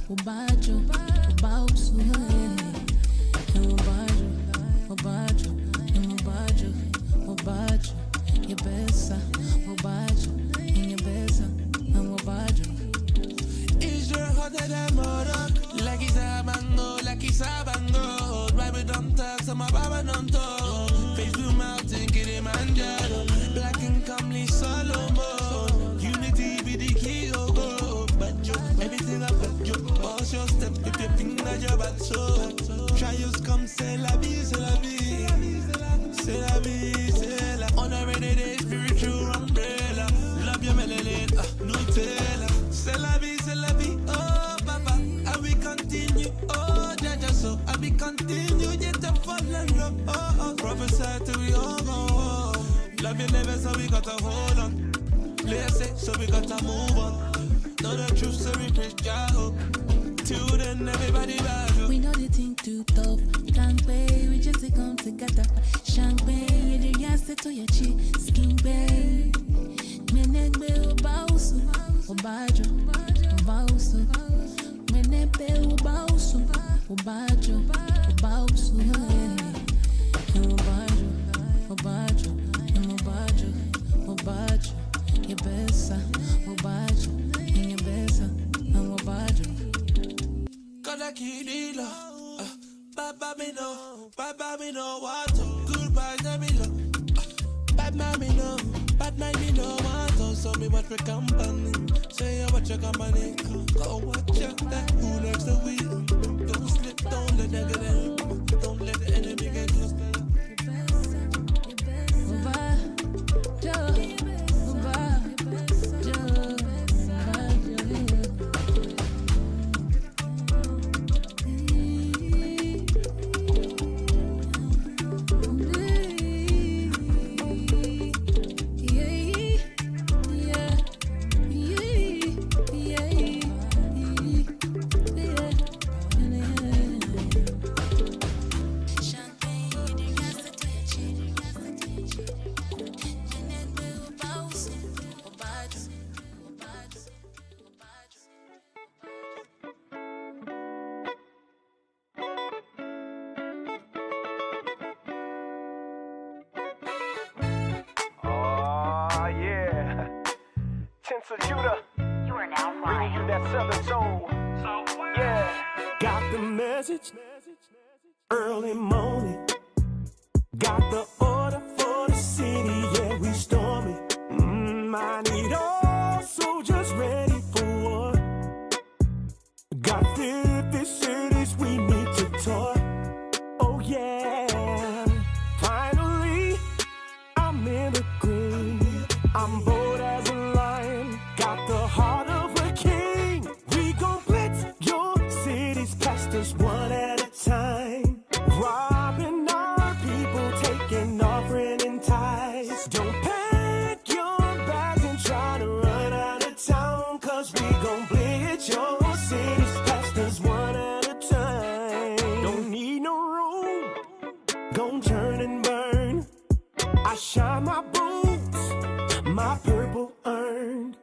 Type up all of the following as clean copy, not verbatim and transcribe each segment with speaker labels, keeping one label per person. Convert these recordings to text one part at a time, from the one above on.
Speaker 1: Obajo, Obausu, Obajo, Obajo, Yebesa, Obajo, Yebesa, Obajo.
Speaker 2: Israel hotter than murder, like it's a mango, like it's a bango. Right with them tags, I'm a baba don't talk. Face blue mountain, Kilimanjaro, black and comely Solomon. Unity be the key, oh go. But you, everything about you, pause your step, if you think that you're bad, so trials come, c'est la vie, c'est la vie. C'est la vie, c'est la. On a rainy day, spiritual umbrella. Love your melanin, Nutella. C'est la vie, oh papa. And we continue, oh Jaja, so and we continue, yet to fall in love, oh. Prophesy till we all go home. Love you never, so we gotta hold on. Bless it, so we gotta move on. Know the truth, so we preach Jah. Till then, everybody back.
Speaker 1: We know the thing too tough. Can't pay, we just come together. Champagne, you just say to your cheek, skin bay. Menegbe Obausu, Obajo, Obausu. Menegbe Obausu, Obajo, Obausu. Obajo, Obajo, Yebesa, Obajo, Yebesa, Obajo.
Speaker 2: Gotta keep it low. Baba me know what to. Goodbye, let me low. Bad man me know what to. So me watch my company. Say I watch your company. Go watch out that who next the wheel. Don't slip, don't let them get in. Don't let the enemy get close to you.
Speaker 3: So Judah, you are now bringing you that southern soul. Yeah, got the message early morning. Got the order for the city, yeah, we stormy. I need all soldiers ready for war. Got 50 cities we need to tour. Oh yeah, finally I'm in the green. I'm bold as a lion, got the heart of a king. We gon' blitz your city's pastors one at a time. Robbing our people, taking offering and tithes. Don't pack your bags and try to run out of town, cause we gon' blitz your city's pastors one at a time. Don't need no room, gon' turn and burn. I shine my boots, my purple earned.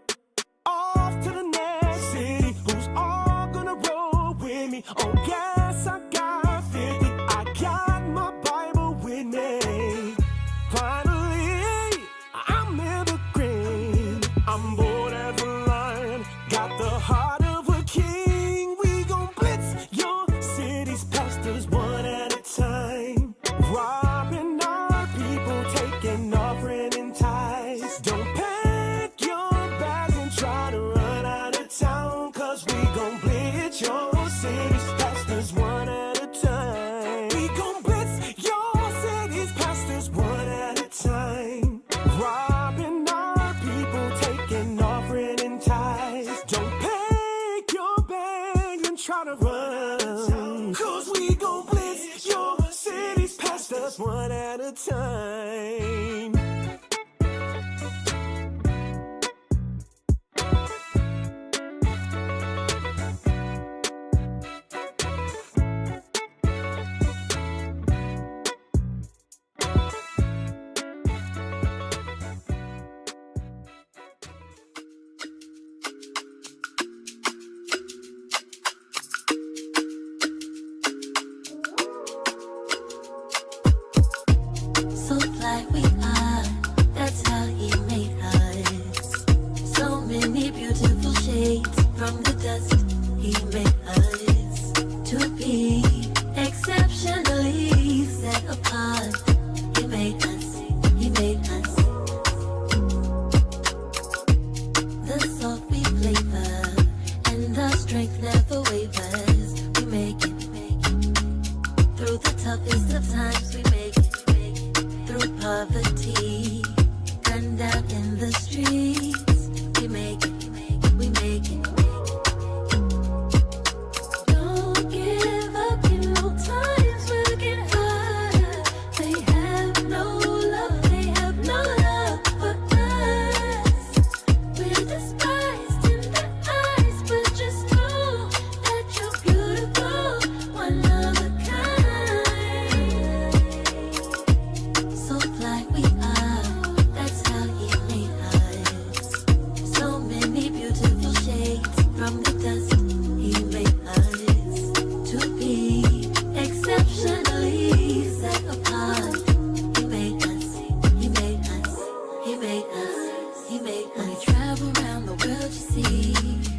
Speaker 3: Off to the next city, who's all gonna roll with me? Oh yes, I got 50, I got my Bible with me. Finally, I'm in the green. I'm bold as a lion, got the heart of a king. We gon' blitz your city's pastors one at a time. Robbing our people, taking offering and tithes. Don't pack your bags and try to run out of town, cause we gon' blitz your city's pastors one at a time. We gon' blitz your city's pastors one at a time. Robbing our people, taking offering and tithes. Don't pack your bags and try to run, cause we gon' blitz your city's pastors one at a time.
Speaker 4: From the dust, he made us to be exceptionally set apart. He made us, he made us. The salt we flavor and our strength never wavers. We make it. Through the toughest of times we make it. Through poverty, gunned out in the streets, we make it. We make it. Don't give up, you know times will get harder. They have no love, they have no love for us. We're despised in their eyes, but just know that you're beautiful, one of a kind. So fly we are, that's how he made us. So many beautiful shades from the dust, he made us to be exceptionally set apart. He made us, he made us, he made us, he made us. When we travel around the world, you see,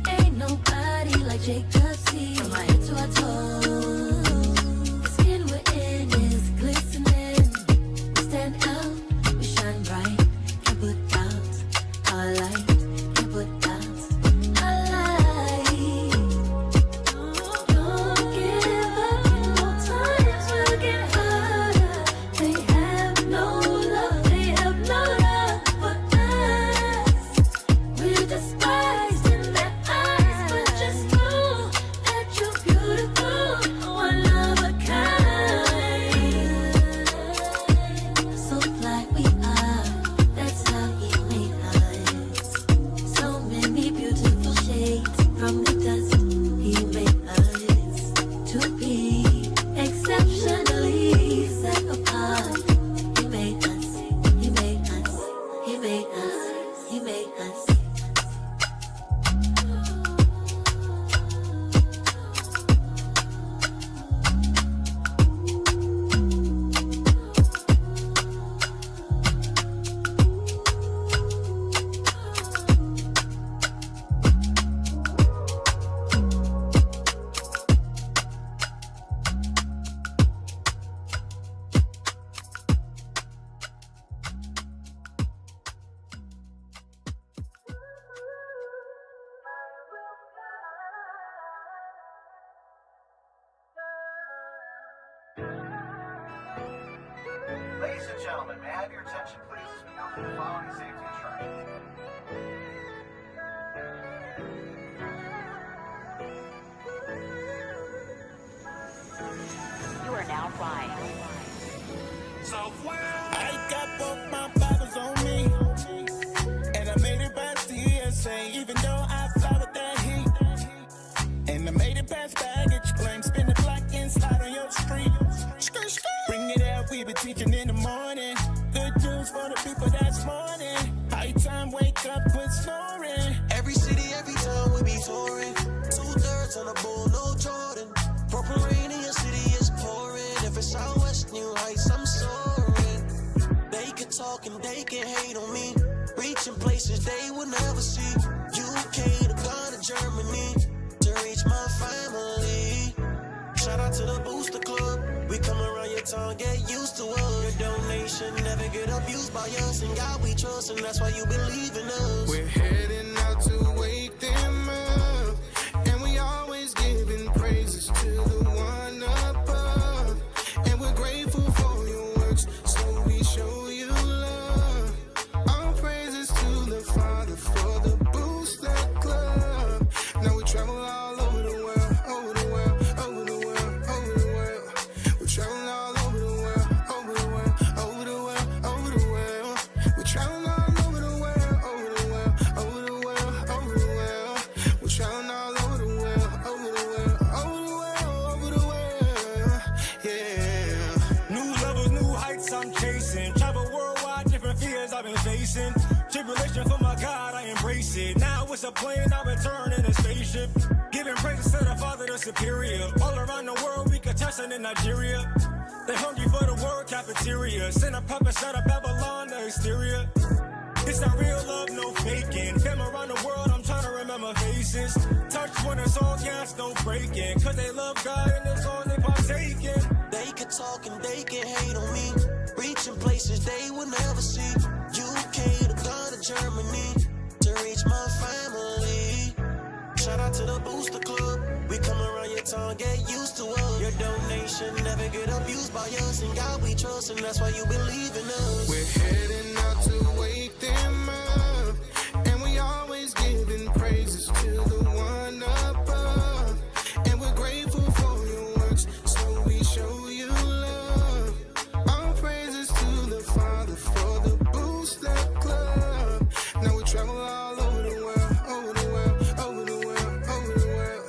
Speaker 4: ain't nobody like Jacob C. From our head to our toes, the skin we're in is glistening. We stand out, we shine bright, can't put out our light, can't put out our light. Don't give up, you know times will get harder. They have no love, they have no love for us. We're despised in their eyes, but just know that you're beautiful, one of a kind. So fly we are, that's how he made us. So many beautiful shades from the dust, he made us to be exceptionally set apart. He made us, he made us, he made us, he made us.
Speaker 5: Ladies and gentlemen, may I have your attention, please, as we go through the following safety instructions.
Speaker 6: You are now flying.
Speaker 7: I got both my Bibles on me, and I made it past the ESA, even though I fly with that heat. And I made it past baggage claim, spin the block and slide on your street. Bring it out, we be teaching in the morning. Good news for the people that's mourning. High time, wake up, quit snoring.
Speaker 2: Every city, every town we be touring. 2/3 on a bull, no Jordan. Purple rain in your city is pouring. If it's out west, New Heights, I'm soaring. They can talk and they can hate on me. Reaching places they will never see. UK to Ghana, Germany, to reach my family. Shout out to the Booster Club. We come around your town, get used to us. Your donation never get abused by us. And God we trust, and that's why you believe in us.
Speaker 7: We're heading out to wake them up, and we always giving praises to the one above. And we're grateful for your works, so we show you love. All praises to the Father for the Booster Club. Now we travel all over the world, over the world, over the world, over the world. We're traveling all over the world, over the world, over the world, over the world. We're traveling all over the world, over the world, over the world, over the world. We're traveling all over the world, over the world, over the world, over the world. Yeah.
Speaker 3: New levels, new heights I'm chasing. Travel worldwide, different fears I've been facing. Tribulation for my God, I embrace it. Now it's a plane, I return in a spaceship. Giving praises to the Father, the Superior. All around the world, we could touch in Nigeria. They hungry for the word cafeteria. Send a puppet out of Babylon, the exterior. It's not real love, no faking. Fam around the world, I'm trying to remember faith. racist. Touch when it's all gas, no breaking. Cause they love God and it's all they partaking.
Speaker 6: They could talk and they can hate on me. Reaching places they will never see. UK to Ghana, Germany, to reach my family. Shout out to the Booster Club. We come around your town, get used to us. Your donation never get abused by us. And God we trust, and that's why you believe in us.
Speaker 7: We're heading out to wake them up, and we always giving praises to the one above. And we're grateful for your works, so we show you love. All praises to the Father for the Booster Club. Now we travel all over the world, over the world, over the world, over the world.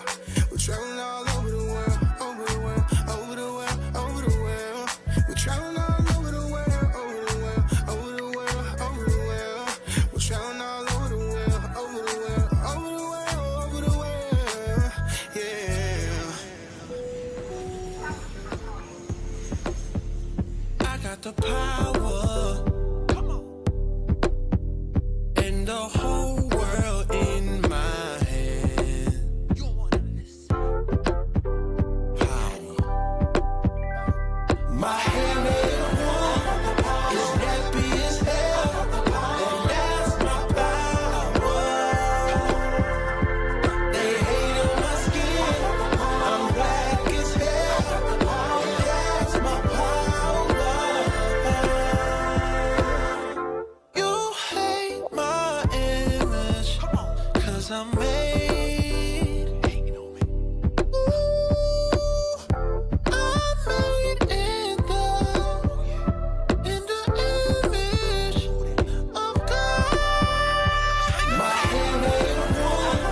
Speaker 7: We're traveling all over the world, over the world, over the world, over the world. We're traveling all over the world, over the world, over the world, over the world. We're traveling all over the world, over the world, over the world, over the world. Yeah.
Speaker 2: I got the power. Come on. And the whole world in my hand. You want this? Power. My hand is one. It's nappy as hell. And that's my power. They hate on my skin. I'm black as hell. And that's my power. You hate my image, cause I'm made. Ooh, I'm made in the image of God. My hand ain't one,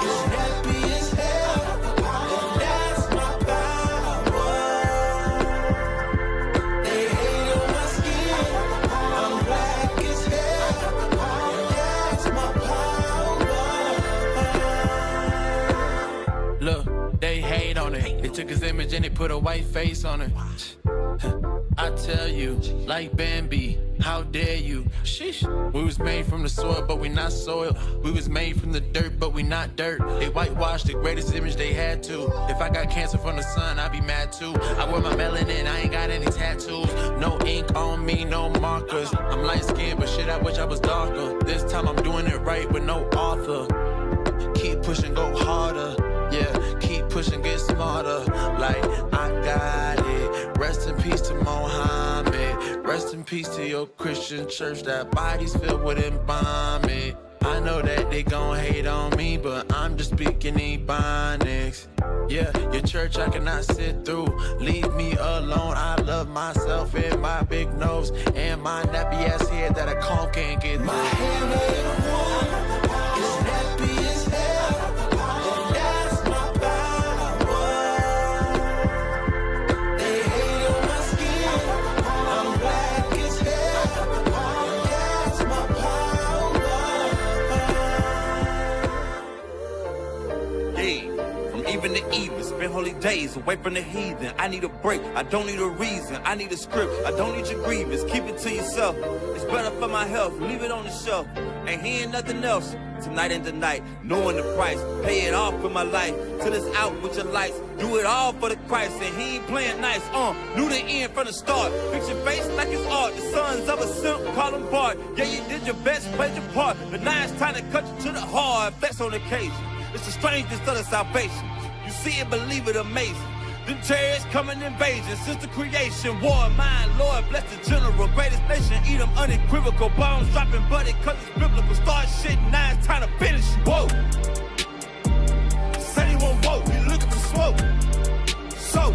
Speaker 2: it's nappy as hell, and that's my power. They hate on my skin, I'm black as hell, and that's my power. Look, they hate on it. They took his image and they put a white face on it. I tell you, like Bambi, how dare you? Sheesh. We was made from the soil, but we not soil. We was made from the dirt, but we not dirt. They whitewashed the greatest image they had to. If I got cancer from the sun, I'd be mad too. I wear my melanin, I ain't got any tattoos. No ink on me, no markers. I'm light skinned, but shit, I wish I was darker. This time I'm doing it right with no author. Keep pushing, go harder. Yeah, keep pushing, get smarter. Like, I got it. Rest in peace to Mohammed. Rest in peace to your Christian church. That body's filled with embalming. I know that they gon' hate on me, but I'm just speaking Ebonics. Yeah, your church I cannot sit through. Leave me alone. I love myself and my big nose and my nappy ass head that a comb can't get through. My hand ain't one. It's nappy as hell. And that's my power. They hate on my skin. I'm black as hell. And that's my power.
Speaker 8: Yeah, from even to even, spend holy days away from the heathen. I need a break, I don't need a reason. I need a script, I don't need your grievance. Keep it to yourself, it's better for my health. Leave it on the shelf, ain't hearing nothing else. Tonight and tonight, knowing the price. Pay it off with my life, till it's out with your lights. Do it all for the Christ, and he ain't playing nice. Knew the end from the start. Fix your face like it's art. The sons of a simp, call him Bart. Yeah, you did your best, played your part. But now it's time to cut you to the heart. Flex on occasion. It's the strangest of the salvation. You see it, believe it, amazing. Them chariots coming invasion since the creation. War, mine, Lord, bless the general. Greatest nation, eat them unequivocal. Bombs dropping, buddy, cause it's biblical. Start shit, now it's time to finish. Whoa. Said he won't vote, we looking for smoke. So,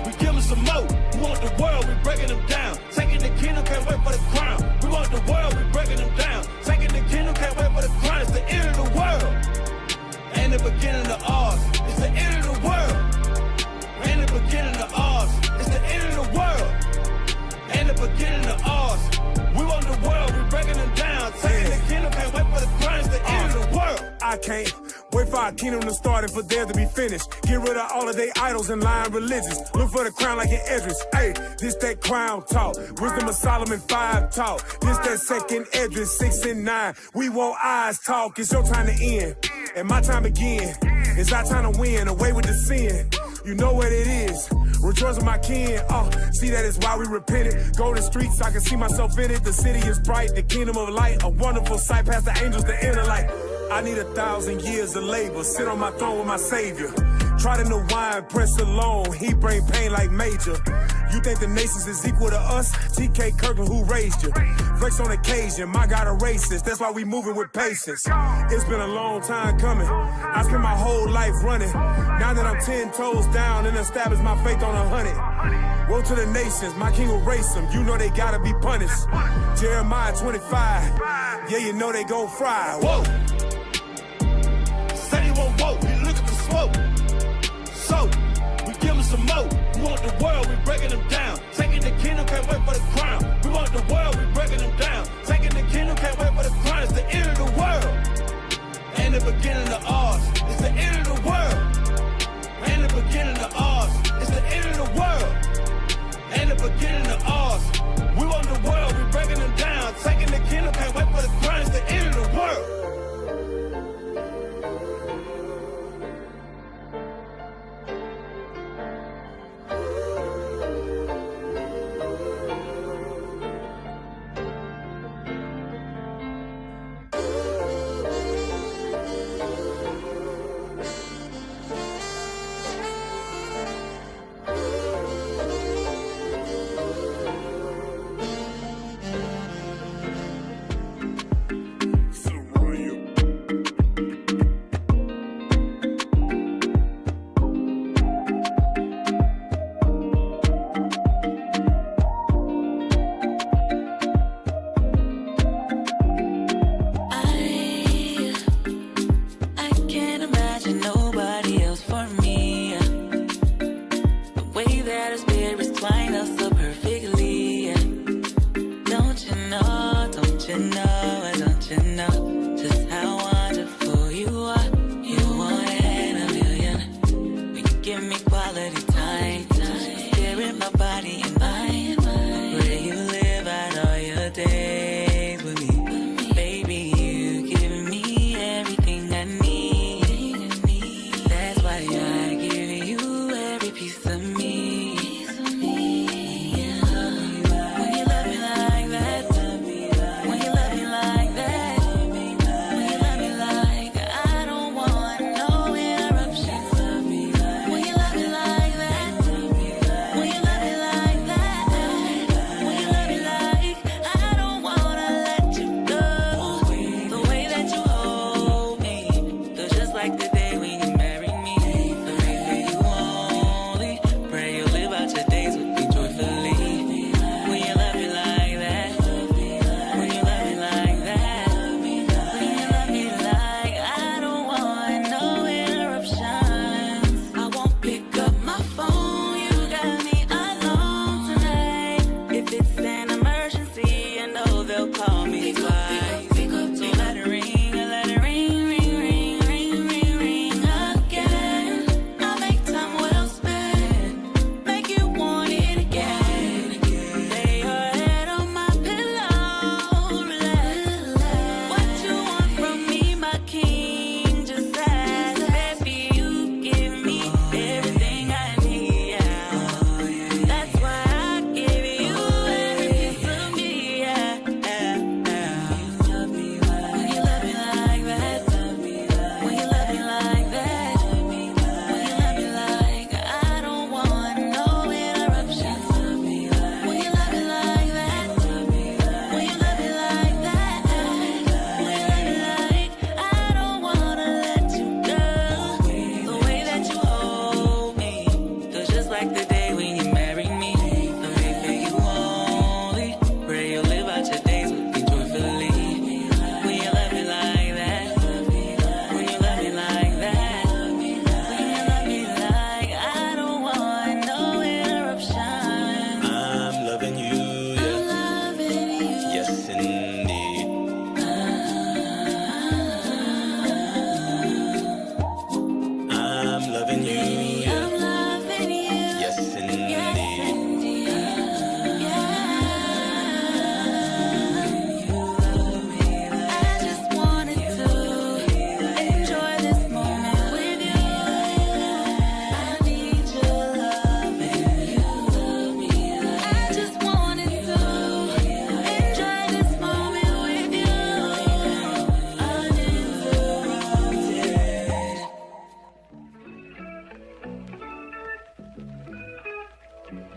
Speaker 8: we give him some more. We want the world, we breaking them down. Taking the kingdom, can't wait for the crown. We want the world, we breaking them down. Taking the kingdom, can't wait for the crown. It's the end of the world. Ain't the beginning of ours. It's the end of the world. Ain't the beginning of ours. It's the end of the world. Ain't the beginning of ours. We want the world, we breaking them down. Taking the kingdom, can't wait for the crown. It's the end of the world.
Speaker 3: I can't wait for our kingdom to start and for there to be finished. Get rid of all of their idols and lying religions. Look for the crown like an Edris. Hey, this that crown talk. Wisdom of Solomon 5 talk. This that second Edris 6 and 9. We want eyes talk. It's your time to end. and my time again. It's our time to win, away with the sin. You know what it is. Rejoice with my kin. See, that is why we repented. Go to the streets, I can see myself in it. The city is bright, the kingdom of light. A wonderful sight past the angels, the inner light. I need 1,000 years of labor. Sit on my throne with my savior. Try to know why and press alone. He bring pain like Major. You think the nations is equal to us? TK Kirkland, who raised you? Flex on occasion, my God a racist. That's why we moving with patience. It's been a long time coming. I spent my whole life running. Now that I'm 10 toes down and established my faith on 100. Woe to the nations, my king will race them. You know they gotta be punished. Jeremiah 25. Yeah, you know they gon' fry.
Speaker 9: Whoa! Said he won't vote, he looking for smoke. So, we give him some more. We want the world, we breaking them down. Taking the kingdom, can't wait for the crown. We want the world, we breaking them down. Taking the kingdom, can't wait for the crown. It's the end of the world. And the beginning of ours. It's the end of the world. And the beginning of ours. It's the end of the world. And the beginning of ours. We want the world, we breaking them down. Taking the kingdom, can't wait for the crown. It's the end of the world.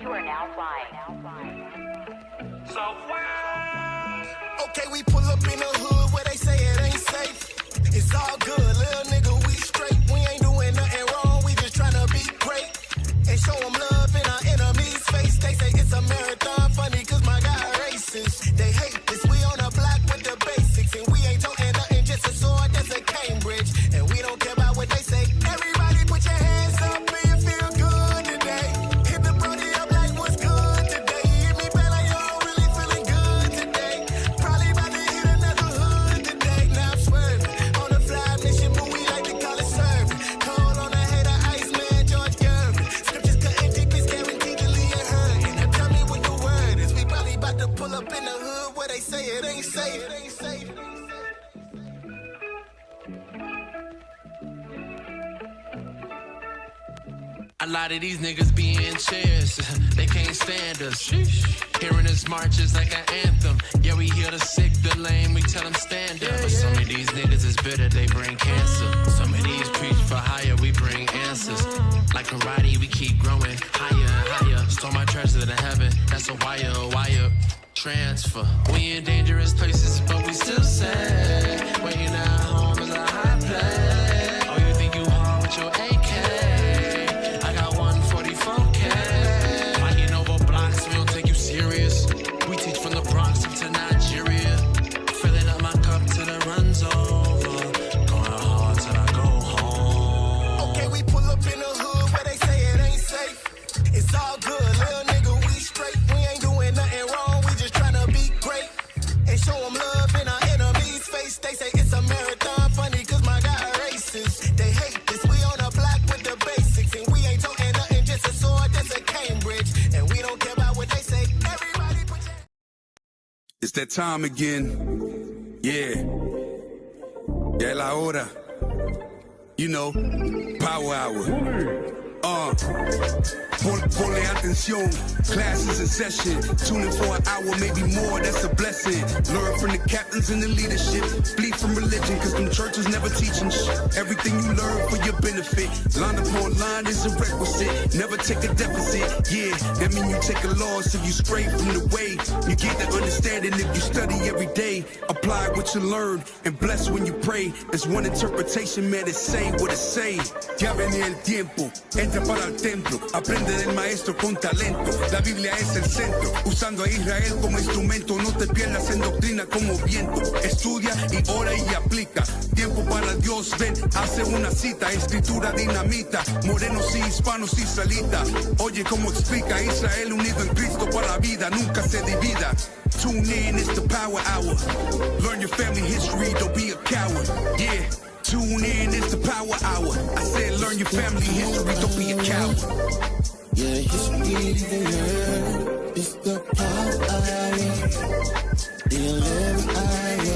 Speaker 10: You are now flying.
Speaker 6: Okay, we pull up in the hood where they say it ain't safe. It's all good, little nigga, we straight. We ain't doing nothing wrong, we just tryna be great. And show them love in our enemies' face. They say it's a marathon, funny cause my guy racist. They hate this, we on the block with the basics. And we ain't talking nothing, just a sword that's a Cambridge. And we don't care about what they say. Everybody put your hands up if you feel good today. Hit the body up like what's good today. Hit me back like y'all really feeling good today. Probably about to hit another hood today. Now I'm swerving on the fly mission, but we like to call it serving. Cold on the hater, Iceman, George Gervin. Scriptures couldn't take this guaranteed to leave it hurting. Now tell me what the word is. We probably about to pull up in the hood where they say it ain't safe. It ain't safe.
Speaker 2: A lot of these niggas be in chairs, they can't stand us. Hearing us march is like an anthem. Yeah, we heal the sick, the lame, we tell them stand up. But some of these niggas is bitter, they bring cancer. Some of these preach for higher, we bring answers. Like karate, we keep growing higher and higher. Stole my treasure to heaven, that's a wire transfer. We in dangerous places, but we still sad. Waiting at home is a high place. Oh, you think you hard with your AK? I got 144K. Fighting over blocks, we don't take you serious. We teach from the Bronx to Nigeria. Filling up my cup till it runs over. Going hard till I go home.
Speaker 6: Okay, we pull up in the hood where they say it ain't safe. It's all good, little nigga, we straight. We ain't doing nothing wrong, we just tryna be great. And show them love in our enemies' face. They say it's a marathon, funny cause my guy racist. They hate this, we on the block with the basics. And we ain't talking nothing, just a sword that's a Cambridge. And we don't care about what they say. Everybody put your...
Speaker 11: It's that time again. Yeah. Ya es la hora. You know, power hour. Ponle atención, classes in session. Tune in for an hour, maybe more, that's a blessing. Learn from the captains and the leadership. Flee from religion, cause them churches never teaching shit. Everything you learn for your benefit. Line upon line is a requisite. Never take a deficit, yeah. That mean you take a loss if you stray from the way. You get the understanding if you study every day. Apply what you learn and bless when you pray. There's one interpretation, man, it say what it say. Ya viene el tiempo, entra para el templo. Aprende del maestro con talento. La Biblia es el centro, usando a Israel como instrumento. No te pierdas en doctrina como viento. Estudia y ora y aplica. Tiempo para Dios, ven, hace una cita. Escritura dinamita, morenos y hispanos israelita. Oye cómo explica Israel unido en Cristo para la vida, nunca se divida. Tune in, it's the power hour. Learn your family history, don't be a coward. Yeah. Tune in, it's the power hour. I said learn your family history, don't be a coward.
Speaker 6: Yeah, history to learn. It's the power hour. The 11th hour.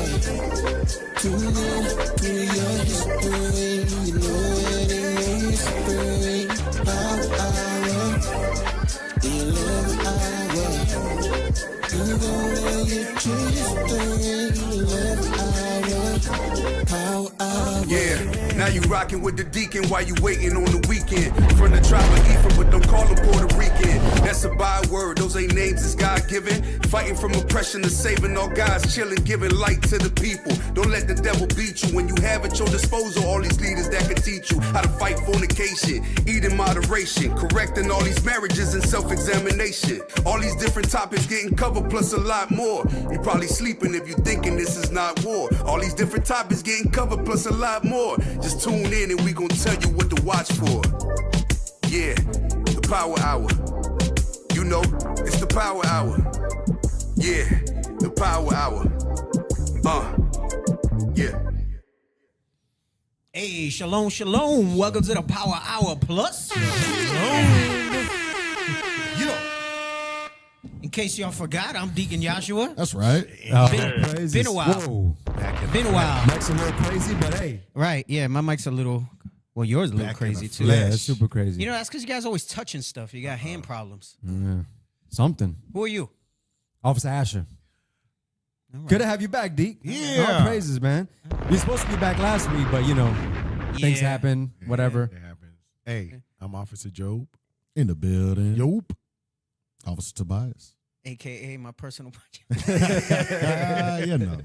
Speaker 6: Tune in to your history. You know it ain't history. Power hour. The 11th hour. You gon' let your history. 11th hour. Power hour.
Speaker 11: Yeah, now you rockin' with the deacon while you waiting on the weekend. From the tribe of Ephraim, but don't call him Puerto Rican. That's a byword, those ain't names, it's God-given. Fighting from oppression to saving all guys, chillin', giving light to the people. Don't let the devil beat you when you have at your disposal all these leaders that can teach you how to fight fornication, eat in moderation, correcting all these marriages and self-examination. All these different topics getting covered plus a lot more. You probably sleeping if you thinking this is not war. All these different topics getting covered plus a lot more. Just tune in and we gon' tell you what to watch for. Yeah, the power hour. You know, it's the power hour. Yeah, the power hour. Yeah.
Speaker 12: Hey, shalom, shalom. Welcome to the Power Hour Plus. Shalom. You know, in case y'all forgot, I'm Deacon Joshua.
Speaker 13: That's right.
Speaker 12: Been a while.
Speaker 13: Whoa.
Speaker 12: Been a while.
Speaker 13: Mic's a little crazy, but hey.
Speaker 12: Right, yeah, my mic's a little, well, yours a little crazy too.
Speaker 13: Yeah, it's super crazy.
Speaker 12: You know, that's because you guys always touching stuff. You got hand problems.
Speaker 13: Yeah. Something.
Speaker 12: Who are you?
Speaker 13: Officer Asher.
Speaker 12: Right.
Speaker 13: Good to have you back, Deke.
Speaker 12: Yeah.
Speaker 13: All praises, man. You're supposed to be back last week, but you know, things happen, whatever.
Speaker 14: It happens. Hey, I'm Officer Job in the building. Job.
Speaker 10: Officer Tobias.
Speaker 12: AKA my personal
Speaker 10: You know.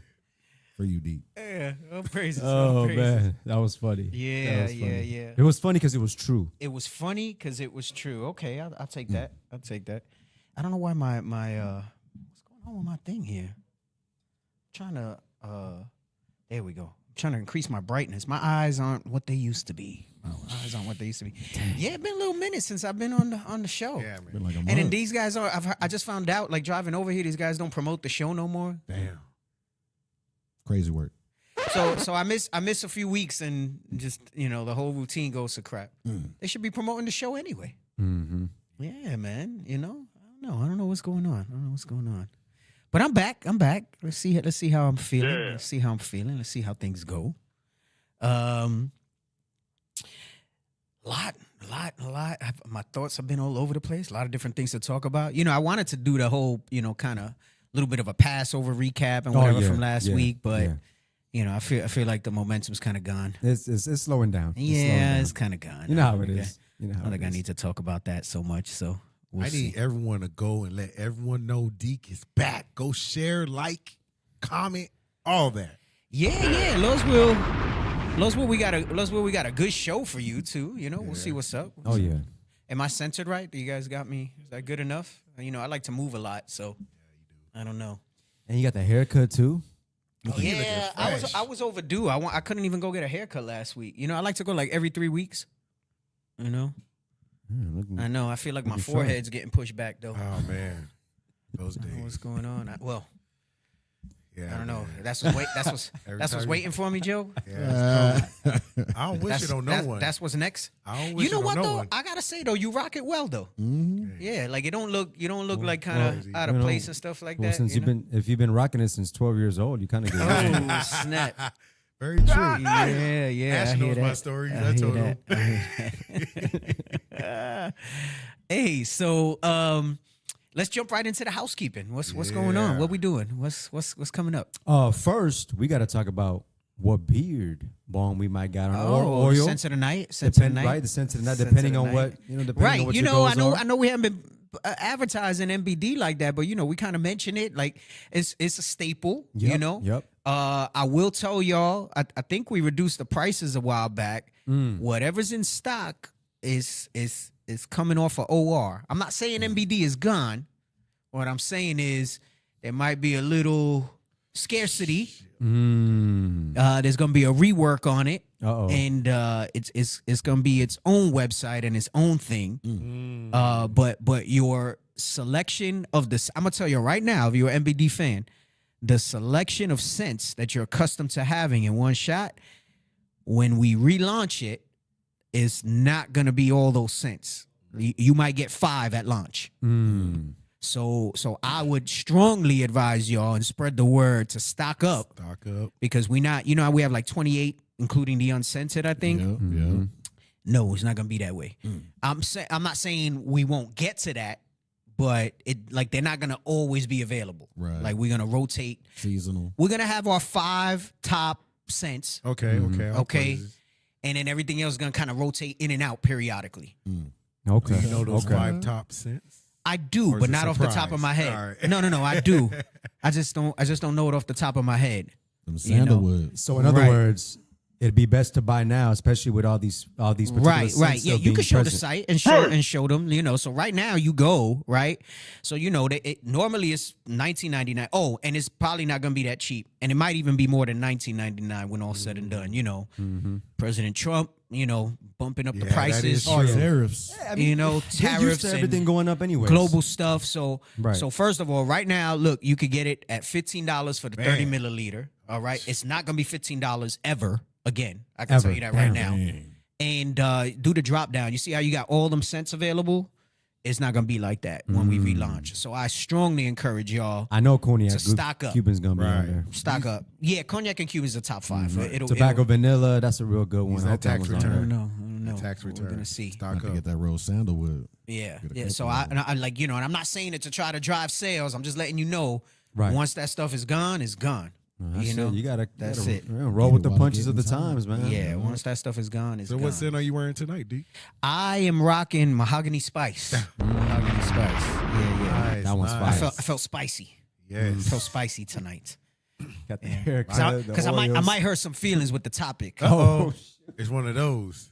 Speaker 10: For you, D.
Speaker 12: Yeah, I'm crazy.
Speaker 13: Oh man, that was funny.
Speaker 12: Yeah,
Speaker 13: That was funny.
Speaker 12: yeah.
Speaker 13: It was funny because it was true.
Speaker 12: It was funny because it was true. Okay, I'll take that. I'll take that. I don't know why my what's going on with my thing here? I'm trying to there we go. I'm trying to increase my brightness. My eyes aren't what they used to be. My eyes aren't what they used to be. Yeah, it's been a little minute since I've been on the show.
Speaker 10: Yeah, man. Been like a month.
Speaker 12: And then these guys are. I just found out, like driving over here, these guys don't promote the show no more.
Speaker 10: Damn. Crazy work.
Speaker 12: So I miss a few weeks and just the whole routine goes to crap. They should be promoting the show anyway.
Speaker 13: Mm-hmm.
Speaker 12: Yeah, man. I don't know what's going on. But I'm back. Let's see how I'm feeling.
Speaker 9: Yeah.
Speaker 12: Let's see how I'm feeling. Let's see how things go. Lot. My thoughts have been all over the place. A lot of different things to talk about. I wanted to do the whole, kind of little bit of a Passover recap and whatever from last week, but I feel like the momentum's kind of gone.
Speaker 13: It's slowing down.
Speaker 12: It's kind of gone.
Speaker 13: You know how it is.
Speaker 12: I don't think I need to talk about that so much. So
Speaker 10: I need everyone to go and let everyone know Deke is back. Go share, like, comment, all that.
Speaker 12: Yeah. Losville, we got a good show for you too. We'll see what's up.
Speaker 13: Oh yeah.
Speaker 12: Am I centered right? Do you guys got me? Is that good enough? I like to move a lot, so I don't know.
Speaker 13: And you got the haircut too.
Speaker 12: Yeah, I was overdue. I couldn't even go get a haircut last week. I like to go like every 3 weeks. I know. I feel like my forehead's getting pushed back though.
Speaker 10: Oh man, those days.
Speaker 12: What's going on?
Speaker 10: Yeah,
Speaker 12: I don't know.
Speaker 10: man.
Speaker 12: That's what's waiting for me, Joe.
Speaker 10: Yeah, I don't wish it on no one.
Speaker 12: That's what's next.
Speaker 10: I don't wish
Speaker 12: You know
Speaker 10: it
Speaker 12: what
Speaker 10: on no
Speaker 12: though?
Speaker 10: one.
Speaker 12: I gotta say though, you rock it well though.
Speaker 10: Mm-hmm.
Speaker 12: Yeah, like you don't look like kind of out of place and stuff like
Speaker 13: Well,
Speaker 12: that.
Speaker 13: since if you've been rocking it since 12 years old, you kind of get.
Speaker 12: Oh snap!
Speaker 10: Very true.
Speaker 12: Yeah.
Speaker 10: Ash
Speaker 12: I hear
Speaker 10: knows my
Speaker 12: that.
Speaker 10: story.
Speaker 12: I
Speaker 10: I told
Speaker 12: hear
Speaker 10: him.
Speaker 12: that. Hey, so let's jump right into the housekeeping. What's going on? What we doing? What's coming up?
Speaker 13: First, we got to talk about what beard balm we might got on
Speaker 12: oil.
Speaker 13: oil.
Speaker 12: Sense of the night.
Speaker 13: Right, the sense of the night, depending on what
Speaker 12: Right.
Speaker 13: on what your goals
Speaker 12: I know we haven't been advertising MBD like that, but we kind of mention it like it's a staple.
Speaker 13: Yep.
Speaker 12: I will tell y'all. I think we reduced the prices a while back. Whatever's in stock is coming off of OR. I'm not saying MBD is gone. What I'm saying is there might be a little scarcity. There's gonna be a rework on it, and it's gonna be its own website and its own thing. But your selection of this, I'm gonna tell you right now, if you're an MBD fan, the selection of scents that you're accustomed to having in one shot, when we relaunch it, is not gonna be all those scents. You might get 5 at launch. So I would strongly advise y'all and spread the word to stock up.
Speaker 10: Stock up.
Speaker 12: Because we how we have like 28, including the unscented, I think.
Speaker 10: Yeah.
Speaker 12: No, it's not gonna be that way. I'm not saying we won't get to that, but they're not gonna always be available.
Speaker 10: Right.
Speaker 12: Like we're gonna rotate.
Speaker 10: Seasonal.
Speaker 12: We're gonna have our 5 top scents.
Speaker 10: Okay.
Speaker 12: Okay. And then everything else is gonna kind of rotate in and out periodically.
Speaker 13: Okay.
Speaker 10: Do you know those 5 top scents?
Speaker 12: I do,
Speaker 10: Or
Speaker 12: but
Speaker 10: is it
Speaker 12: not off the top of my head.
Speaker 10: All right.
Speaker 12: No, I do. I just don't know it off the top of my head.
Speaker 10: Some sandalwood.
Speaker 13: So in other words, it'd be best to buy now, especially with all these particular
Speaker 12: Right.
Speaker 13: scents
Speaker 12: Yeah,
Speaker 13: still
Speaker 12: you
Speaker 13: being
Speaker 12: can show the
Speaker 13: present.
Speaker 12: site and show them. So right now you go right. So it normally it's $19.99. Oh, and it's probably not gonna be that cheap, and it might even be more than $19.99 when all said and done. President Trump, bumping up the prices.
Speaker 10: Tariffs.
Speaker 13: Yeah, I
Speaker 12: We're
Speaker 13: They're used
Speaker 12: tariffs
Speaker 13: to
Speaker 12: and
Speaker 13: everything going up anyway.
Speaker 12: global stuff. So
Speaker 13: Right.
Speaker 12: so first of all, right now, look, you could get it at $15 for the 30 milliliter. All right, it's not gonna be $15 ever again. I can tell you that right now. And do the drop down. You see how you got all them scents available? It's not gonna be like that when we relaunch. So I strongly encourage y'all
Speaker 13: I know cognac.
Speaker 12: to stock up.
Speaker 13: Cuban's gonna be on there.
Speaker 12: Stock up. Yeah, cognac and Cuban is the top 5.
Speaker 13: Tobacco vanilla, that's a real good one. I hope that
Speaker 10: tax
Speaker 13: one's on there.
Speaker 12: I don't know.
Speaker 10: Tax return.
Speaker 12: We're gonna see.
Speaker 10: Stock To
Speaker 12: Uh,
Speaker 10: get that real sandalwood.
Speaker 12: Yeah.
Speaker 10: Get a
Speaker 12: Yeah.
Speaker 10: couple
Speaker 12: So
Speaker 10: of them.
Speaker 12: I like, and I'm not saying it to try to drive sales. I'm just letting you know.
Speaker 13: Right.
Speaker 12: Once that stuff is gone, it's gone.
Speaker 13: That's it. You gotta
Speaker 12: that's it.
Speaker 13: roll with the
Speaker 10: While
Speaker 13: punches of the
Speaker 10: getting time.
Speaker 13: times, man.
Speaker 12: Yeah. Once that stuff is gone, it's
Speaker 10: So
Speaker 12: gone.
Speaker 10: what scent are you wearing tonight, D?
Speaker 12: I am rocking mahogany spice. Mahogany spice. Yeah.
Speaker 13: That one's
Speaker 10: nice.
Speaker 13: fire.
Speaker 12: I felt spicy.
Speaker 10: Yes.
Speaker 12: Felt spicy tonight.
Speaker 13: Got the hair.
Speaker 12: Because I might hurt some feelings with the topic.
Speaker 10: Oh, it's one of those.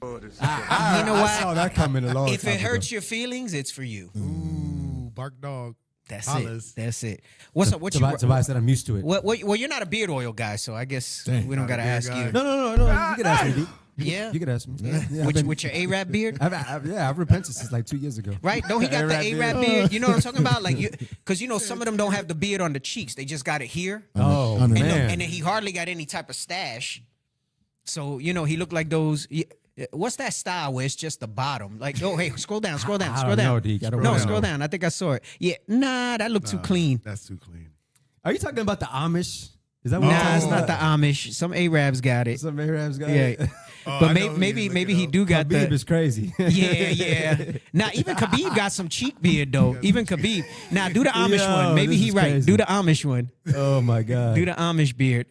Speaker 12: You know
Speaker 13: I
Speaker 12: what?
Speaker 13: saw that coming a long
Speaker 12: If
Speaker 13: time
Speaker 12: it hurts
Speaker 13: ago.
Speaker 12: your feelings, it's for you.
Speaker 10: Ooh, bark dog.
Speaker 12: That's
Speaker 10: Hollers.
Speaker 12: it. That's it. What's up? What you?
Speaker 13: Tobias said I'm used to it.
Speaker 12: Well, you're not a beard oil guy, so I guess we don't gotta ask
Speaker 10: guy.
Speaker 12: you.
Speaker 13: No. You can ask me, D.
Speaker 12: Yeah.
Speaker 13: You can ask me. Yeah,
Speaker 12: With your Arab beard,
Speaker 13: I've repented since like 2 years ago.
Speaker 12: right? Don't he got the Arab beard? You know what I'm talking about? Like, because some of them don't have the beard on the cheeks; they just got it here.
Speaker 13: Oh
Speaker 12: And,
Speaker 13: man.
Speaker 12: and then he hardly got any type of stash. So he looked like those. What's that style where it's just the bottom? Like, oh, hey, scroll down.
Speaker 13: I don't know, D.
Speaker 12: Scroll down. I think I saw it. Yeah, nah, that looked too clean.
Speaker 10: That's too clean.
Speaker 13: Are you talking about the Amish? Is that what you're
Speaker 12: Nah,
Speaker 13: talking
Speaker 12: it's not
Speaker 13: about?
Speaker 12: the Amish. Some Arabs got it.
Speaker 13: Some Arabs got
Speaker 12: Yeah,
Speaker 13: it.
Speaker 10: Oh,
Speaker 12: but
Speaker 10: I know who
Speaker 12: maybe
Speaker 10: you're
Speaker 12: maybe
Speaker 10: looking
Speaker 12: he
Speaker 10: up.
Speaker 12: do got
Speaker 13: Khabib
Speaker 12: the.
Speaker 13: is crazy.
Speaker 12: Yeah. Now even Khabib got some cheek beard though. Even Khabib. Now do the Amish
Speaker 13: Yo,
Speaker 12: one. Maybe
Speaker 13: this
Speaker 12: he
Speaker 13: is
Speaker 12: right.
Speaker 13: crazy.
Speaker 12: Do the Amish one.
Speaker 13: Oh my god.
Speaker 12: Do the Amish beard.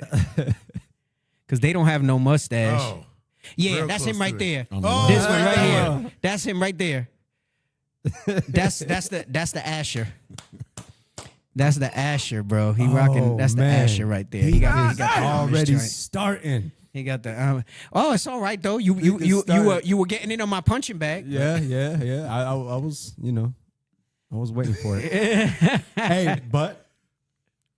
Speaker 12: Because they don't have no mustache.
Speaker 10: Oh.
Speaker 12: Yeah,
Speaker 10: real
Speaker 12: that's
Speaker 10: close
Speaker 12: him right
Speaker 10: to it.
Speaker 12: there.
Speaker 10: Oh,
Speaker 12: This one right
Speaker 13: wow.
Speaker 12: here. That's him right there. That's the Asher. That's the Asher, bro. He rocking. That's the
Speaker 13: man.
Speaker 12: Asher right there. He got the Amish
Speaker 13: already
Speaker 12: joint.
Speaker 13: starting.
Speaker 12: He got the. Oh, it's all right though. You were getting in on my punching bag.
Speaker 13: Yeah. I was, I was waiting for it. Hey, but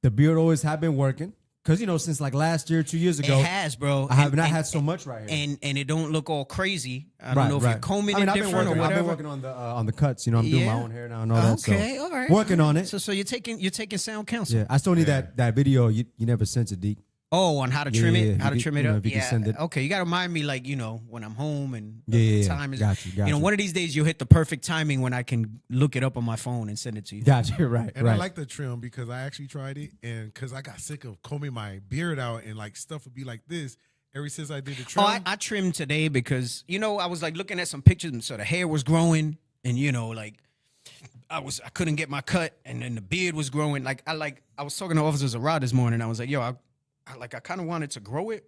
Speaker 13: the beard always have been working. Because, since like last year, 2 years ago,
Speaker 12: It has, bro.
Speaker 13: I have not had so much right here.
Speaker 12: And it don't look all crazy. I don't know if you're combing it
Speaker 13: I've been
Speaker 12: different
Speaker 13: working,
Speaker 12: or whatever.
Speaker 13: I've been working on the cuts. I'm doing my own hair now and all that.
Speaker 12: Okay,
Speaker 13: so
Speaker 12: all right.
Speaker 13: working on it.
Speaker 12: So you're taking sound counsel.
Speaker 13: Yeah, I still need that video. You never sent it, Deke.
Speaker 12: Oh, on how to trim
Speaker 13: Yeah,
Speaker 12: it, how to
Speaker 13: if you-
Speaker 12: trim it
Speaker 13: you know,
Speaker 12: up.
Speaker 13: if you can
Speaker 12: Yeah.
Speaker 13: send it.
Speaker 12: Okay, you gotta remind me, like when I'm home and
Speaker 13: Yeah,
Speaker 12: the time is.
Speaker 13: got you.
Speaker 12: One of these days you'll hit the perfect timing when I can look it up on my phone and send it to you.
Speaker 13: Gotcha, right,
Speaker 10: And
Speaker 13: right.
Speaker 10: I like the trim because I actually tried it, and because I got sick of combing my beard out and like stuff would be like this ever since I did the trim.
Speaker 12: Oh, I trimmed today because I was like looking at some pictures and so the hair was growing and like I couldn't get my cut and then the beard was growing. I was talking to Officer Zarad this morning. I was like, yo, I kind of wanted to grow it,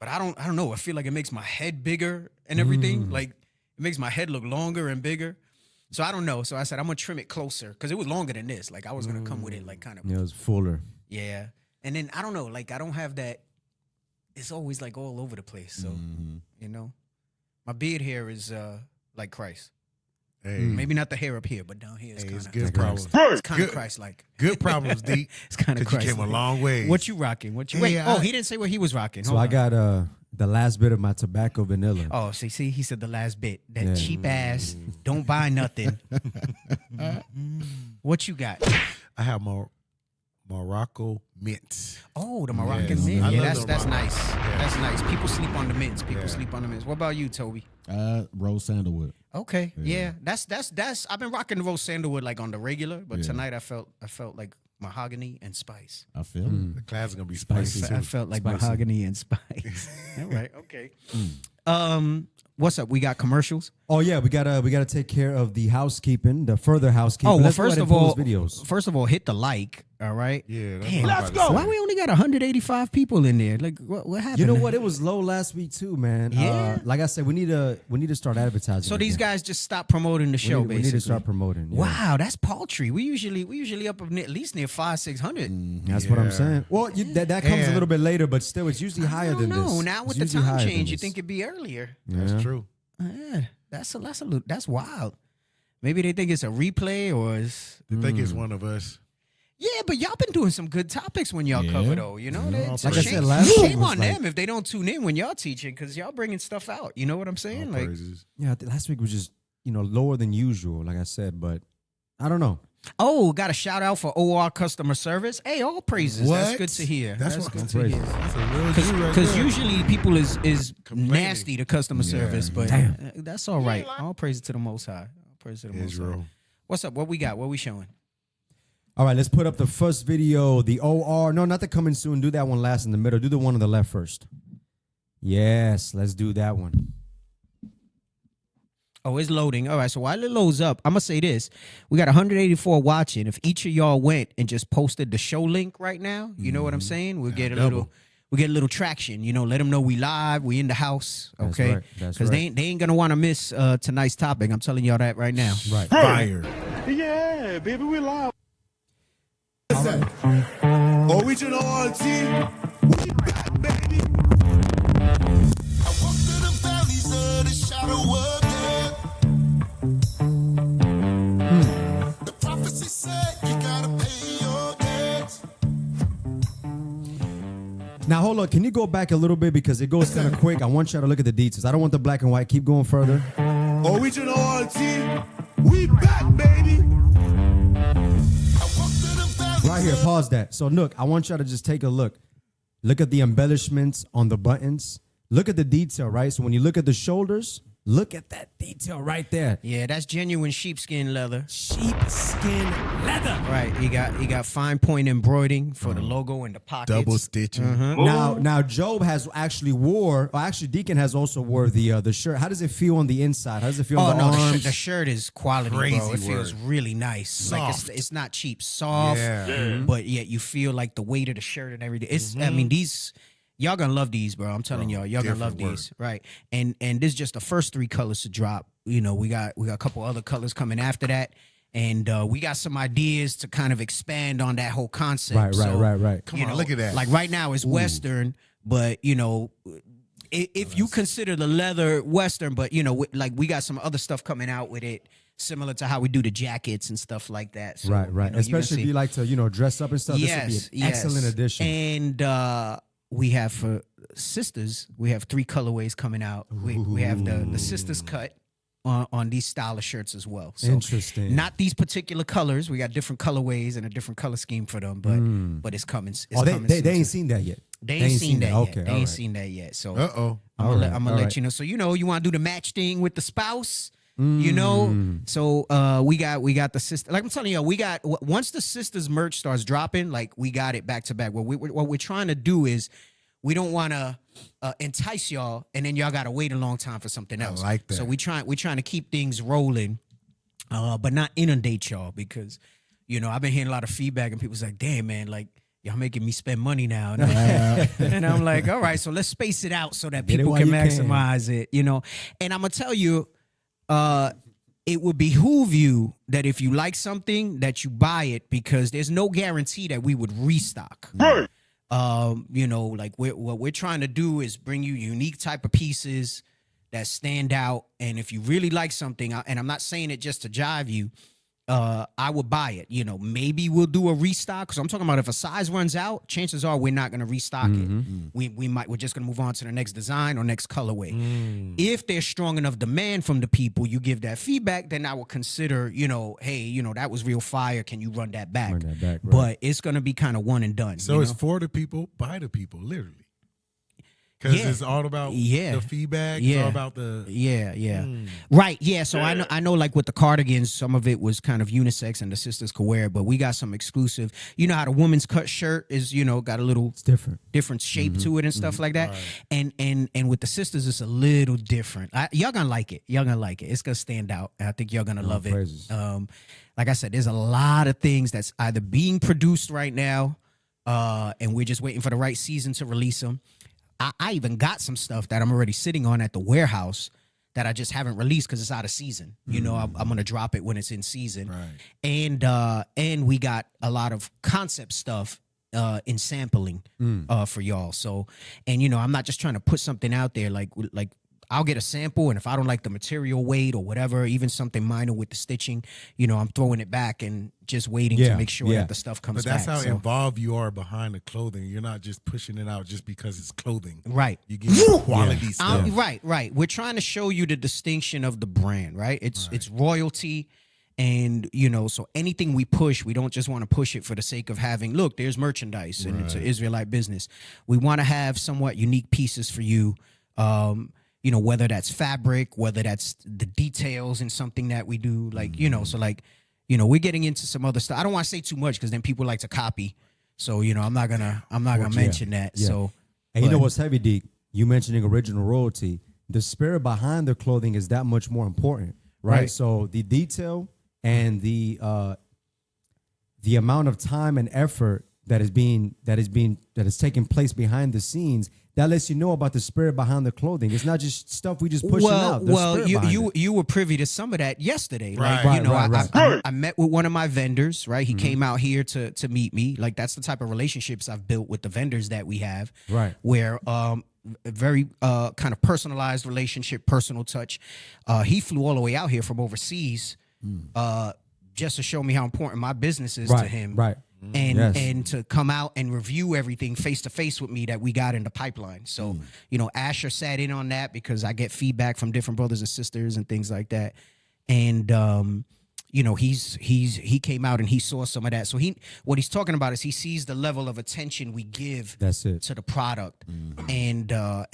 Speaker 12: but I don't know. I feel like it makes my head bigger and everything. Like it makes my head look longer and bigger. So I don't know. So I said I'm gonna trim it closer because it was longer than this. Like I was gonna come with it like kind of.
Speaker 13: Yeah, it was fuller.
Speaker 12: Yeah, and then I don't know. Like I don't have that. It's always like all over the place. So my beard hair is like Christ.
Speaker 10: Hey,
Speaker 12: Maybe not the hair up here, but down here it's
Speaker 10: hey,
Speaker 12: kind
Speaker 10: it's
Speaker 12: of
Speaker 10: good problems.
Speaker 12: it's kind of
Speaker 10: Good-
Speaker 12: Christ-like.
Speaker 10: Good problems, Deke.
Speaker 12: It's kind of
Speaker 10: 'Cause you
Speaker 12: Christ.
Speaker 10: came a long way.
Speaker 12: What you rocking? What you?
Speaker 10: Hey,
Speaker 12: Wait. He didn't say what he was rocking.
Speaker 13: So
Speaker 12: Hold
Speaker 13: I
Speaker 12: on.
Speaker 13: got the last bit of my tobacco vanilla.
Speaker 12: Oh, see, he said the last bit. That
Speaker 13: Yeah.
Speaker 12: cheap ass. Don't buy nothing. What you got?
Speaker 10: I have Morocco mint.
Speaker 12: Oh, the Moroccan
Speaker 10: Yes.
Speaker 12: mint.
Speaker 10: I
Speaker 12: Yeah,
Speaker 10: love
Speaker 12: that's
Speaker 10: the
Speaker 12: nice.
Speaker 10: Moroccan.
Speaker 12: That's nice. People sleep on the mints. People
Speaker 10: Yeah.
Speaker 12: sleep on the mints. What about you, Toby?
Speaker 14: Rose sandalwood.
Speaker 12: Okay, yeah. That's. I've been rocking the rose sandalwood like on the regular, but tonight I felt like mahogany and spice.
Speaker 14: I feel
Speaker 10: The class is gonna be spicy
Speaker 12: I
Speaker 10: too.
Speaker 12: felt like
Speaker 13: Spicy.
Speaker 12: mahogany and spice. All right, okay. What's up? We got commercials.
Speaker 13: Oh yeah, we gotta take care of the housekeeping, the further housekeeping.
Speaker 12: Oh well,
Speaker 13: Let's go
Speaker 12: first
Speaker 13: ahead
Speaker 12: of
Speaker 13: and pull
Speaker 12: all,
Speaker 13: those videos.
Speaker 12: first of all, hit the like. All right.
Speaker 10: Yeah, that's
Speaker 12: Damn,
Speaker 10: what I'm about to say.
Speaker 12: Why we only got 185 people in there? Like, what happened?
Speaker 13: You know what? It was low last week too, man.
Speaker 12: Yeah.
Speaker 13: Like I said, we need to start advertising.
Speaker 12: So these
Speaker 13: again.
Speaker 12: guys just stopped promoting the show.
Speaker 13: we need to
Speaker 12: basically.
Speaker 13: start promoting. Yeah.
Speaker 12: Wow, that's paltry. We usually up at least near 500-600.
Speaker 13: That's what I'm
Speaker 10: Yeah.
Speaker 13: saying. Well, that comes a
Speaker 10: And-
Speaker 13: little bit later, but still, it's usually higher than this.
Speaker 12: No, now
Speaker 13: It's
Speaker 12: with the
Speaker 13: usually
Speaker 12: time
Speaker 13: higher than
Speaker 12: change, you
Speaker 13: this.
Speaker 12: think it'd be earlier.
Speaker 10: That's true.
Speaker 12: Yeah, that's wild. Maybe they think it's a replay or it's.
Speaker 10: They think it's one of us.
Speaker 12: Yeah, but y'all been doing some good topics when y'all
Speaker 14: Yeah.
Speaker 12: cover though. You know,
Speaker 10: Like
Speaker 12: so
Speaker 10: I said,
Speaker 12: shame,
Speaker 13: last week
Speaker 12: shame
Speaker 13: was
Speaker 12: on
Speaker 13: like-
Speaker 12: them if they don't tune in when y'all teaching because y'all bringing stuff out. You know what I'm saying?
Speaker 10: All
Speaker 12: Like,
Speaker 10: praises.
Speaker 13: Yeah, last week was just lower than usual, like I said, but I don't know.
Speaker 12: oh, got a shout out for OR customer service. Hey, all praises. That's
Speaker 10: What?
Speaker 12: good to hear.
Speaker 10: That's
Speaker 12: That's
Speaker 10: what-
Speaker 12: good to
Speaker 13: Praises.
Speaker 12: hear.
Speaker 10: That's a real G right
Speaker 12: Because
Speaker 10: there.
Speaker 12: usually people is
Speaker 10: Complaining.
Speaker 12: nasty to customer service, but
Speaker 13: Damn.
Speaker 12: that's all right. All praise to the Most High. All praise to the Most High.
Speaker 10: Israel.
Speaker 12: What's up? What we got? What we showing?
Speaker 13: All right, let's put up the first video. The OR. No, not the coming soon. Do that one last in the middle. Do the one on the left first. Yes, let's do that one.
Speaker 12: Oh, it's loading. All right, so while it loads up, I'm going to say this. We got 184 watching. If each of y'all went and just posted the show link right now, you know what I'm saying? We'll get a little traction. Let them know we live, we in the house,
Speaker 13: That's
Speaker 12: okay?
Speaker 13: right, that's
Speaker 12: Because
Speaker 13: right.
Speaker 12: they ain't going to want to miss tonight's topic. I'm telling y'all that right now.
Speaker 13: Right.
Speaker 10: Fire.
Speaker 14: Yeah, baby, we live.
Speaker 9: Original team. We back, baby.
Speaker 7: I walk through the valleys of the shadow of death. The prophecy said you gotta pay your debts.
Speaker 13: Now hold on, can you go back a little bit because it goes kind of quick? I want you to look at the details. I don't want the black and white. Keep going further.
Speaker 9: Original team. We back, baby.
Speaker 13: Right here, pause that. So look, I want y'all to just take a look. Look at the embellishments on the buttons. Look at the detail, right? So when you look at the shoulders, look at that detail right there.
Speaker 12: Yeah, that's genuine sheepskin leather.
Speaker 13: Sheepskin leather.
Speaker 12: Right. You got fine point embroidering for the logo and the pockets.
Speaker 10: Double stitching.
Speaker 13: Now Job has actually Deacon has also wore the shirt. How does it feel on the inside? How does it feel on the arms?
Speaker 12: The shirt is quality,
Speaker 10: Crazy
Speaker 12: bro. It feels
Speaker 10: work.
Speaker 12: really nice. Like it's not cheap, soft, but yet you feel like the weight of the shirt and everything. It's I mean these. Y'all gonna love these, bro. I'm telling y'all gonna love these, right? And this is just the first 3 colors to drop. You know, we got a couple other colors coming after that, and we got some ideas to kind of expand on that whole concept.
Speaker 13: Right.
Speaker 10: Come on, look at that.
Speaker 12: Like right now it's Western, but you know, if you consider the leather Western, but you know, like we got some other stuff coming out with it. Similar to how we do the jackets and stuff like that. So,
Speaker 13: right.
Speaker 12: You know,
Speaker 13: Especially if you like to, dress up and stuff. This would be an excellent addition.
Speaker 12: And we have for sisters, we have 3 colorways coming out. We have the sisters cut on these style of shirts as well. So
Speaker 13: interesting.
Speaker 12: Not these particular colors. We got different colorways and a different color scheme for them, but it's coming.
Speaker 13: They ain't seen that yet.
Speaker 12: They ain't seen that yet.
Speaker 13: Okay,
Speaker 12: they ain't seen that yet. So
Speaker 10: Uh-oh.
Speaker 12: I'm gonna let you know. So you want to do the match thing with the spouse. You know, so we got the sister. Like I'm telling you, once the sisters merch starts dropping, like we got it back to back. What we're trying to do is we don't want to entice y'all, and then y'all got to wait a long time for something else.
Speaker 10: I like that.
Speaker 12: So we're trying to keep things rolling, but not inundate y'all because I've been hearing a lot of feedback and people's like, damn man, like y'all making me spend money now. And I'm like, all right, so let's space it out so that people can maximize it. And I'm gonna tell you. It would behoove you that if you like something that you buy it because there's no guarantee that we would restock. Right. Like what we're trying to do is bring you unique type of pieces that stand out. And if you really like something, and I'm not saying it just to jive you, I would buy it. Maybe we'll do a restock because I'm talking about if a size runs out, chances are we're not going to restock it. We're just going to move on to the next design or next colorway. If there's strong enough demand from the people, you give that feedback, then I will consider, hey, that was real fire. Can you run that back?
Speaker 13: Right.
Speaker 12: But it's going to be kind of one and done.
Speaker 10: So it's for the people, by the people, literally. Because it's all about the feedback. It's all about the
Speaker 12: Right. Yeah. So I know like with the cardigans, some of it was kind of unisex and the sisters could wear it, but we got some exclusive. You know how the woman's cut shirt is, got a little different shape to it and stuff like that. Right. And with the sisters, it's a little different. Y'all gonna like it. It's gonna stand out. I think y'all gonna love
Speaker 13: praises.
Speaker 12: it. Like I said, there's a lot of things that's either being produced right now, and we're just waiting for the right season to release them. I even got some stuff that I'm already sitting on at the warehouse that I just haven't released because it's out of season. I'm gonna drop it when it's in season. Right. And we got a lot of concept stuff in sampling for y'all. So, and I'm not just trying to put something out there like I'll get a sample, and if I don't like the material weight or whatever, even something minor with the stitching, I'm throwing it back and just waiting to make sure that the stuff comes back.
Speaker 10: But that's how involved you are behind the clothing. You're not just pushing it out just because it's clothing.
Speaker 12: Right.
Speaker 10: You get quality stuff.
Speaker 12: Right. We're trying to show you the distinction of the brand, right? It's royalty. And, so anything we push, we don't just want to push it for the sake of having, look, there's merchandise and it's an Israelite business. We want to have somewhat unique pieces for you. Whether that's fabric, whether that's the details in something that we do, like, so like, we're getting into some other stuff. I don't want to say too much because then people like to copy. So, I'm not gonna mention that. Yeah. So,
Speaker 13: and you know what's heavy, Deke? You mentioning original royalty. The spirit behind the clothing is that much more important, right? So the detail and the amount of time and effort that is taking place behind the scenes, that lets you know about the spirit behind the clothing. It's not just stuff we just pushing out. There's spirit behind it.
Speaker 12: you were privy to some of that yesterday.
Speaker 10: Right.
Speaker 12: Like, you know,
Speaker 13: Right.
Speaker 12: I met with one of my vendors, right? He came out here to meet me. Like, that's the type of relationships I've built with the vendors that we have.
Speaker 13: Right.
Speaker 12: Where a very kind of personalized relationship, personal touch. He flew all the way out here from overseas just to show me how important my business is to him.
Speaker 13: Right.
Speaker 12: And to come out and review everything face to face with me that we got in the pipeline. So, you know, Asher sat in on that because I get feedback from different brothers and sisters and things like that. And you know, he came out and he saw some of that. So what he's talking about is he sees the level of attention we give to the product and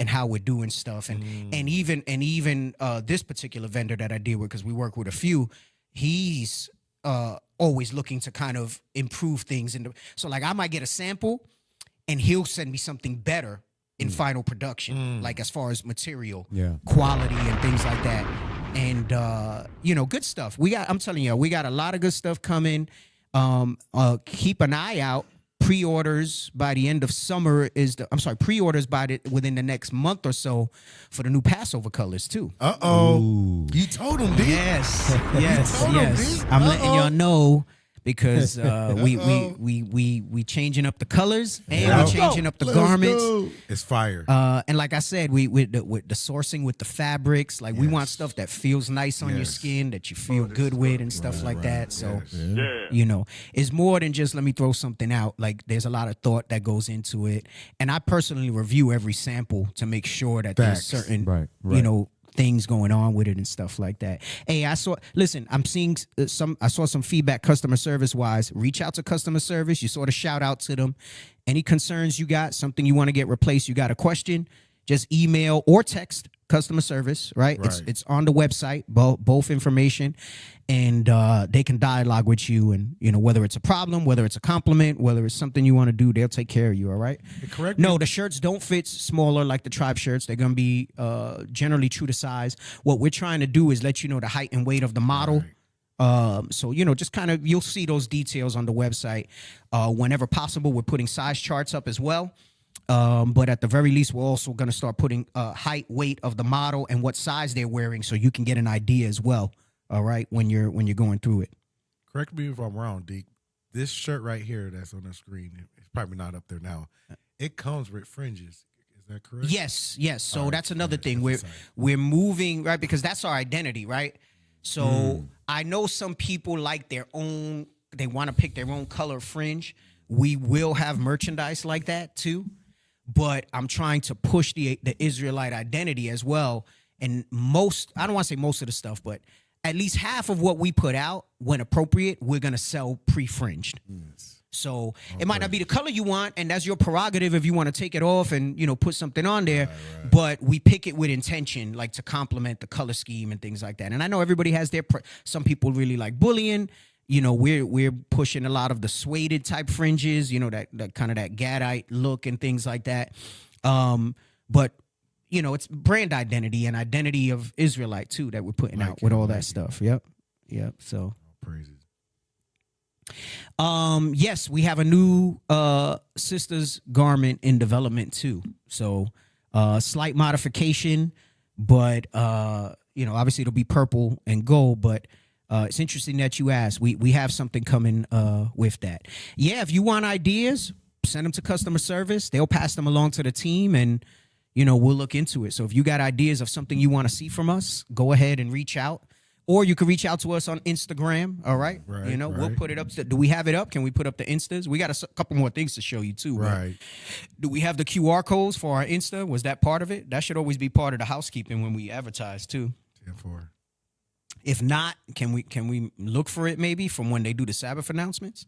Speaker 12: how we're doing stuff. And even this particular vendor that I deal with, because we work with a few, he's always looking to kind of improve things. So like I might get a sample and he'll send me something better in final production, like as far as material, quality and things like that. And, you know, good stuff. I'm telling you, we got a lot of good stuff coming. Keep an eye out. Pre-orders by the end of summer pre-orders within the next month or so for the new Passover colors too.
Speaker 10: You told him, D.
Speaker 12: Yes. I'm letting y'all know because we changing up the colors and we're changing up the garments.
Speaker 10: It's fire.
Speaker 12: And like I said, with the sourcing with the fabrics, like we want stuff that feels nice on your skin, that you feel good with and stuff like that. So, you know, it's more than just let me throw something out. Like there's a lot of thought that goes into it. And I personally review every sample to make sure that there's certain, you know, things going on with it and stuff like that. Hey, I'm seeing I saw some feedback customer service wise. Reach out to customer service. You sort of shout out to them. Any concerns you got, something you want to get replaced, you got a question, just email or text customer service, right? It's on the website, both information, and they can dialogue with you, and you know, whether it's a problem, whether it's a compliment, whether it's something you want to do, they'll take care of you. All right.
Speaker 10: Correct.
Speaker 12: No, the shirts don't fit smaller like the tribe shirts. They're gonna be generally true to size. What we're trying to do is let you know the height and weight of the model. So, you know, just kind of, you'll see those details on the website. Whenever possible, we're putting size charts up as well. But at the very least, we're also going to start putting height, weight of the model and what size they're wearing, so you can get an idea as well. All right, when you're going through it.
Speaker 10: Correct me if I'm wrong, Deke. This shirt right here that's on the screen, it's probably not up there now. It comes with fringes. Is that correct?
Speaker 12: Yes. So that's another thing. We're moving, right, because that's our identity, right? So I know some people like their own. They want to pick their own color fringe. We will have merchandise like that too. But I'm trying to push the Israelite identity as well. And I don't want to say most of the stuff, but at least half of what we put out, when appropriate, we're going to sell pre-fringed. So it might not be the color you want, and that's your prerogative if you want to take it off and, you know, put something on there. Right. But we pick it with intention, like to complement the color scheme and things like that. And I know everybody has some people really like bullion. You know, we're pushing a lot of the suede type fringes, you know, that kind of that Gadite look and things like that. But, you know, it's brand identity and identity of Israelite too that we're putting out with all that stuff. Yep. So
Speaker 10: praises.
Speaker 12: Yes, we have a new sisters garment in development too. So slight modification, but you know, obviously it'll be purple and gold, but it's interesting that you asked. We have something coming with that. Yeah, if you want ideas, send them to customer service. They'll pass them along to the team, and you know, we'll look into it. So if you got ideas of something you want to see from us, go ahead and reach out. Or you can reach out to us on Instagram, all right? You know, we'll put it up. Do we have it up? Can we put up the Instas? We got a couple more things to show you, too. Right. Do we have the QR codes for our Insta? Was that part of it? That should always be part of the housekeeping when we advertise, too.
Speaker 10: 10-4.
Speaker 12: If not, can we look for it maybe from when they do the Sabbath announcements?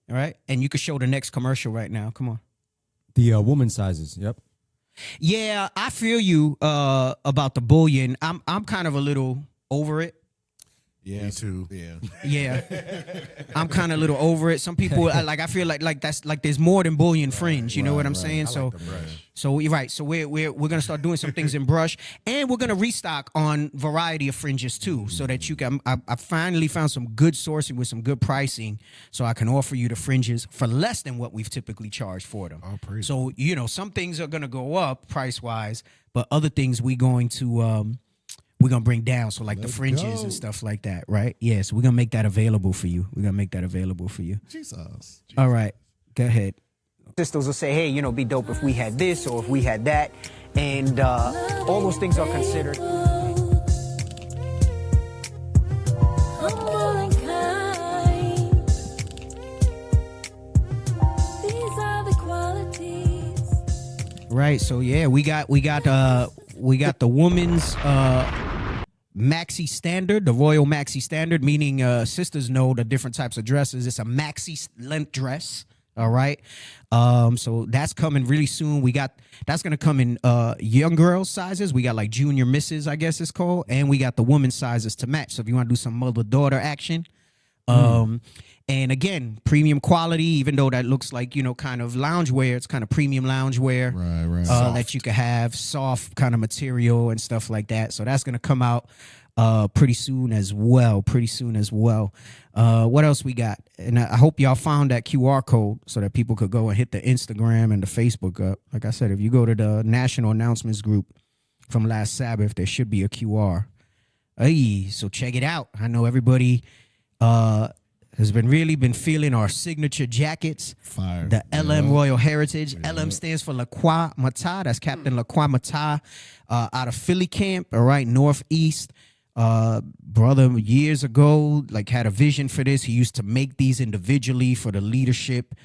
Speaker 12: All right? And you can show the next commercial right now. Come on.
Speaker 13: The woman sizes, yep.
Speaker 12: Yeah, I feel you about the bullion. I'm kind of a little over it.
Speaker 14: Yeah,
Speaker 10: Me too.
Speaker 14: Yeah.
Speaker 12: Yeah, I'm kind of a little over it. Some people I feel like that's like there's more than bullion fringe. You know what I'm saying? So you're right. So we're gonna start doing some things in brush, and we're gonna restock on variety of fringes too, so that you can. I finally found some good sourcing with some good pricing, so I can offer you the fringes for less than what we've typically charged for them.
Speaker 10: Oh, praise.
Speaker 12: So some things are gonna go up price wise, but other things we're gonna bring down. So like the fringes and stuff like that, right? Yeah. So we're gonna make that available for you.
Speaker 14: Jesus.
Speaker 12: All right, go ahead. Sisters will say, hey, be dope if we had this or if we had that. And all those things are considered.
Speaker 4: Humble and kind. These are the qualities.
Speaker 12: Right. So yeah, we got the woman's maxi standard, the royal maxi standard, meaning sisters know the different types of dresses. It's a maxi length dress. All right. So that's coming really soon. That's gonna come in young girls sizes. We got like junior misses, I guess it's called, and we got the women's sizes to match. So if you want to do some mother-daughter action, and again, premium quality, even though that looks like, kind of loungewear, it's kind of premium loungewear.
Speaker 14: Right.
Speaker 12: That you could have, soft kind of material and stuff like that. So that's going to come out pretty soon as well. What else we got? And I hope y'all found that QR code so that people could go and hit the Instagram and the Facebook up. Like I said, if you go to the national announcements group from last Sabbath, there should be a QR. Hey, so check it out. I know everybody has been feeling our signature jackets.
Speaker 14: Fire.
Speaker 12: The LM Royal Heritage. LM stands for Lacroix Mata. That's Captain Lacroix Mata out of Philly camp, all right, Northeast. Brother years ago, had a vision for this. He used to make these individually for the leadership.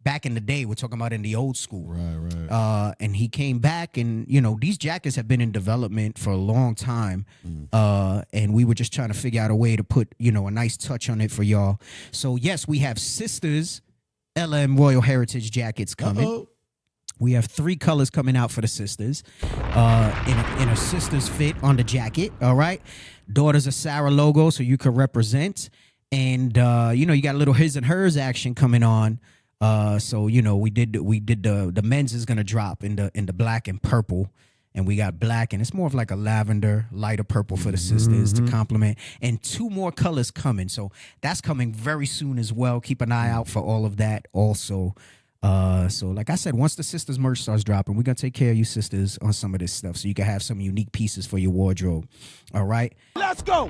Speaker 12: Back in the day, we're talking about in the old school.
Speaker 14: Right.
Speaker 12: And he came back and, these jackets have been in development for a long time. And we were just trying to figure out a way to put, a nice touch on it for y'all. So, yes, we have Sisters LM Royal Heritage jackets coming. We have 3 colors coming out for the sisters in a sister's fit on the jacket, all right? Daughters of Sarah logo, so you could represent. And, you got a little his and hers action coming on. So we did the men's is gonna drop in the black and purple, and we got black, and it's more of like a lavender, lighter purple for the sisters to complement, and 2 more colors coming. So that's coming very soon as well. Keep an eye out for all of that also. So like I said, once the sisters merch starts dropping, we're gonna take care of you sisters on some of this stuff, so you can have some unique pieces for your wardrobe. All right,
Speaker 9: let's go.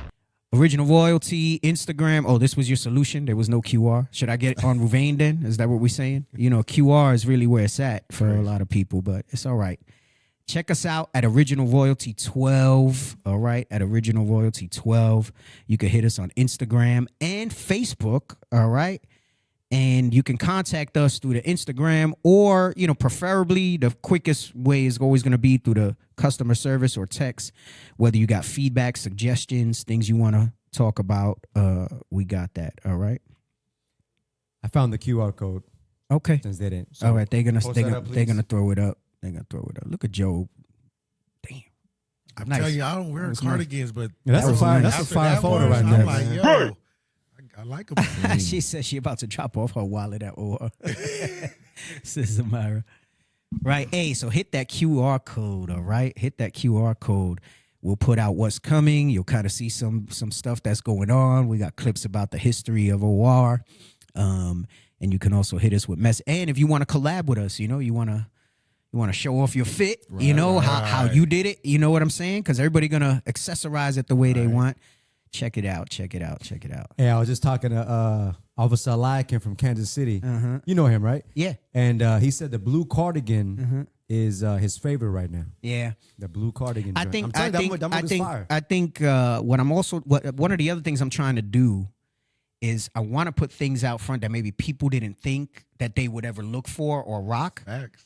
Speaker 12: Original Royalty, Instagram. Oh, this was your solution? There was no QR? Should I get on Ruvain then? Is that what we're saying? QR is really where it's at for a lot of people, but it's all right. Check us out at Original Royalty 12, all right? At Original Royalty 12. You can hit us on Instagram and Facebook, all right? And you can contact us through the Instagram, or, preferably the quickest way is always going to be through the customer service or text. Whether you got feedback, suggestions, things you want to talk about, we got that. All right.
Speaker 13: I found the QR code.
Speaker 12: Okay.
Speaker 13: Since they didn't. So
Speaker 12: all right. They're gonna throw it up. They're gonna throw it up. Look at Job. Damn.
Speaker 10: I'm telling you, I don't wear cardigans, but
Speaker 13: that's a fire photo right there.
Speaker 10: I'm like, yo. I like them.
Speaker 12: She said she about to drop off her wallet at OR. Sister Myra. Right. Hey, so hit that QR code, all right? Hit that QR code. We'll put out what's coming. You'll kind of see some stuff that's going on. We got clips about the history of OR. And you can also hit us with mess. And if you want to collab with us, you want to show off your fit, how you did it. You know what I'm saying? Because everybody going to accessorize it the way they want. Check it out.
Speaker 13: Hey, I was just talking to Officer Eliakim from Kansas City. You know him, right?
Speaker 12: Yeah.
Speaker 13: And he said the blue cardigan is his favorite right now.
Speaker 12: Yeah.
Speaker 13: The blue cardigan.
Speaker 12: I think
Speaker 13: fire.
Speaker 12: One of the other things I'm trying to do is I want to put things out front that maybe people didn't think that they would ever look for or rock.
Speaker 10: Facts.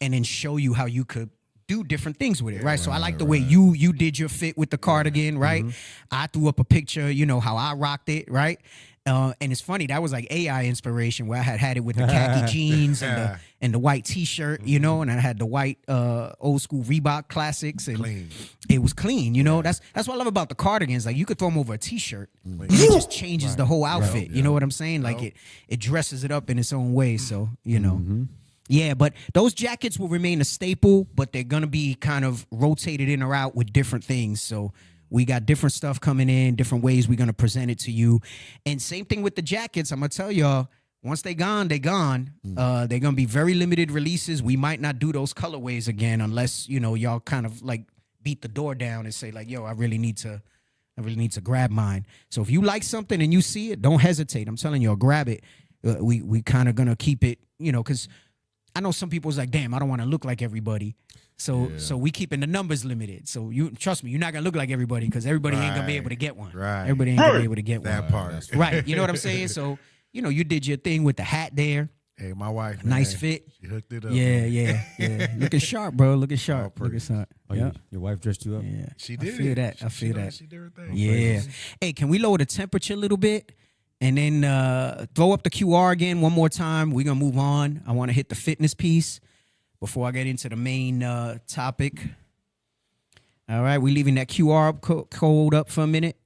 Speaker 12: And then show you how you could do different things with it, right? So I like the way you did your fit with the cardigan, right? I threw up a picture, how I rocked it, right? And it's funny, that was like AI inspiration where I had it with the khaki jeans and the white T-shirt, you know, and I had the white old school Reebok classics, and
Speaker 10: Clean.
Speaker 12: it was clean, you know. That's what I love about the cardigans. Like you could throw them over a T-shirt, and it just changes the whole outfit. You know what I'm saying? Like it dresses it up in its own way. So you know. Yeah, but those jackets will remain a staple, but they're gonna be kind of rotated in or out with different things. So we got different stuff coming in, different ways we're gonna present it to you. And same thing with the jackets. I'm gonna tell y'all, once they gone, they gone. They're gonna be very limited releases. We might not do those colorways again unless, you know, y'all kind of like beat the door down and say like, yo, I really need to grab mine. So if you like something and you see it, don't hesitate. I'm telling y'all, grab it. We kind of gonna keep it, you know, because I know some people's like, damn, I don't want to look like everybody. So we keeping the numbers limited. So you trust me, you're not gonna look like everybody because everybody ain't gonna be able to get one.
Speaker 10: Right.
Speaker 12: Everybody ain't gonna be able to get
Speaker 10: That
Speaker 12: one.
Speaker 10: part.
Speaker 12: Right. You know what I'm saying? So, you know, you did your thing with the hat there.
Speaker 10: Hey, my wife.
Speaker 12: Nice
Speaker 10: man,
Speaker 12: fit.
Speaker 10: She hooked it up.
Speaker 12: Yeah. Looking sharp, bro. Looking sharp. Looking sharp.
Speaker 13: Oh, your wife dressed you up?
Speaker 12: Yeah.
Speaker 10: She did.
Speaker 12: I feel that.
Speaker 10: She,
Speaker 12: I feel that.
Speaker 10: She did her thing.
Speaker 12: Yeah. Hey, can we lower the temperature a little bit? And then throw up the QR again one more time. We're going to move on. I want to hit the fitness piece before I get into the main topic. All right, we're leaving that QR code up for a minute.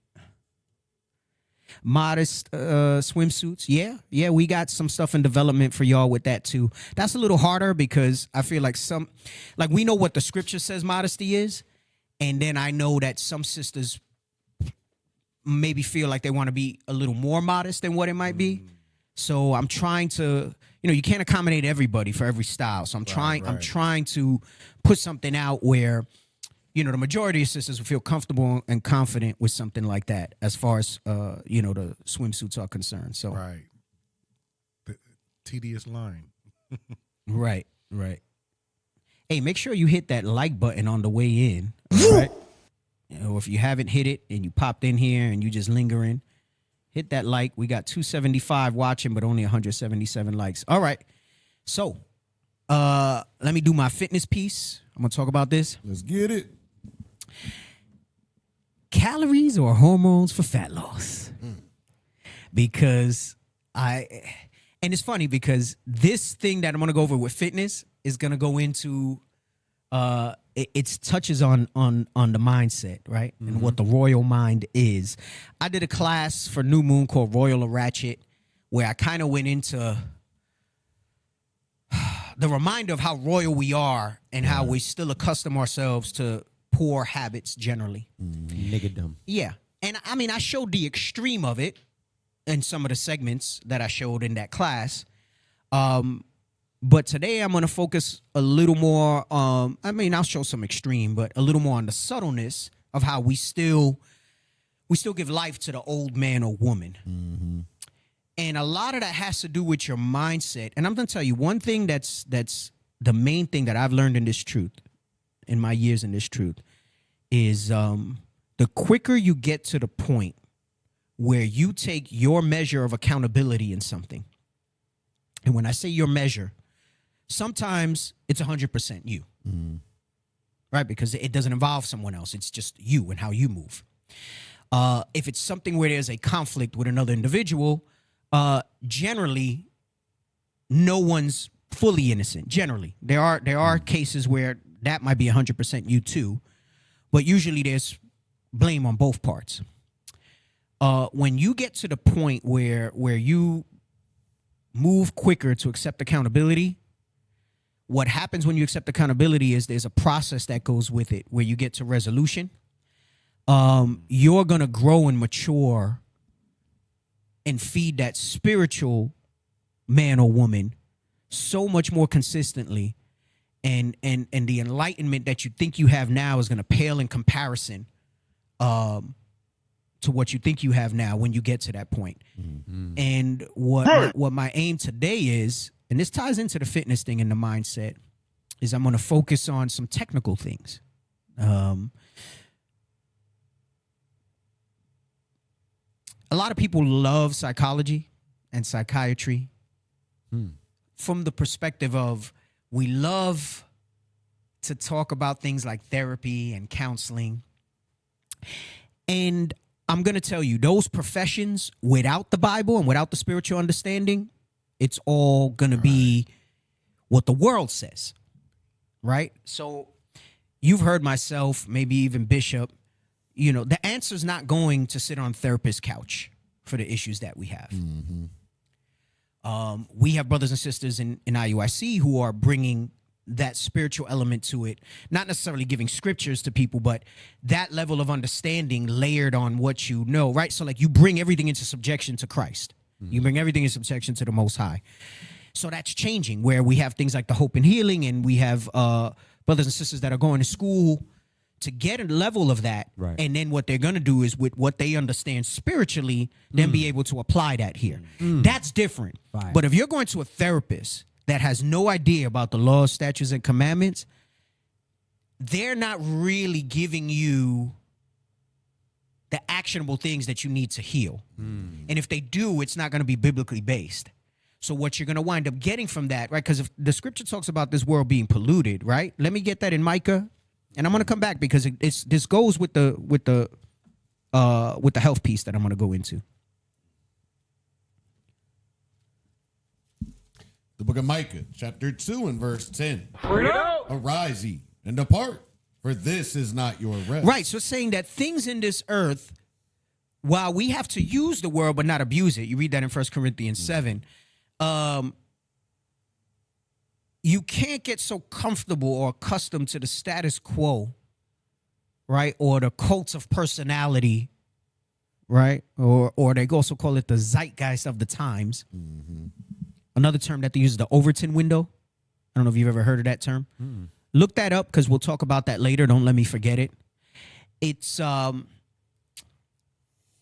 Speaker 12: Modest swimsuits. Yeah, we got some stuff in development for y'all with that too. That's a little harder because I feel like we know what the scripture says modesty is. And then I know that some sisters maybe feel like they want to be a little more modest than what it might be. So I'm trying to, you know, you can't accommodate everybody for every style. So I'm trying to put something out where, you know, the majority of sisters will feel comfortable and confident with something like that as far as, you know, the swimsuits are concerned. So
Speaker 10: Right. The tedious line.
Speaker 12: Right. Hey, make sure you hit that like button on the way in. All right. You know, if you haven't hit it and you popped in here and you just lingering, hit that like. We got 275 watching, but only 177 likes. All right. So let me do my fitness piece. I'm going to talk about this.
Speaker 14: Let's get it.
Speaker 12: Calories or hormones for fat loss. Because and it's funny because this thing that I'm going to go over with fitness is going to go into it touches on the mindset, right? And what the royal mind is. I did a class for New Moon called Royal or Ratchet where I kind of went into the reminder of how royal we are and how we still accustom ourselves to poor habits generally.
Speaker 13: Niggerdom.
Speaker 12: Yeah. And I mean, I showed the extreme of it in some of the segments that I showed in that class. But today I'm going to focus a little more, I mean, I'll show some extreme, but a little more on the subtleness of how we still give life to the old man or woman. And a lot of that has to do with your mindset. And I'm going to tell you one thing that's the main thing that I've learned in this truth, in my years in this truth, is the quicker you get to the point where you take your measure of accountability in something. And when I say your measure, sometimes it's 100% you, right? Because it doesn't involve someone else. It's just you and how you move. If it's something where there's a conflict with another individual, generally, no one's fully innocent. Generally, there are cases where that might be 100% you too, but usually there's blame on both parts. When you get to the point where you move quicker to accept accountability, what happens when you accept accountability is there's a process that goes with it where you get to resolution. You're going to grow and mature and feed that spiritual man or woman so much more consistently. And the enlightenment that you think you have now is going to pale in comparison to what you think you have now when you get to that point. And what my aim today is, and this ties into the fitness thing and the mindset, is I'm going to focus on some technical things. A lot of people love psychology and psychiatry from the perspective of we love to talk about things like therapy and counseling. And I'm going to tell you, those professions without the Bible and without the spiritual understanding, it's all going to be what the world says, right? So you've heard myself, maybe even Bishop, you know, the answer's not going to sit on therapist's couch for the issues that we have. We have brothers and sisters in IUIC who are bringing that spiritual element to it, not necessarily giving scriptures to people, but that level of understanding layered on what you know, right? So like you bring everything into subjection to Christ. You bring everything in subjection to the Most High. So that's changing, where we have things like the hope and healing, and we have brothers and sisters that are going to school to get a level of that.
Speaker 13: Right.
Speaker 12: And then what they're going to do is with what they understand spiritually, then be able to apply that here. That's different.
Speaker 13: Fine.
Speaker 12: But if you're going to a therapist that has no idea about the laws, statutes, and commandments, they're not really giving you the actionable things that you need to heal. And if they do, it's not going to be biblically based. So what you're going to wind up getting from that, right? Because if the scripture talks about this world being polluted, right? Let me get that in Micah, and I'm going to come back because this goes with the health piece that I'm going to go into.
Speaker 14: The book of Micah, chapter 2 and verse 10. Arise ye and depart, for this is not your rest.
Speaker 12: Right, so it's saying that things in this earth, while we have to use the world but not abuse it, you read that in 1 Corinthians 7, you can't get so comfortable or accustomed to the status quo, right, or the cults of personality, right, or they also call it the zeitgeist of the times. Another term that they use is the Overton window. I don't know if you've ever heard of that term. Look that up because we'll talk about that later. Don't let me forget it. It's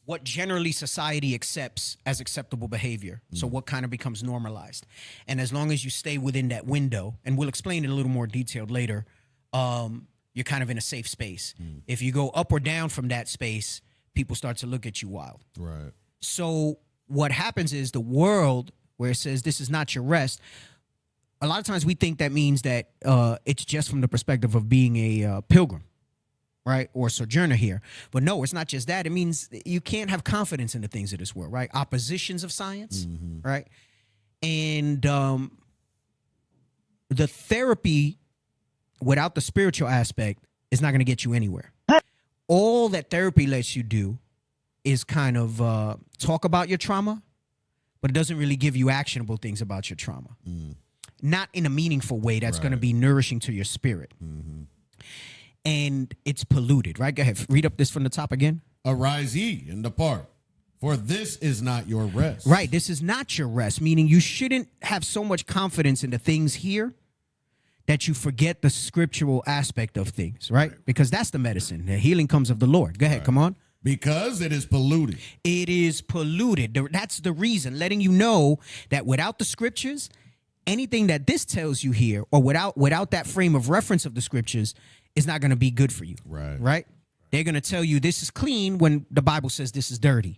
Speaker 12: what generally society accepts as acceptable behavior. So what kind of becomes normalized. And as long as you stay within that window, and we'll explain it a little more detailed later, you're kind of in a safe space. If you go up or down from that space, people start to look at you wild.
Speaker 14: Right.
Speaker 12: So what happens is the world, where it says this is not your rest, a lot of times we think that means that it's just from the perspective of being a pilgrim, right, or sojourner here. But no, it's not just that. It means you can't have confidence in the things of this world, right? Oppositions of science, right? And the therapy without the spiritual aspect is not going to get you anywhere. All that therapy lets you do is kind of talk about your trauma, but it doesn't really give you actionable things about your trauma. Not in a meaningful way that's going to be nourishing to your spirit. And it's polluted, right? Go ahead. Read up this from the top again.
Speaker 14: Arise ye and depart, for this is not your rest.
Speaker 12: Right. This is not your rest, meaning you shouldn't have so much confidence in the things here that you forget the scriptural aspect of things, right? Because that's the medicine. The healing comes of the Lord. Go ahead. Come on.
Speaker 14: Because it is polluted.
Speaker 12: It is polluted. That's the reason, letting you know that without the scriptures, anything that this tells you here, or without that frame of reference of the scriptures, is not going to be good for you.
Speaker 14: Right.
Speaker 12: Right? They're going to tell you this is clean when the Bible says this is dirty.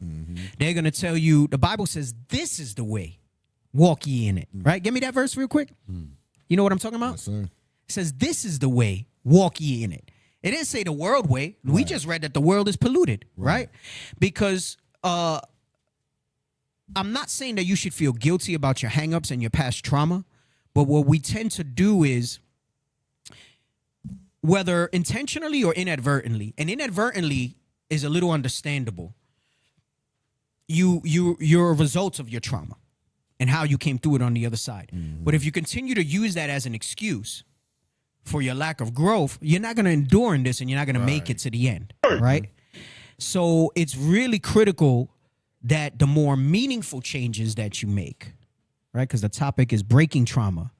Speaker 12: They're going to tell you the Bible says this is the way. Walk ye in it. Right? Give me that verse real quick. You know what I'm talking about?
Speaker 14: Yes, sir.
Speaker 12: It says this is the way. Walk ye in it. It didn't say the world way. We just read that the world is polluted, right? Because I'm not saying that you should feel guilty about your hangups and your past trauma, but what we tend to do is, whether intentionally or inadvertently, and inadvertently is a little understandable, you're a result of your trauma and how you came through it on the other side. But if you continue to use that as an excuse for your lack of growth, you're not going to endure in this, and you're not going to make it to the end, right? So it's really critical that the more meaningful changes that you make, right? Because the topic is breaking trauma,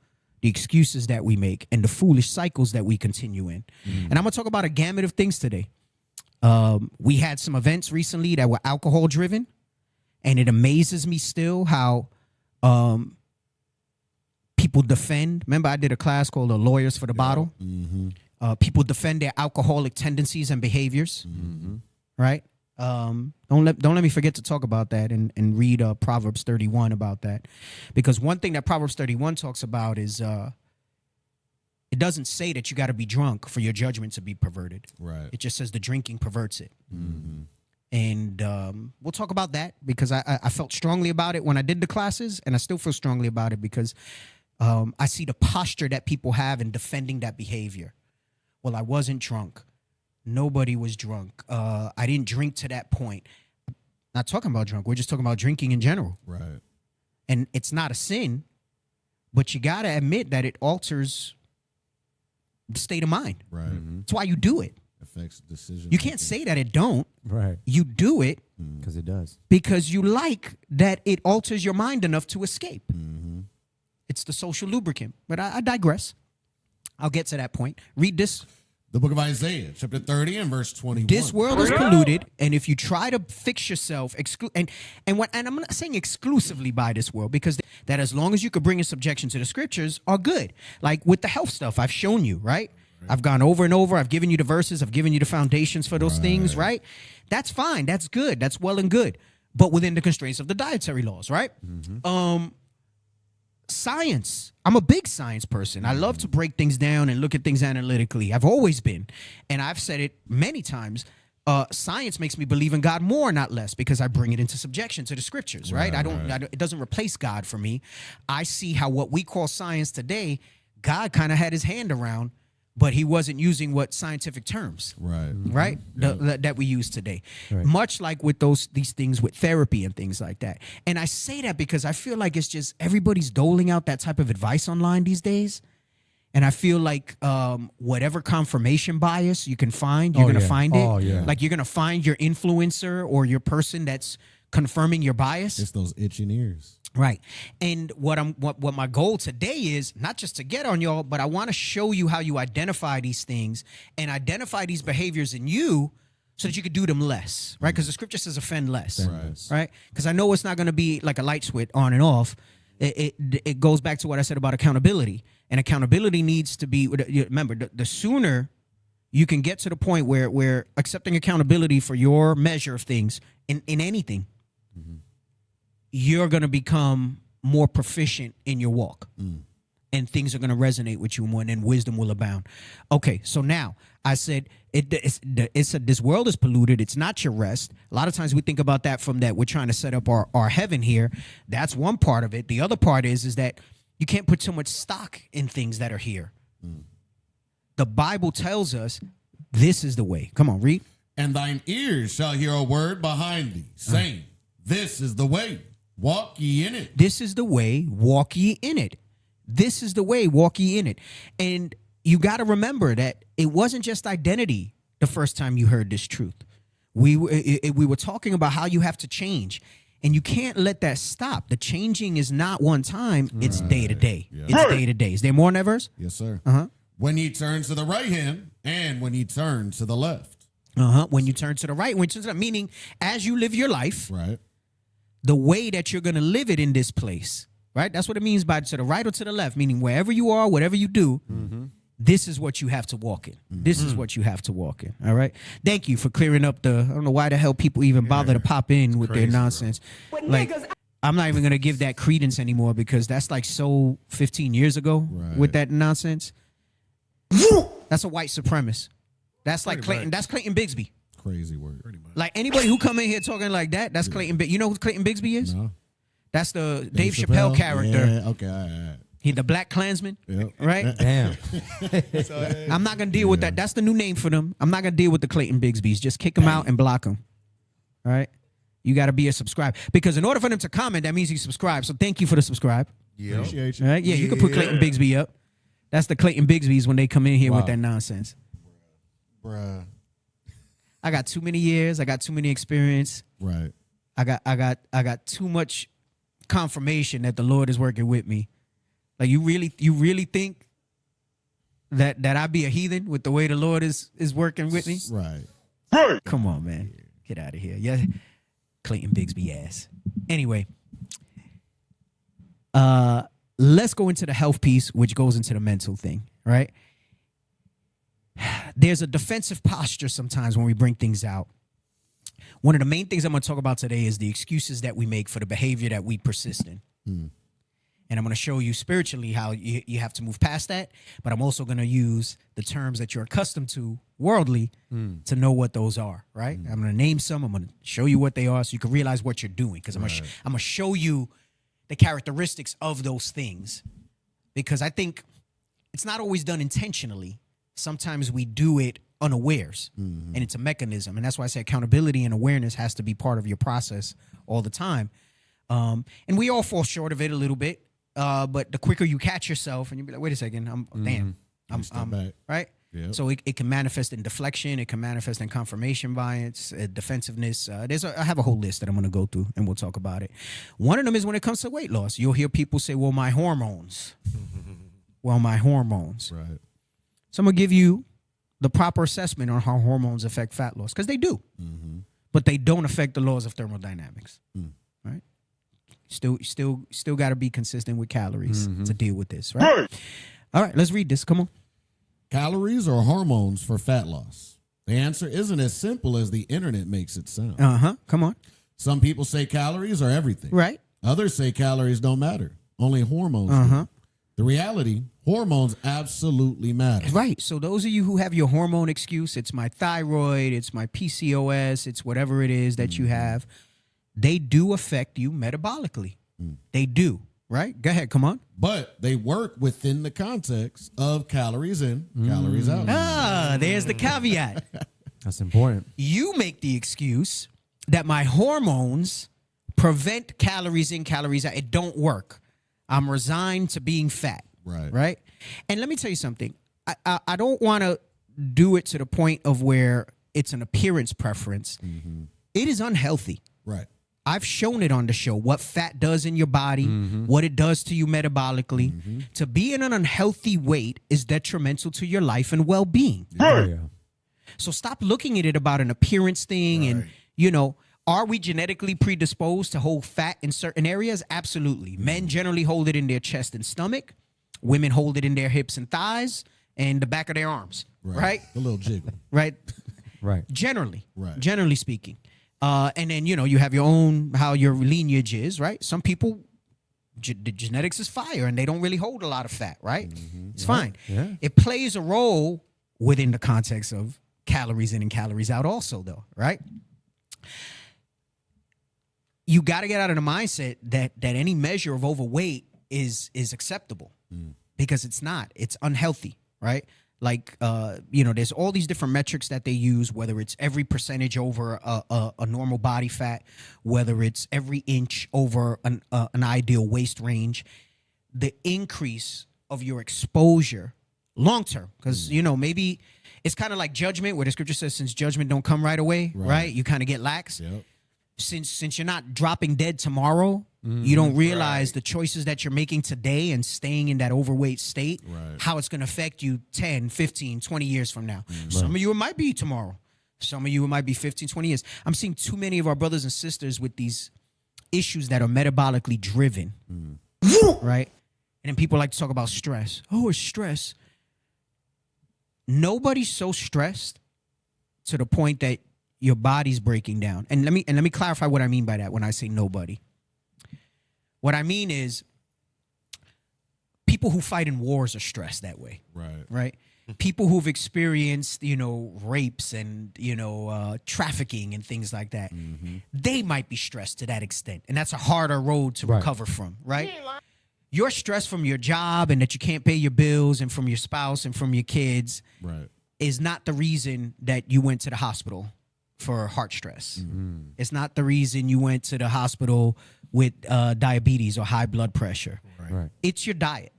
Speaker 12: the excuses that we make, and the foolish cycles that we continue in. And I'm going to talk about a gamut of things today. We had some events recently that were alcohol driven, and it amazes me still how people defend. Remember, I did a class called Lawyers for the Bottle. People defend their alcoholic tendencies and behaviors, right? Don't let me forget to talk about that and read Proverbs 31 about that, because one thing that Proverbs 31 talks about is it doesn't say that you got to be drunk for your judgment to be perverted.
Speaker 14: Right.
Speaker 12: It just says the drinking perverts it. And we'll talk about that because I felt strongly about it when I did the classes, and I still feel strongly about it because I see the posture that people have in defending that behavior. Well, I wasn't drunk. Nobody was drunk. I didn't drink to that point. Not talking about drunk. We're just talking about drinking in general.
Speaker 14: Right.
Speaker 12: And it's not a sin, but you got to admit that it alters the state of mind.
Speaker 14: Right.
Speaker 12: That's why you do it.
Speaker 14: Affects decision.
Speaker 12: You can't say that it don't.
Speaker 13: Right.
Speaker 12: You do it
Speaker 13: Because it does.
Speaker 12: because you like that it alters your mind enough to escape. It's the social lubricant. But I digress. I'll get to that point. Read this.
Speaker 14: The book of Isaiah, chapter 30 and verse 21.
Speaker 12: This world is polluted, and if you try to fix yourself, and I'm not saying exclusively by this world, because that as long as you could bring in subjection to the scriptures are good. Like with the health stuff, I've shown you, right? I've gone over and over. I've given you the verses. I've given you the foundations for those things, right? That's fine. That's good. That's well and good. But within the constraints of the dietary laws, right? Science. I'm a big science person. I love to break things down and look at things analytically. I've always been. And I've said it many times. Science makes me believe in God more, not less, because I bring it into subjection to the scriptures, right? It doesn't replace God for me. I see how what we call science today, God kind of had his hand around, but he wasn't using what scientific terms, right? That we use today.
Speaker 13: Right.
Speaker 12: Much like with these things with therapy and things like that. And I say that because I feel like it's just everybody's doling out that type of advice online these days. And I feel like whatever confirmation bias you can find, you're going to find it.
Speaker 13: Oh, yeah.
Speaker 12: Like you're going to find your influencer or your person that's confirming your bias.
Speaker 14: It's those itching ears.
Speaker 12: Right. And what my goal today is not just to get on y'all, but I want to show you how you identify these things and identify these behaviors in you so that you could do them less, right? Because the scripture says offend less, right? Because I know it's not going to be like a light switch on and off. It goes back to what I said about accountability. And accountability needs to be, remember, the sooner you can get to the point where accepting accountability for your measure of things in anything, you're going to become more proficient in your walk. And things are going to resonate with you more, and then wisdom will abound. Okay, so now I said this world is polluted. It's not your rest. A lot of times we think about that from that we're trying to set up our heaven here. That's one part of it. The other part is that you can't put so much stock in things that are here. The Bible tells us this is the way. Come on, read.
Speaker 14: And thine ears shall hear a word behind thee, saying, This is the way, walk ye in it.
Speaker 12: This is the way, walk ye in it. This is the way, walk ye in it. And you got to remember that it wasn't just identity the first time you heard this truth. We were talking about how you have to change. And you can't let that stop. The changing is not one time. It's day to day. It's day to day. Is there more in that verse?
Speaker 14: Yes, sir.
Speaker 12: Uh-huh.
Speaker 14: When ye turn to the right hand and when ye turn to the left.
Speaker 12: When you turn to the right, when you turn to the, meaning as you live your life,
Speaker 14: right,
Speaker 12: the way that you're going to live it in this place, right? That's what it means by to the right or to the left, meaning wherever you are, whatever you do, this is what you have to walk in. This is what you have to walk in, all right? Thank you for clearing up I don't know why the hell people even bother to pop in with their nonsense. Like, I'm not even going to give that credence anymore because that's like so 15 years ago with that nonsense. That's a white supremacist. That's like Clayton. That's Clayton Bigsby.
Speaker 14: Crazy word.
Speaker 12: Like anybody who come in here talking like that, that's Clayton. You know who Clayton Bigsby is?
Speaker 14: No.
Speaker 12: That's the Dave Chappelle character.
Speaker 14: Yeah, okay, all right.
Speaker 12: He the Black Klansman,
Speaker 14: Yep.
Speaker 12: right?
Speaker 13: Damn.
Speaker 12: I'm not gonna deal with that. That's the new name for them. I'm not gonna deal with the Clayton Bigsbys. Just kick them out and block them. All right. You got to be a subscribe because in order for them to comment, that means you subscribe. So thank you for the subscribe.
Speaker 10: Yeah.
Speaker 14: Appreciate you.
Speaker 12: All right. Yeah, you can put Clayton Bigsby up. That's the Clayton Bigsbys when they come in here with that nonsense.
Speaker 14: Bruh.
Speaker 12: I got too many years. I got too many experience.
Speaker 14: Right.
Speaker 12: I got too much confirmation that the Lord is working with me. Like you really think that I be a heathen with the way the Lord is working with me?
Speaker 14: Right.
Speaker 12: Come on, man. Get out of here. Yeah. Clayton Bigsby ass. Anyway. Let's go into the health piece, which goes into the mental thing, right? There's a defensive posture sometimes when we bring things out. One of the main things I'm going to talk about today is the excuses that we make for the behavior that we persist in. And I'm going to show you spiritually how you have to move past that. But I'm also going to use the terms that you're accustomed to worldly to know what those are, right? I'm going to name some. I'm going to show you what they are so you can realize what you're doing, because I'm going to show you the characteristics of those things, because I think it's not always done intentionally. Sometimes we do it unawares, and it's a mechanism. And that's why I say accountability and awareness has to be part of your process all the time. And we all fall short of it a little bit, but the quicker you catch yourself and you be like, wait a second, I'm back. Right?
Speaker 14: Yep.
Speaker 12: So it can manifest in deflection. It can manifest in confirmation bias, defensiveness. I have a whole list that I'm going to go through, and we'll talk about it. One of them is when it comes to weight loss. You'll hear people say, well, my hormones. My hormones.
Speaker 14: Right.
Speaker 12: So I'm going to give you the proper assessment on how hormones affect fat loss, because they do. But they don't affect the laws of thermodynamics. Right? Still got to be consistent with calories to deal with this, right? All right, let's read this. Come on.
Speaker 14: Calories or hormones for fat loss? The answer isn't as simple as the internet makes it sound.
Speaker 12: Come on.
Speaker 14: Some people say calories are everything.
Speaker 12: Right.
Speaker 14: Others say calories don't matter. Only hormones do. The reality, hormones absolutely matter.
Speaker 12: Right. So those of you who have your hormone excuse, it's my thyroid, it's my PCOS, it's whatever it is that you have, they do affect you metabolically. They do. Right? Go ahead. Come on.
Speaker 14: But they work within the context of calories in, calories out.
Speaker 12: There's the caveat.
Speaker 13: That's important.
Speaker 12: You make the excuse that my hormones prevent calories in, calories out. It don't work. I'm resigned to being fat.
Speaker 14: Right.
Speaker 12: Right? And let me tell you something. I don't want to do it to the point of where it's an appearance preference. It is unhealthy.
Speaker 14: Right.
Speaker 12: I've shown it on the show, what fat does in your body, what it does to you metabolically. To be in an unhealthy weight is detrimental to your life and well-being. So stop looking at it about an appearance thing. And, you know, are we genetically predisposed to hold fat in certain areas? Absolutely. Men generally hold it in their chest and stomach. Women hold it in their hips and thighs and the back of their arms. Right?
Speaker 14: A little jiggle.
Speaker 12: Right? Generally. Generally speaking. And then, you know, you have your own, how your lineage is, right? Some people, the genetics is fire and they don't really hold a lot of fat, right? It's fine. It plays a role within the context of calories in and calories out also, though, right? You got to get out of the mindset that any measure of overweight is acceptable, because it's not. It's unhealthy, right? Like, you know, there's all these different metrics that they use, whether it's every percentage over a normal body fat, whether it's every inch over an ideal waist range. The increase of your exposure long term, because, you know, maybe it's kind of like judgment, where the scripture says, since judgment don't come right away, right? You kind of get lax. Since you're not dropping dead tomorrow, you don't realize the choices that you're making today and staying in that overweight state, how it's going to affect you 10, 15, 20 years from now. Some of you, it might be tomorrow. Some of you, it might be 15, 20 years. I'm seeing too many of our brothers and sisters with these issues that are metabolically driven, right? And then people like to talk about stress. Oh, it's stress. Nobody's so stressed to the point that your body's breaking down. And let me clarify what I mean by that when I say nobody. What I mean is people who fight in wars are stressed that way. Right? People who've experienced, you know, rapes and, you know, trafficking and things like that, they might be stressed to that extent. And that's a harder road to recover from, right? You're stressed from your job and that you can't pay your bills, and from your spouse and from your kids, is not the reason that you went to the hospital for heart stress. It's not the reason you went to the hospital with diabetes or high blood pressure. It's your diet.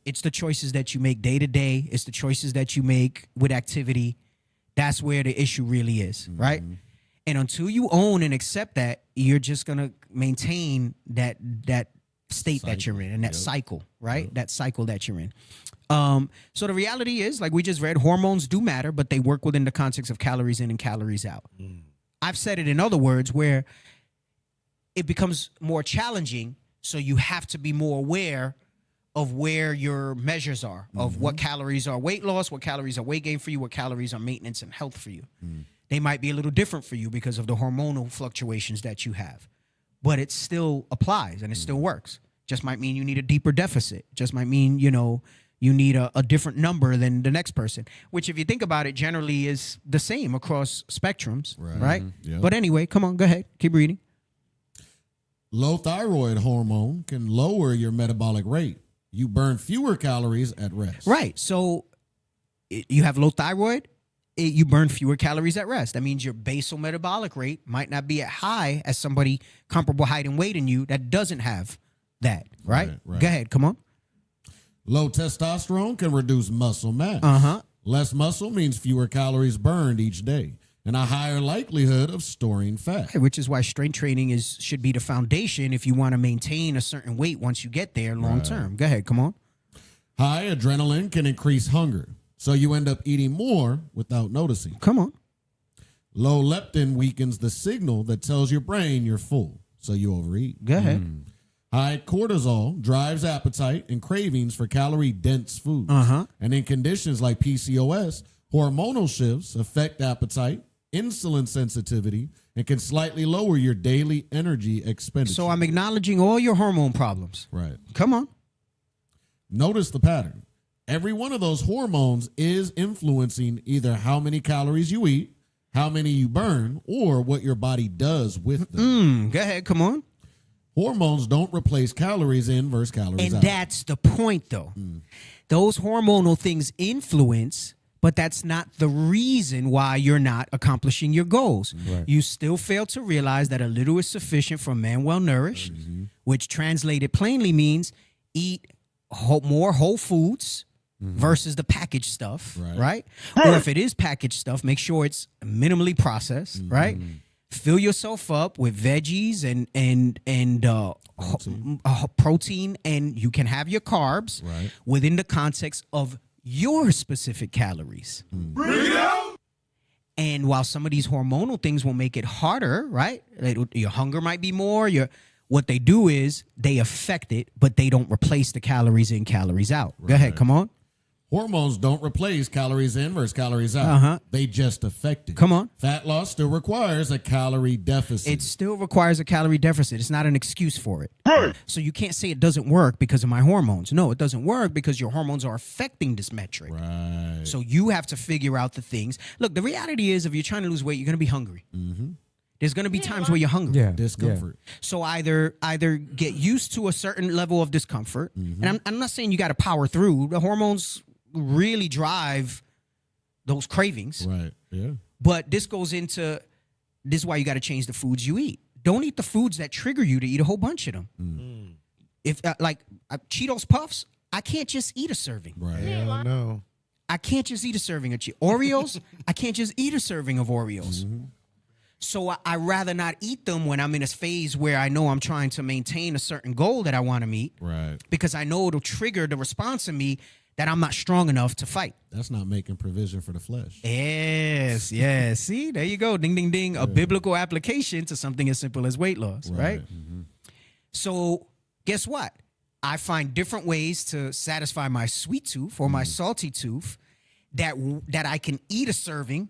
Speaker 12: It's the choices that you make day to day. It's the choices that you make with activity. That's where the issue really is, right? And until you own and accept that, you're just going to maintain that state that you're in, and that cycle, right? That cycle that you're in. So the reality is, like we just read, hormones do matter, but they work within the context of calories in and calories out. I've said it in other words, where it becomes more challenging, so you have to be more aware of where your measures are, of what calories are weight loss, what calories are weight gain for you, what calories are maintenance and health for you. They might be a little different for you because of the hormonal fluctuations that you have, but it still applies and it still works. Just might mean you need a deeper deficit. Just might mean, you you need a different number than the next person, which if you think about it, generally is the same across spectrums, right?
Speaker 14: Yep.
Speaker 12: But anyway, come on, go ahead. Keep reading.
Speaker 14: Low thyroid hormone can lower your metabolic rate. You burn fewer calories at rest.
Speaker 12: Right. So you have low thyroid, you burn fewer calories at rest. That means your basal metabolic rate might not be as high as somebody comparable height and weight in you that doesn't have that, right?
Speaker 14: Right.
Speaker 12: Go ahead. Come on.
Speaker 14: Low testosterone can reduce muscle mass.
Speaker 12: Uh-huh.
Speaker 14: Less muscle means fewer calories burned each day and a higher likelihood of storing fat.
Speaker 12: Okay, which is why strength training should be the foundation if you want to maintain a certain weight once you get there long term. Go ahead. Come on.
Speaker 14: High adrenaline can increase hunger, so you end up eating more without noticing.
Speaker 12: Come on.
Speaker 14: Low leptin weakens the signal that tells your brain you're full, so you overeat.
Speaker 12: Go ahead.
Speaker 14: High cortisol drives appetite and cravings for calorie-dense foods.
Speaker 12: Uh-huh.
Speaker 14: And in conditions like PCOS, hormonal shifts affect appetite, insulin sensitivity, and can slightly lower your daily energy expenditure.
Speaker 12: So I'm acknowledging all your hormone problems.
Speaker 14: Right.
Speaker 12: Come on.
Speaker 14: Notice the pattern. Every one of those hormones is influencing either how many calories you eat, how many you burn, or what your body does with them.
Speaker 12: Go ahead. Come on.
Speaker 14: Hormones don't replace calories in versus calories
Speaker 12: And
Speaker 14: out.
Speaker 12: that's the point, though. Those hormonal things influence, but that's not the reason why you're not accomplishing your goals.
Speaker 13: Right.
Speaker 12: You still fail to realize that a little is sufficient for a man well nourished, which translated plainly means eat more whole foods versus the packaged stuff, right? Or if it is packaged stuff, make sure it's minimally processed, right? Fill yourself up with veggies and protein, and you can have your carbs within the context of your specific calories. And while some of these hormonal things will make it harder, right? Your hunger might be more. What they do is they affect it, but they don't replace the calories in, calories out. Go ahead, come on.
Speaker 14: Hormones don't replace calories in versus calories out. They just affect it.
Speaker 12: Come on.
Speaker 14: Fat loss still requires a calorie deficit.
Speaker 12: It still requires a calorie deficit. It's not an excuse for it. So you can't say it doesn't work because of my hormones. No, it doesn't work because your hormones are affecting this metric.
Speaker 14: Right.
Speaker 12: So you have to figure out the things. Look, the reality is if you're trying to lose weight, you're going to be hungry. There's going to be times where you're hungry.
Speaker 13: Yeah.
Speaker 14: Discomfort.
Speaker 12: So either get used to a certain level of discomfort, and I'm not saying you got to power through. The hormones really drive those cravings.
Speaker 14: Right. Yeah.
Speaker 12: But this is why you got to change the foods you eat. Don't eat the foods that trigger you to eat a whole bunch of them. If Cheetos Puffs, I can't just eat a serving.
Speaker 14: Right.
Speaker 10: Hell no.
Speaker 12: I can't just eat a serving of Oreos. I can't just eat a serving of Oreos. So I rather not eat them when I'm in a phase where I know I'm trying to maintain a certain goal that I want to meet.
Speaker 14: Right.
Speaker 12: Because I know it'll trigger the response in me that I'm not strong enough to fight.
Speaker 14: That's not making provision for the flesh.
Speaker 12: Yes, yes. See, there you go. Ding, ding, ding. A biblical application to something as simple as weight loss, right? So guess what? I find different ways to satisfy my sweet tooth or my salty tooth that I can eat a serving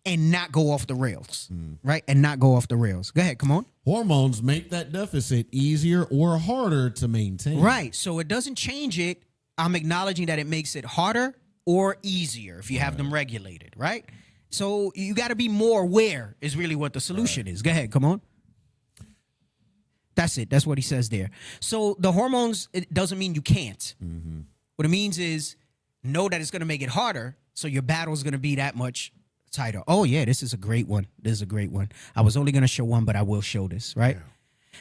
Speaker 12: and not go off the rails, right? And not go off the rails. Go ahead, come on.
Speaker 14: Hormones make that deficit easier or harder to maintain.
Speaker 12: Right, so it doesn't change it. I'm acknowledging that it makes it harder or easier if you have them regulated, right? So you got to be more aware is really what the solution is. Go ahead, come on. That's it. That's what he says there. So the hormones, it doesn't mean you can't. What it means is know that it's going to make it harder, so your battle is going to be that much tighter. Oh, yeah, this is a great one. This is a great one. I was only going to show one, but I will show this, right? Yeah.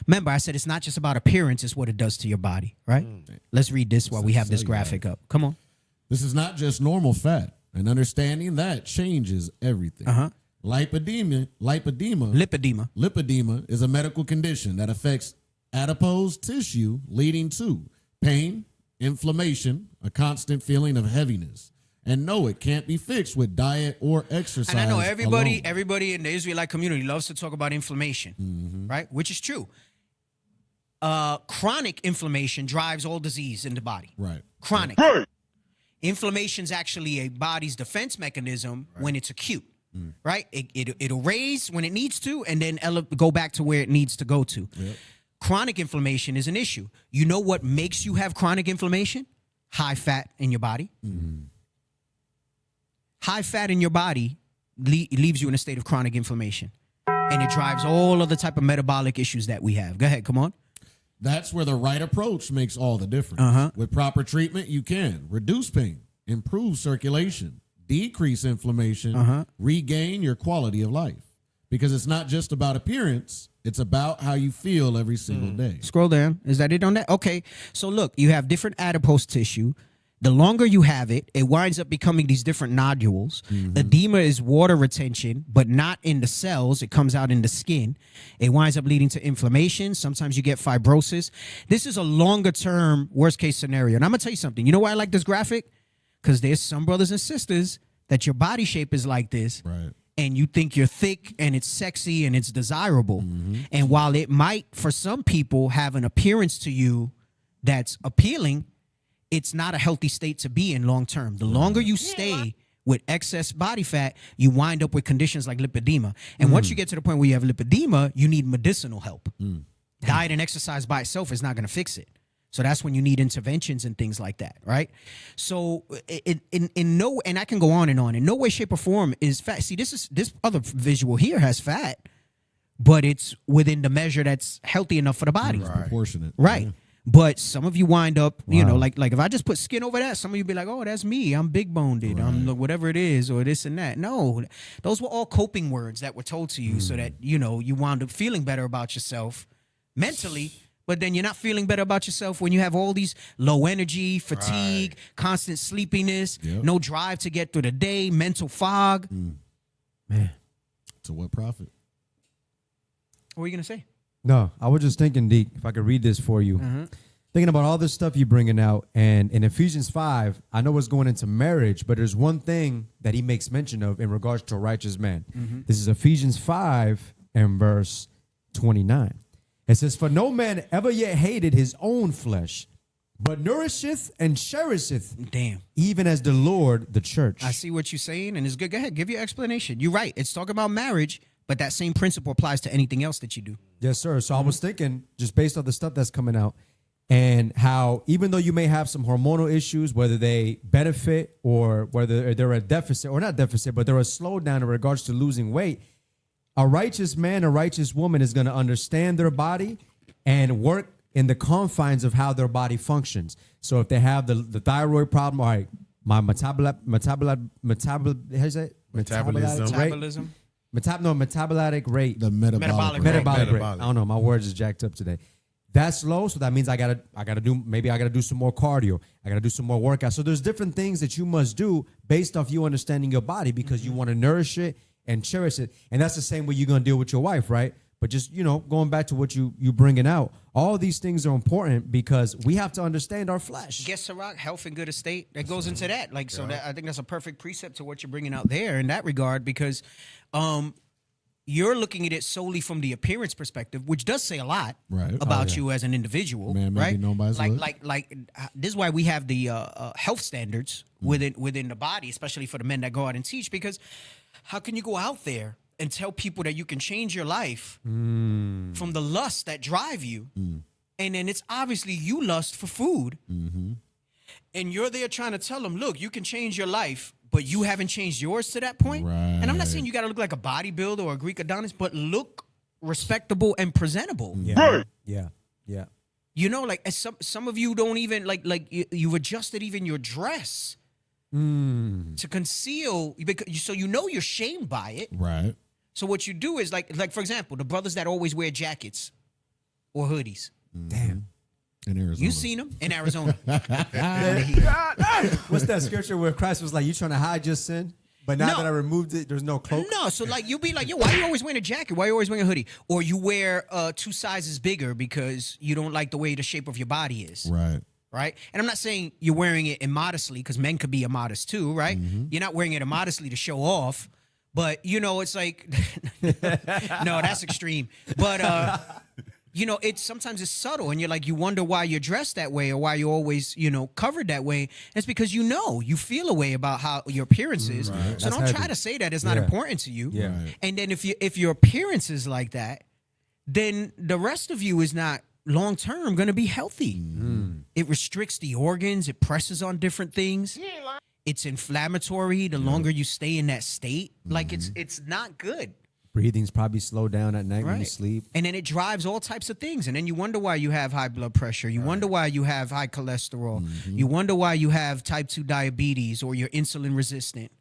Speaker 12: Remember, I said it's not just about appearance, it's what it does to your body, right? Let's read this while we have this graphic up. Come on.
Speaker 14: This is not just normal fat, and understanding that changes everything. Lipedema is a medical condition that affects adipose tissue, leading to pain, inflammation, a constant feeling of heaviness. And no, it can't be fixed with diet or exercise.
Speaker 12: And I know everybody
Speaker 14: alone.
Speaker 12: in the Israelite community loves to talk about inflammation, right? Which is true. Chronic inflammation drives all disease in the body.
Speaker 14: Right.
Speaker 12: Chronic. Inflammation is actually a body's defense mechanism when it's acute, right? It'll raise when it needs to and then go back to where it needs to go to. Chronic inflammation is an issue. You know what makes you have chronic inflammation? high fat in your body. High fat in your body leaves you in a state of chronic inflammation. And it drives all of the type of metabolic issues that we have. Go ahead, come on.
Speaker 14: That's where the right approach makes all the difference. With proper treatment, you can reduce pain, improve circulation, decrease inflammation, regain your quality of life. Because it's not just about appearance, it's about how you feel every single day.
Speaker 12: Scroll down. Is that it on that? Okay. So look, you have different adipose tissue. The longer you have it, it winds up becoming these different nodules. Edema is water retention, but not in the cells. It comes out in the skin. It winds up leading to inflammation. Sometimes you get fibrosis. This is a longer term worst case scenario. And I'm going to tell you something. You know why I like this graphic? Because there's some brothers and sisters that your body shape is like this.
Speaker 14: Right.
Speaker 12: And you think you're thick and it's sexy and it's desirable. And while it might, for some people, have an appearance to you that's appealing, it's not a healthy state to be in long term. The longer you stay with excess body fat, you wind up with conditions like lipedema. And once you get to the point where you have lipedema, you need medicinal help. Diet and exercise by itself is not going to fix it. So that's when you need interventions and things like that, right? So in no, and I can go on and on. In no way, shape, or form is fat. See, this other visual here has fat, but it's within the measure that's healthy enough for the body.
Speaker 14: Proportionate.
Speaker 12: Right. Yeah. But some of you wind up, you know, like if I just put skin over that, some of you be like, oh, that's me. I'm big boned. I'm whatever it is, or this and that. No, those were all coping words that were told to you so that, you know, you wound up feeling better about yourself mentally. But then you're not feeling better about yourself when you have all these low energy, fatigue, constant sleepiness, no drive to get through the day, mental fog.
Speaker 13: Man.
Speaker 14: To what profit?
Speaker 12: What were you going to say?
Speaker 13: No, I was just thinking, Deke, if I could read this for you. Thinking about all this stuff you're bringing out. And in Ephesians 5, I know it's going into marriage, but there's one thing that he makes mention of in regards to a righteous man. This is Ephesians 5 and verse 29. It says, for no man ever yet hated his own flesh, but nourisheth and cherisheth, even as the Lord the church.
Speaker 12: I see what you're saying, and it's good. Go ahead, give your explanation. You're right. It's talking about marriage, but that same principle applies to anything else that you do.
Speaker 13: Yes, sir. So I was thinking, just based on the stuff that's coming out, and how even though you may have some hormonal issues, whether they benefit or whether they're a deficit, or not deficit, but they're a slowdown in regards to losing weight, a righteous man, a righteous woman is going to understand their body and work in the confines of how their body functions. So if they have the thyroid problem, all right, my metabolism metabolic rate.
Speaker 14: The metabolic
Speaker 13: rate. I don't know. My words is jacked up today. That's low, so that means I gotta do some more cardio. I gotta do some more workout. So there's different things that you must do based off you understanding your body because you want to nourish it and cherish it. And that's the same way you're gonna deal with your wife, right? But just, you know, going back to what you bringing out, all these things are important because we have to understand our flesh.
Speaker 12: Yes, Ciroc, health and good estate, that goes into that. Like, so that, I think that's a perfect precept to what you're bringing out there in that regard because you're looking at it solely from the appearance perspective, which does say a lot about you as an individual, right? Like this is why we have the health standards within the body, especially for the men that go out and teach, because how can you go out there and tell people that you can change your life from the lusts that drive you, and then it's obviously you lust for food, and you're there trying to tell them, look, you can change your life, but you haven't changed yours to that point. And I'm not saying you got to look like a bodybuilder or a Greek Adonis, but look respectable and presentable.
Speaker 13: Yeah.
Speaker 12: You know, like some of you don't even like you've adjusted even your dress to conceal, because so you know you're shamed by it.
Speaker 14: Right.
Speaker 12: So what you do is like for example, the brothers that always wear jackets or hoodies.
Speaker 13: Damn.
Speaker 14: In Arizona.
Speaker 12: You seen them in Arizona.
Speaker 13: What's that scripture where Christ was like, you trying to hide your sin? But now that I removed it, there's no cloak?
Speaker 12: No, so like you'll be like, yo, why are you always wearing a jacket? Why are you always wearing a hoodie? Or you wear 2 sizes bigger because you don't like the way the shape of your body is. Right? And I'm not saying you're wearing it immodestly, because men could be immodest too, right? You're not wearing it immodestly to show off. But, you know, it's like, no, that's extreme. But, you know, sometimes it's subtle, and you're like, you wonder why you're dressed that way or why you're always, you know, covered that way. It's because you feel a way about how your appearance is. So don't try to say that it's not important to you. And then if your appearance is like that, then the rest of you is not long term going to be healthy. It restricts the organs. It presses on different things. It's inflammatory the longer you stay in that state. Like it's not good.
Speaker 13: Breathing's probably slowed down at night when you sleep.
Speaker 12: And then it drives all types of things. And then you wonder why you have high blood pressure. You wonder why you have high cholesterol. You wonder why you have type 2 diabetes or you're insulin resistant.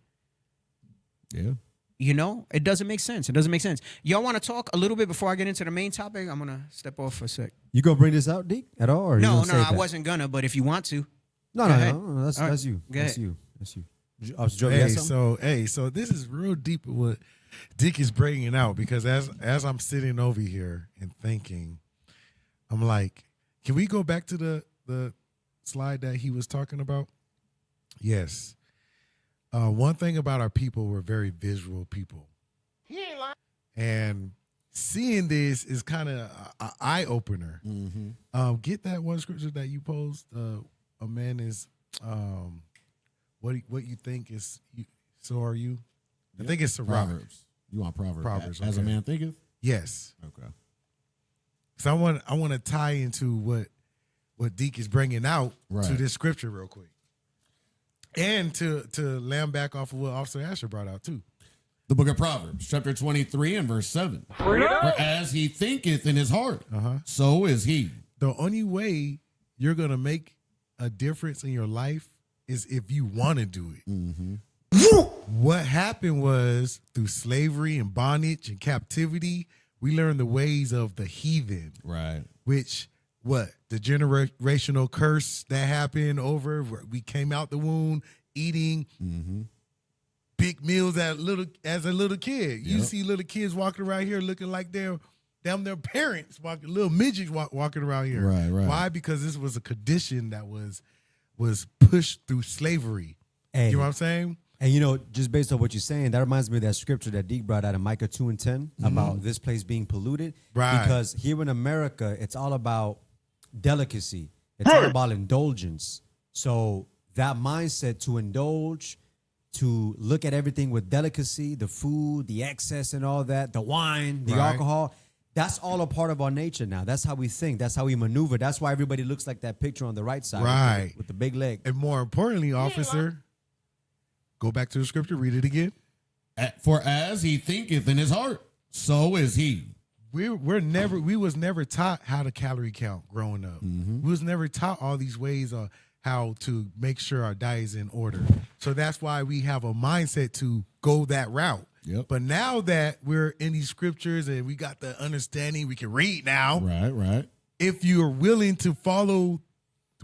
Speaker 14: Yeah.
Speaker 12: You know, it doesn't make sense. It doesn't make sense. Y'all want to talk a little bit before I get into the main topic? I'm going to step off for a sec.
Speaker 13: You gonna bring this out, Deke, at all? Or
Speaker 12: No,
Speaker 13: you gonna
Speaker 12: I
Speaker 13: save that?
Speaker 12: wasn't going to, but if you want to.
Speaker 13: No,
Speaker 12: Go ahead.
Speaker 13: no. That's
Speaker 12: All right.
Speaker 13: you.
Speaker 12: Go
Speaker 13: That's
Speaker 12: ahead.
Speaker 13: you. That's you. I was joking. You got something?
Speaker 10: So this is real deep what Dick is bringing out, because as I'm sitting over here and thinking, I'm like, can we go back to the slide that he was talking about? Yes. One thing about our people, we're very visual people. He ain't lying. And seeing this is kind of an eye opener. Get that one scripture that you posed. A man is what you think is. So are you? I think it's
Speaker 14: Proverbs. You want Proverbs?
Speaker 10: Proverbs.
Speaker 14: As a man thinketh.
Speaker 10: Yes.
Speaker 14: Okay.
Speaker 10: So I want to tie into what Deke is bringing out to this scripture real quick, and to lamb back off of what Officer Asher brought out too.
Speaker 14: The book of Proverbs, chapter 23 and verse 7. For as he thinketh in his heart, so is he.
Speaker 10: The only way you're gonna make a difference in your life is if you want to do it. What happened was, through slavery and bondage and captivity, we learned the ways of the heathen.
Speaker 14: Right.
Speaker 10: Which, the generational curse that happened over, where we came out the womb eating big meals as a little kid. You see little kids walking around here looking like they're their parents, little midgets walking around here.
Speaker 14: Right.
Speaker 10: Why? Because this was a condition that was pushed through slavery.
Speaker 13: Hey.
Speaker 10: You know what I'm saying?
Speaker 13: And you know, just based on what you're saying, that reminds me of that scripture that Deke brought out in Micah 2:10 about this place being polluted.
Speaker 10: Right.
Speaker 13: Because here in America, it's all about delicacy. It's all about indulgence. So that mindset to indulge, to look at everything with delicacy, the food, the excess and all that, the wine, the alcohol, that's all a part of our nature now. That's how we think. That's how we maneuver. That's why everybody looks like that picture on the right side with the big leg.
Speaker 10: And more importantly, officer, go back to the scripture, read it again.
Speaker 14: For as he thinketh in his heart, so is he.
Speaker 10: We was never taught how to calorie count growing up. We was never taught all these ways of how to make sure our diet is in order. So that's why we have a mindset to go that route.
Speaker 14: Yep.
Speaker 10: But now that we're in these scriptures and we got the understanding, we can read now.
Speaker 14: Right.
Speaker 10: If you are willing to follow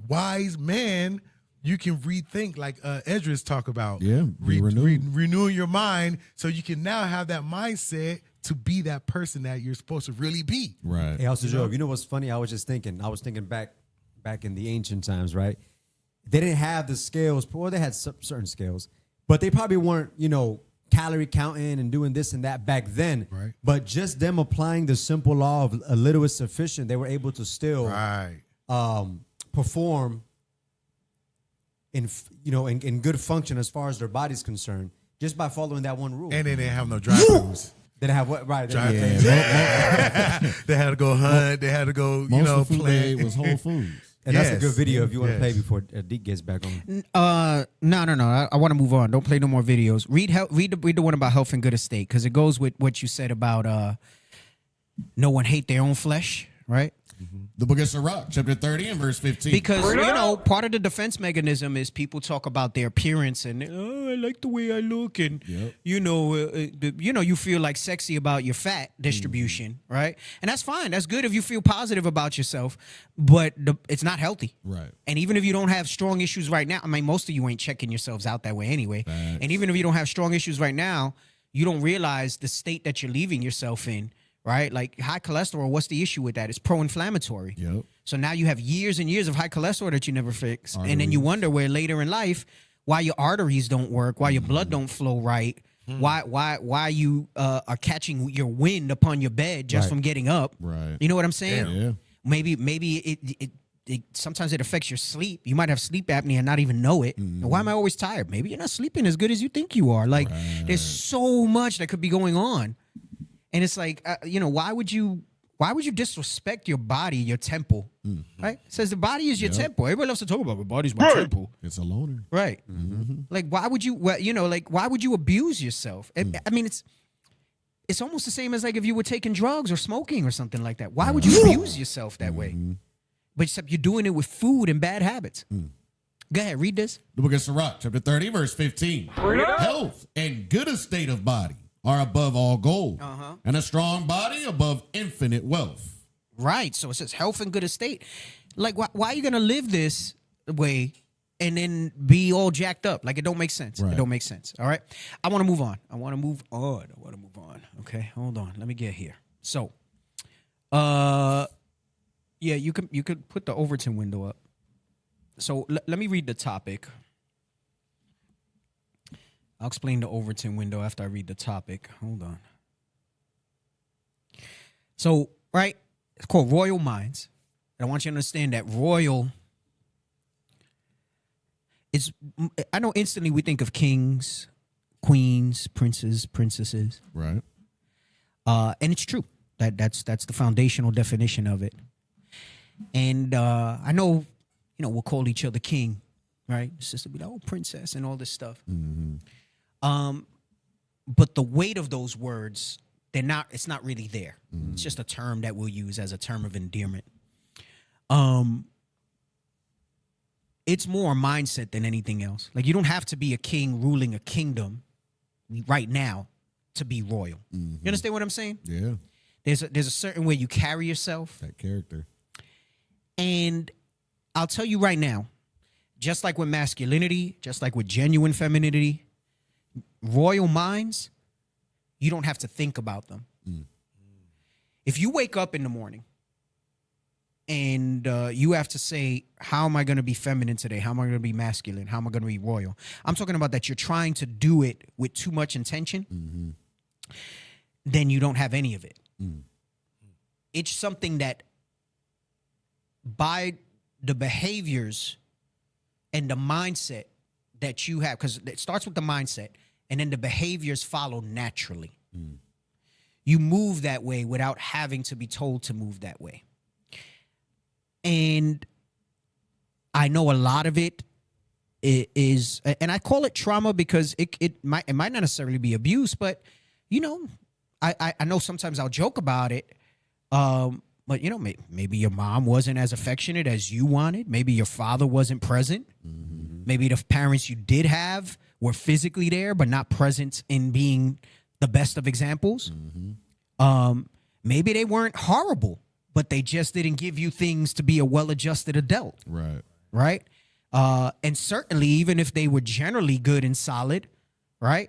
Speaker 10: wise man, you can rethink, like Esdras talk about.
Speaker 14: Yeah,
Speaker 10: renewing your mind, so you can now have that mindset to be that person that you're supposed to really be.
Speaker 14: Right.
Speaker 13: Hey, also, Joe, you know what's funny? I was thinking back in the ancient times, right? They didn't have the scales, or they had certain scales, but they probably weren't, calorie counting and doing this and that back then.
Speaker 10: Right.
Speaker 13: But just them applying the simple law of a little is sufficient, they were able to still perform in good function as far as their body's concerned, just by following that one rule.
Speaker 10: And they didn't have no drive-throughs.
Speaker 13: They didn't have what? Right.
Speaker 10: They had to go hunt. They had to go,
Speaker 14: Most of the food
Speaker 10: play.
Speaker 14: they ate was Whole Foods.
Speaker 13: And that's a good video if you want to play before Deke gets back on.
Speaker 12: No. I want to move on. Don't play no more videos. Read the one about health and good estate, because it goes with what you said about no one hate their own flesh, right?
Speaker 14: The book of Sirach, chapter 30 and verse 15.
Speaker 12: Because, part of the defense mechanism is people talk about their appearance and, I like the way I look. And, you feel like sexy about your fat distribution, right? And that's fine. That's good if you feel positive about yourself, but it's not healthy.
Speaker 14: Right.
Speaker 12: And even if you don't have strong issues right now, I mean, most of you ain't checking yourselves out that way anyway.
Speaker 14: Facts.
Speaker 12: And even if you don't have strong issues right now, you don't realize the state that you're leaving yourself in. Right? Like high cholesterol, what's the issue with that? It's pro-inflammatory.
Speaker 14: Yep.
Speaker 12: So now you have years and years of high cholesterol that you never fix. And then you wonder where later in life, why your arteries don't work, why your blood don't flow right, why you are catching your wind upon your bed just from getting up.
Speaker 14: Right.
Speaker 12: You know what I'm saying?
Speaker 14: Yeah.
Speaker 12: Maybe it sometimes it affects your sleep. You might have sleep apnea and not even know it. And why am I always tired? Maybe you're not sleeping as good as you think you are. Like there's so much that could be going on. And it's like, why would you Why would you disrespect your body, your temple? Right? It says the body is your temple. Everybody loves to talk about the body's my temple.
Speaker 14: It's a loner.
Speaker 12: Right. Like, why would you, why would you abuse yourself? I mean, it's almost the same as like if you were taking drugs or smoking or something like that. Why would you abuse yourself that way? But except you're doing it with food and bad habits. Go ahead, read this.
Speaker 14: The book of Sirach, chapter 30, verse 15. Health and good estate of body are above all gold, and a strong body above infinite wealth.
Speaker 12: Right. So it says health and good estate. Like, why are you going to live this way and then be all jacked up? Like, it don't make sense.
Speaker 14: Right.
Speaker 12: It don't make sense. All right. I want to move on. Okay. Hold on. Let me get here. So, yeah, you could put the Overton window up. So let me read the topic. I'll explain the Overton window after I read the topic. Hold on. So, right, it's called Royal Minds. And I want you to understand that royal is, I know instantly we think of kings, queens, princes, princesses.
Speaker 14: Right.
Speaker 12: And it's true. That's the foundational definition of it. And I know, we'll call each other king, right? Sister be like, oh, princess and all this stuff. But the weight of those words, it's not really there. It's just a term that we'll use as a term of endearment. It's more a mindset than anything else. Like, you don't have to be a king ruling a kingdom right now to be royal. You understand what I'm saying?
Speaker 14: Yeah.
Speaker 12: There's a certain way you carry yourself.
Speaker 14: That character.
Speaker 12: And I'll tell you right now, just like with masculinity, just like with genuine femininity, royal minds, you don't have to think about them. If you wake up in the morning and you have to say, how am I going to be feminine today? How am I going to be masculine? How am I going to be royal? I'm talking about that you're trying to do it with too much intention, then you don't have any of it. It's something that by the behaviors and the mindset that you have, because it starts with the mindset, and then the behaviors follow naturally. You move that way without having to be told to move that way. And I know a lot of it is, and I call it trauma because it might not necessarily be abuse, but I know sometimes I'll joke about it. But maybe your mom wasn't as affectionate as you wanted. Maybe your father wasn't present. Maybe the parents you did have were physically there, but not present in being the best of examples. Maybe they weren't horrible, but they just didn't give you things to be a well-adjusted adult. Right. And certainly, even if they were generally good and solid, right?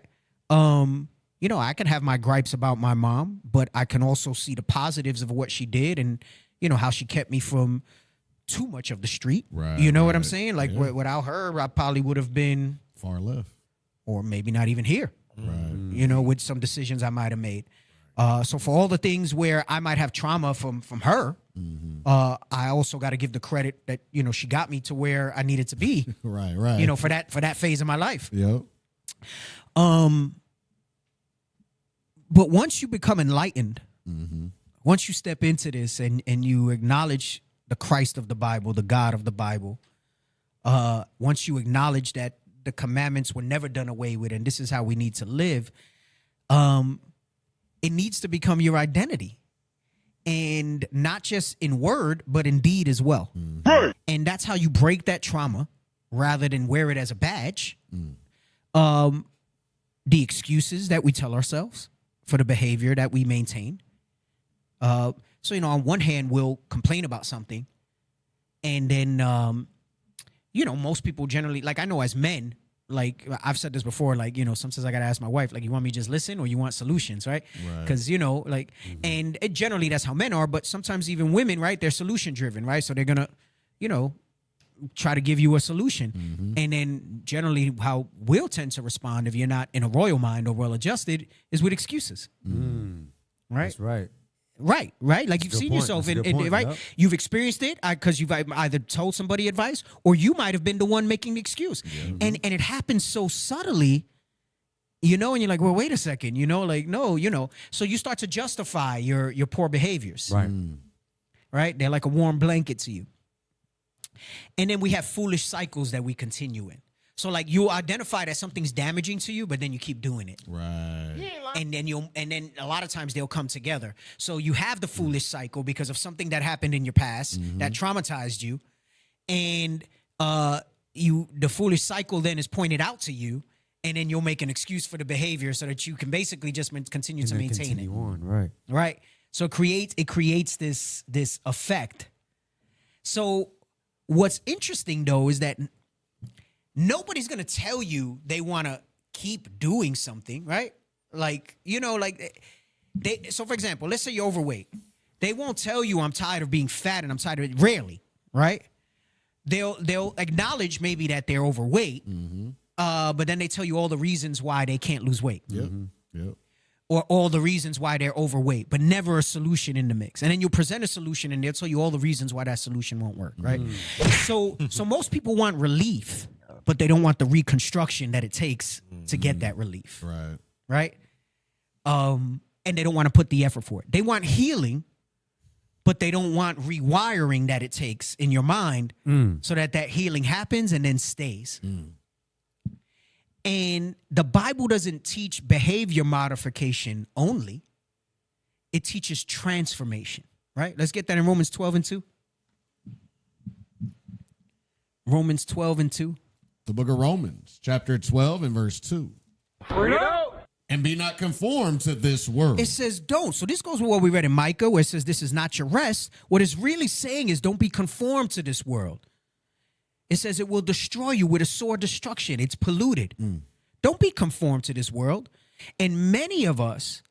Speaker 12: I can have my gripes about my mom, but I can also see the positives of what she did and, how she kept me from too much of the street.
Speaker 14: Right.
Speaker 12: You know what I'm saying? Like, without her, I probably would have been
Speaker 14: far left.
Speaker 12: Or maybe not even here.
Speaker 14: Right.
Speaker 12: With some decisions I might have made. So for all the things where I might have trauma from her, I also got to give the credit that, she got me to where I needed to be.
Speaker 14: Right.
Speaker 12: For that phase of my life.
Speaker 14: Yep.
Speaker 12: But once you become enlightened, once you step into this and you acknowledge the Christ of the Bible, the God of the Bible, once you acknowledge that the commandments were never done away with and this is how we need to live, it needs to become your identity. And not just in word, but in deed as well. And that's how you break that trauma rather than wear it as a badge. The excuses that we tell ourselves for the behavior that we maintain. So, on one hand, we'll complain about something. And then, most people generally, like I know as men, like I've said this before, like, sometimes I got to ask my wife, like, you want me to just listen or you want solutions, right? Because, and generally that's how men are. But sometimes even women, right, they're solution driven, right? So they're going to, try to give you a solution. And then generally how we'll tend to respond if you're not in a royal mind or well adjusted is with excuses. Right?
Speaker 13: That's right.
Speaker 12: Right. Like you've seen yourself in right. Yep. You've experienced it because you've either told somebody advice or you might have been the one making the excuse. And it happens so subtly You know, and you're like, well, wait a second, you know, like, no, you know. So you start to justify your poor behaviors.
Speaker 13: Right.
Speaker 12: Right? They're like a warm blanket to you. And then we have foolish cycles that we continue in. So like you identify that something's damaging to you, but then you keep doing it.
Speaker 14: Right.
Speaker 12: And then a lot of times they'll come together. So you have the foolish cycle because of something that happened in your past that traumatized you. And the foolish cycle then is pointed out to you, and then you'll make an excuse for the behavior so that you can basically just continue to maintain it.
Speaker 13: Right.
Speaker 12: Right. So it creates this effect. So what's interesting though is that nobody's gonna tell you they want to keep doing something, right? Like, you know, like so for example, let's say you're overweight. They won't tell you I'm tired of being fat and I'm tired of it. Rarely, right? They'll acknowledge maybe that they're overweight, but then they tell you all the reasons why they can't lose weight.
Speaker 14: Yep. Yep.
Speaker 12: Or all the reasons why they're overweight, but never a solution in the mix. And then you present a solution and they'll tell you all the reasons why that solution won't work, right? So most people want relief, but they don't want the reconstruction that it takes to get that relief.
Speaker 14: Right.
Speaker 12: Right? And they don't want to put the effort for it. They want healing, but they don't want rewiring that it takes in your mind so that healing happens and then stays. And the Bible doesn't teach behavior modification only. It teaches transformation, right? Let's get that in Romans 12:2. Romans 12:2.
Speaker 14: The book of Romans, chapter 12 and verse 2. And be not conformed to this world.
Speaker 12: It says don't. So this goes with what we read in Micah, where it says this is not your rest. What it's really saying is don't be conformed to this world. It says it will destroy you with a sore destruction. It's polluted. Don't be conformed to this world. And many of us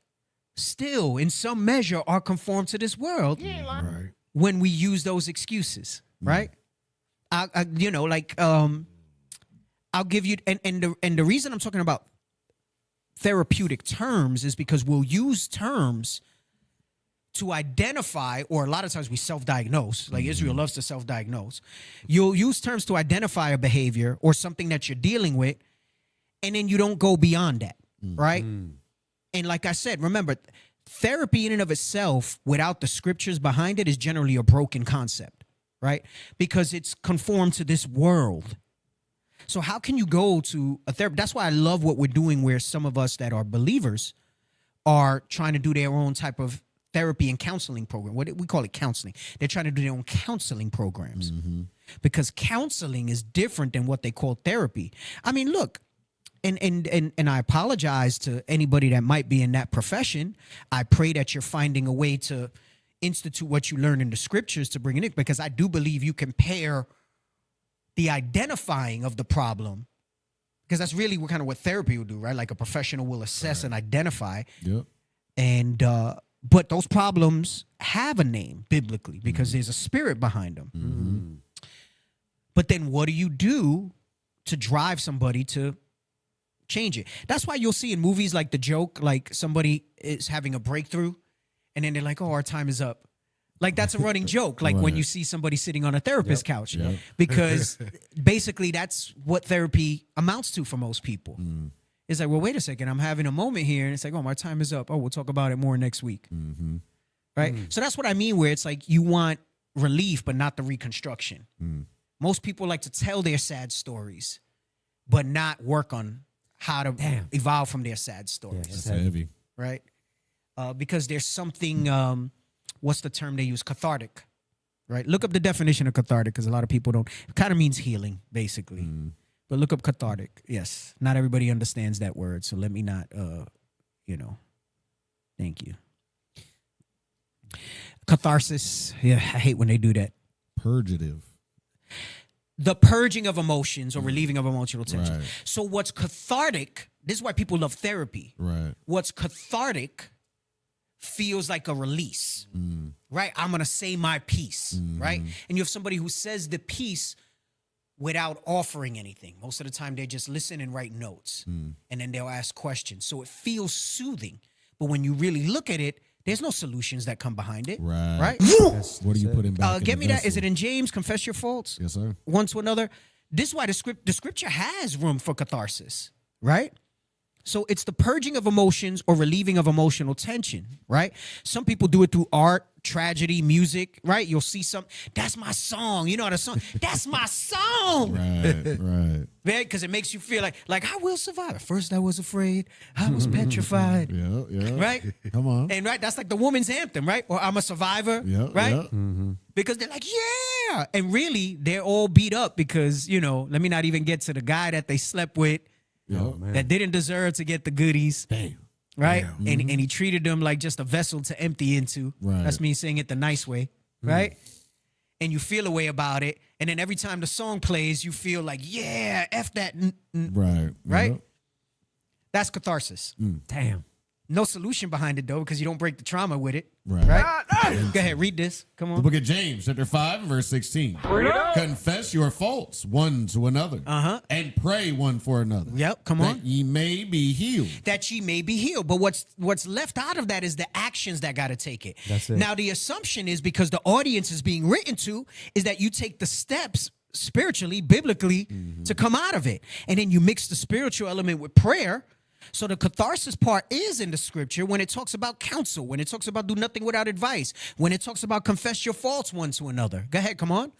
Speaker 12: still, in some measure, are conformed to this world when we use those excuses, right? I'll give you, and the reason I'm talking about therapeutic terms is because we'll use terms to identify, or a lot of times we self-diagnose, like Israel loves to self-diagnose. You'll use terms to identify a behavior or something that you're dealing with, and then you don't go beyond that, right? And like I said, remember, therapy in and of itself, without the scriptures behind it, is generally a broken concept, right? Because it's conformed to this world. So how can you go to a therapist? That's why I love what we're doing, where some of us that are believers are trying to do their own type of therapy and counseling program. What we call it, counseling. They're trying to do their own counseling programs because counseling is different than what they call therapy. I mean, look, and I apologize to anybody that might be in that profession. I pray that you're finding a way to institute what you learn in the scriptures to bring it in, because I do believe you can pair the identifying of the problem, because that's really what therapy will do, right? Like a professional will assess and identify.
Speaker 14: Yep.
Speaker 12: And but those problems have a name biblically because there's a spirit behind them. But then what do you do to drive somebody to change it? That's why you'll see in movies like The Joke, like somebody is having a breakthrough and then they're like, oh, our time is up. Like that's a running joke. Like when you see somebody sitting on a therapist's couch, because basically that's what therapy amounts to for most people. It's like, well, wait a second, I'm having a moment here. And it's like, oh, my time is up. Oh, we'll talk about it more next week. Right? So that's what I mean, where it's like you want relief, but not the reconstruction. Most people like to tell their sad stories, but not work on how to evolve from their sad stories.
Speaker 14: That's heavy.
Speaker 12: Right? Because there's something, what's the term they use? Cathartic. Right? Look up the definition of cathartic, because a lot of people don't. It kind of means healing, basically. But look up cathartic. Yes. Not everybody understands that word, so let me not, thank you. Catharsis. Yeah, I hate when they do that.
Speaker 14: Purgative.
Speaker 12: The purging of emotions or relieving of emotional tension.
Speaker 14: Right.
Speaker 12: So what's cathartic, this is why people love therapy.
Speaker 14: Right.
Speaker 12: What's cathartic feels like a release, right? I'm going to say my piece, right? And you have somebody who says the piece without offering anything. Most of the time, they just listen and write notes, and then they'll ask questions. So it feels soothing. But when you really look at it, there's no solutions that come behind it, right?
Speaker 14: What are you putting back?
Speaker 12: Get me that. Is it in James? Confess your faults.
Speaker 14: Yes, sir.
Speaker 12: One to another. This is why the scripture has room for catharsis, right? So it's the purging of emotions or relieving of emotional tension, right? Some people do it through art, tragedy, music, right? You'll see that's my song. You know the song? That's my song.
Speaker 14: Right, right.
Speaker 12: Right? Because it makes you feel like I will survive. At first I was afraid. I was petrified.
Speaker 14: Yeah.
Speaker 12: Right?
Speaker 14: Come on.
Speaker 12: And right, that's like the woman's anthem, right? Or I'm a survivor,
Speaker 14: Yeah,
Speaker 12: right?
Speaker 14: yeah.
Speaker 12: Because they're like, yeah. And really, they're all beat up because, let me not even get to the guy that they slept with that didn't deserve to get the goodies.
Speaker 14: Damn.
Speaker 12: Right?
Speaker 10: Damn.
Speaker 12: And he treated them like just a vessel to empty into.
Speaker 14: Right.
Speaker 12: That's me saying it the nice way, right? And you feel a way about it. And then every time the song plays, you feel like, yeah, F that.
Speaker 14: Right.
Speaker 12: Right?
Speaker 14: Yep.
Speaker 12: That's catharsis.
Speaker 13: Damn.
Speaker 12: No solution behind it, though, because you don't break the trauma with it.
Speaker 14: Right.
Speaker 12: Go ahead, read this. Come
Speaker 14: The
Speaker 12: on.
Speaker 14: book of James, chapter 5, verse 16. Confess your faults one to another. And pray one for another.
Speaker 12: Yep, come on.
Speaker 14: That ye may be healed.
Speaker 12: That ye may be healed. But what's left out of that is the actions that got to take it.
Speaker 13: That's it.
Speaker 12: Now, the assumption is because the audience is being written to is that you take the steps spiritually, biblically, to come out of it. And then you mix the spiritual element with prayer. So the catharsis part is in the scripture when it talks about counsel, when it talks about do nothing without advice, when it talks about confess your faults one to another. Go ahead, come on.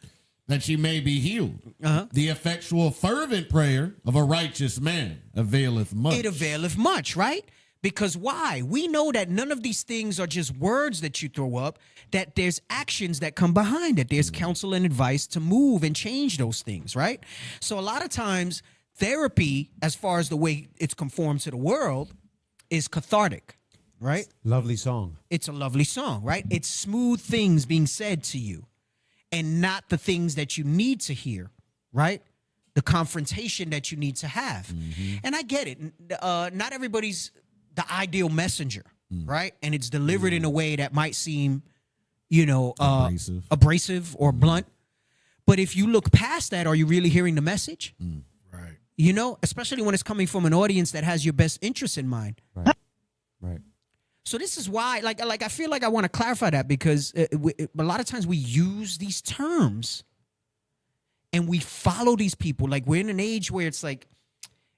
Speaker 14: That ye may be healed. The effectual fervent prayer of a righteous man availeth much.
Speaker 12: It availeth much, right? Because why? We know that none of these things are just words that you throw up, that there's actions that come behind it. There's counsel and advice to move and change those things, right? So a lot of times therapy, as far as the way it's conformed to the world, is cathartic, right?
Speaker 13: Lovely song.
Speaker 12: It's a lovely song, right? It's smooth things being said to you and not the things that you need to hear, right? The confrontation that you need to have. And I get it. Not everybody's the ideal messenger, right? And it's delivered in a way that might seem, abrasive or blunt. But if you look past that, are you really hearing the message?
Speaker 10: Right.
Speaker 12: Especially when it's coming from an audience that has your best interest in mind.
Speaker 13: Right.
Speaker 12: So this is why, I feel like I want to clarify that because a lot of times we use these terms and we follow these people. Like we're in an age where it's like,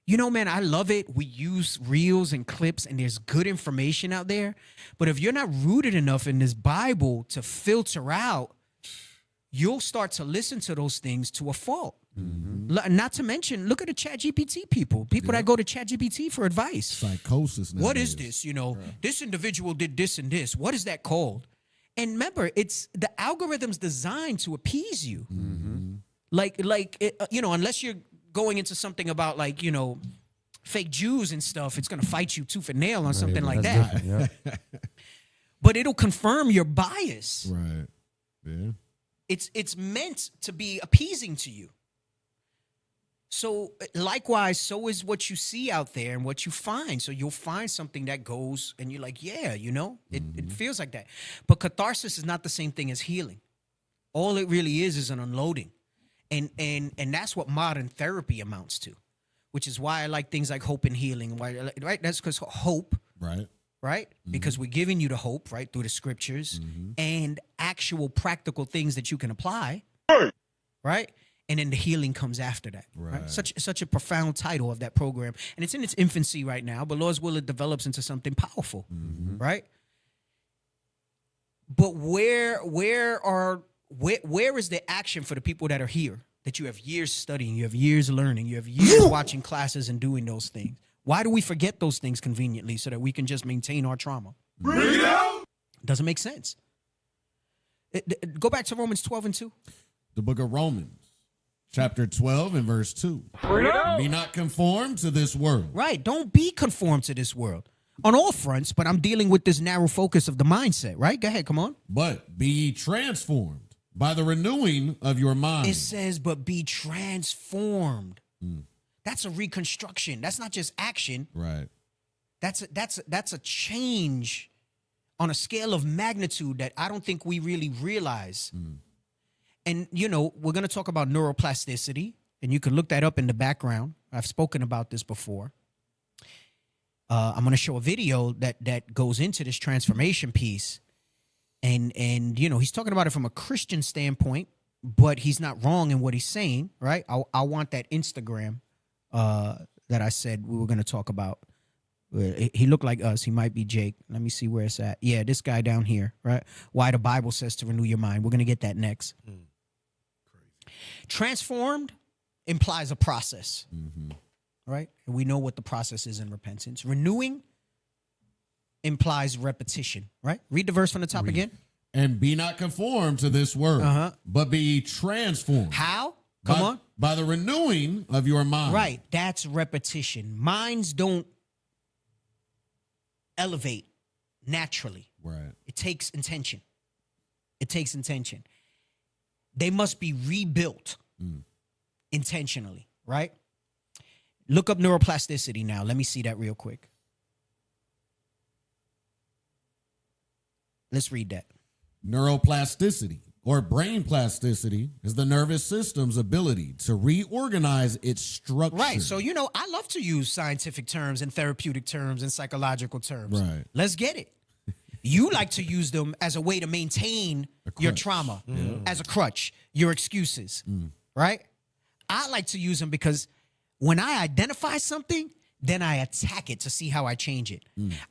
Speaker 12: man, I love it. We use reels and clips and there's good information out there. But if you're not rooted enough in this Bible to filter out, you'll start to listen to those things to a fault. Not to mention, look at the ChatGPT people that go to ChatGPT for advice.
Speaker 14: Psychosis.
Speaker 12: What is this? This individual did this and this. What is that called? And remember, it's the algorithm's designed to appease you. Unless you're going into something about fake Jews and stuff, it's going to fight you tooth and nail on something like that.
Speaker 13: Yeah.
Speaker 12: But it'll confirm your bias.
Speaker 14: Right. Yeah.
Speaker 12: It's meant to be appeasing to you. So likewise, so is what you see out there and what you find. So you'll find something that goes and you're like, yeah, it feels like that. But catharsis is not the same thing as healing. All it really is an unloading. And that's what modern therapy amounts to, which is why I like things like hope and healing. Right? That's because hope. Right? Because we're giving you the hope, right, through the scriptures and actual practical things that you can apply. Right? And then the healing comes after that. Right? Such a profound title of that program. And it's in its infancy right now, but Lord's will, it develops into something powerful. Right? But where is the action for the people that are here? That you have years studying, you have years learning, you have years watching classes and doing those things. Why do we forget those things conveniently so that we can just maintain our trauma? Bring it out. Doesn't make sense. Go back to Romans 12 and 2.
Speaker 14: The book of Romans, chapter 12 and verse 2. Be not conformed to this world.
Speaker 12: Right. Don't be conformed to this world. On all fronts, but I'm dealing with this narrow focus of the mindset, right? Go ahead, come on.
Speaker 14: But be ye transformed by the renewing of your mind.
Speaker 12: It says, but be transformed. That's a reconstruction. That's not just action.
Speaker 14: Right.
Speaker 12: That's a change on a scale of magnitude that I don't think we really realize. And, we're going to talk about neuroplasticity, and you can look that up in the background. I've spoken about this before. I'm going to show a video that goes into this transformation piece. And he's talking about it from a Christian standpoint, but he's not wrong in what he's saying, right? I want that Instagram that I said we were going to talk about He looked like us. He might be Jake. Let me see where it's at. Yeah, this guy down here, right? Why the Bible says to renew your mind. We're going to get that next. Transformed implies a process, right? And we know what the process is in repentance. Renewing implies repetition, right? Read the verse from the top again.
Speaker 14: And be not conformed to this world, but be ye transformed.
Speaker 12: How? Come on.
Speaker 14: By the renewing of your mind.
Speaker 12: Right. That's repetition. Minds don't elevate naturally.
Speaker 14: Right.
Speaker 12: It takes intention. It takes intention. They must be rebuilt intentionally, right? Look up neuroplasticity now. Let me see that real quick. Let's read that.
Speaker 14: Neuroplasticity or brain plasticity is the nervous system's ability to reorganize its structure.
Speaker 12: Right. So, you know, I love to use scientific terms and therapeutic terms and psychological terms.
Speaker 14: Right.
Speaker 12: Let's get it. You like to use them as a way to maintain your trauma, as a crutch, your excuses, right? I like to use them because when I identify something, then I attack it to see how I change it.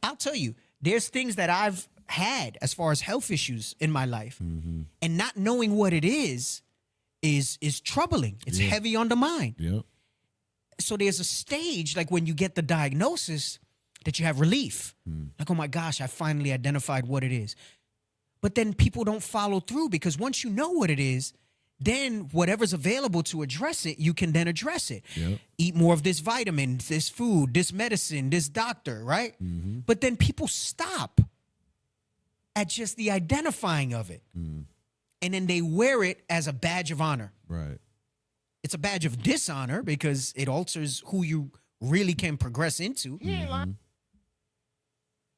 Speaker 12: I'll tell you, there's things that I've had as far as health issues in my life, and not knowing what it is troubling. It's heavy on the mind.
Speaker 14: Yep.
Speaker 12: So there's a stage, like when you get the diagnosis, that you have relief. Like, oh my gosh, I finally identified what it is. But then people don't follow through, because once you know what it is, then whatever's available to address it, you can then address it.
Speaker 14: Yep.
Speaker 12: Eat more of this vitamin, this food, this medicine, this doctor, right? But then people stop at just the identifying of it. And then they wear it as a badge of honor.
Speaker 14: Right.
Speaker 12: It's a badge of dishonor because it alters who you really can progress into.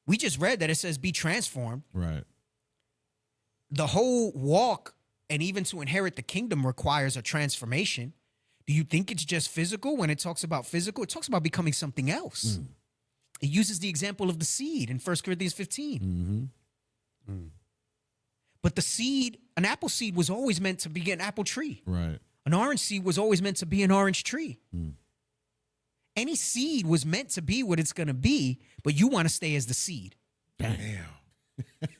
Speaker 12: We just read that it says be transformed.
Speaker 14: Right.
Speaker 12: The whole walk and even to inherit the kingdom requires a transformation. Do you think it's just physical? When it talks about physical, it talks about becoming something else. It uses the example of the seed in 1 Corinthians 15. But the seed, an apple seed was always meant to be an apple tree.
Speaker 14: Right.
Speaker 12: An orange seed was always meant to be an orange tree. Any seed was meant to be what it's going to be, but you want to stay as the seed.
Speaker 14: Damn.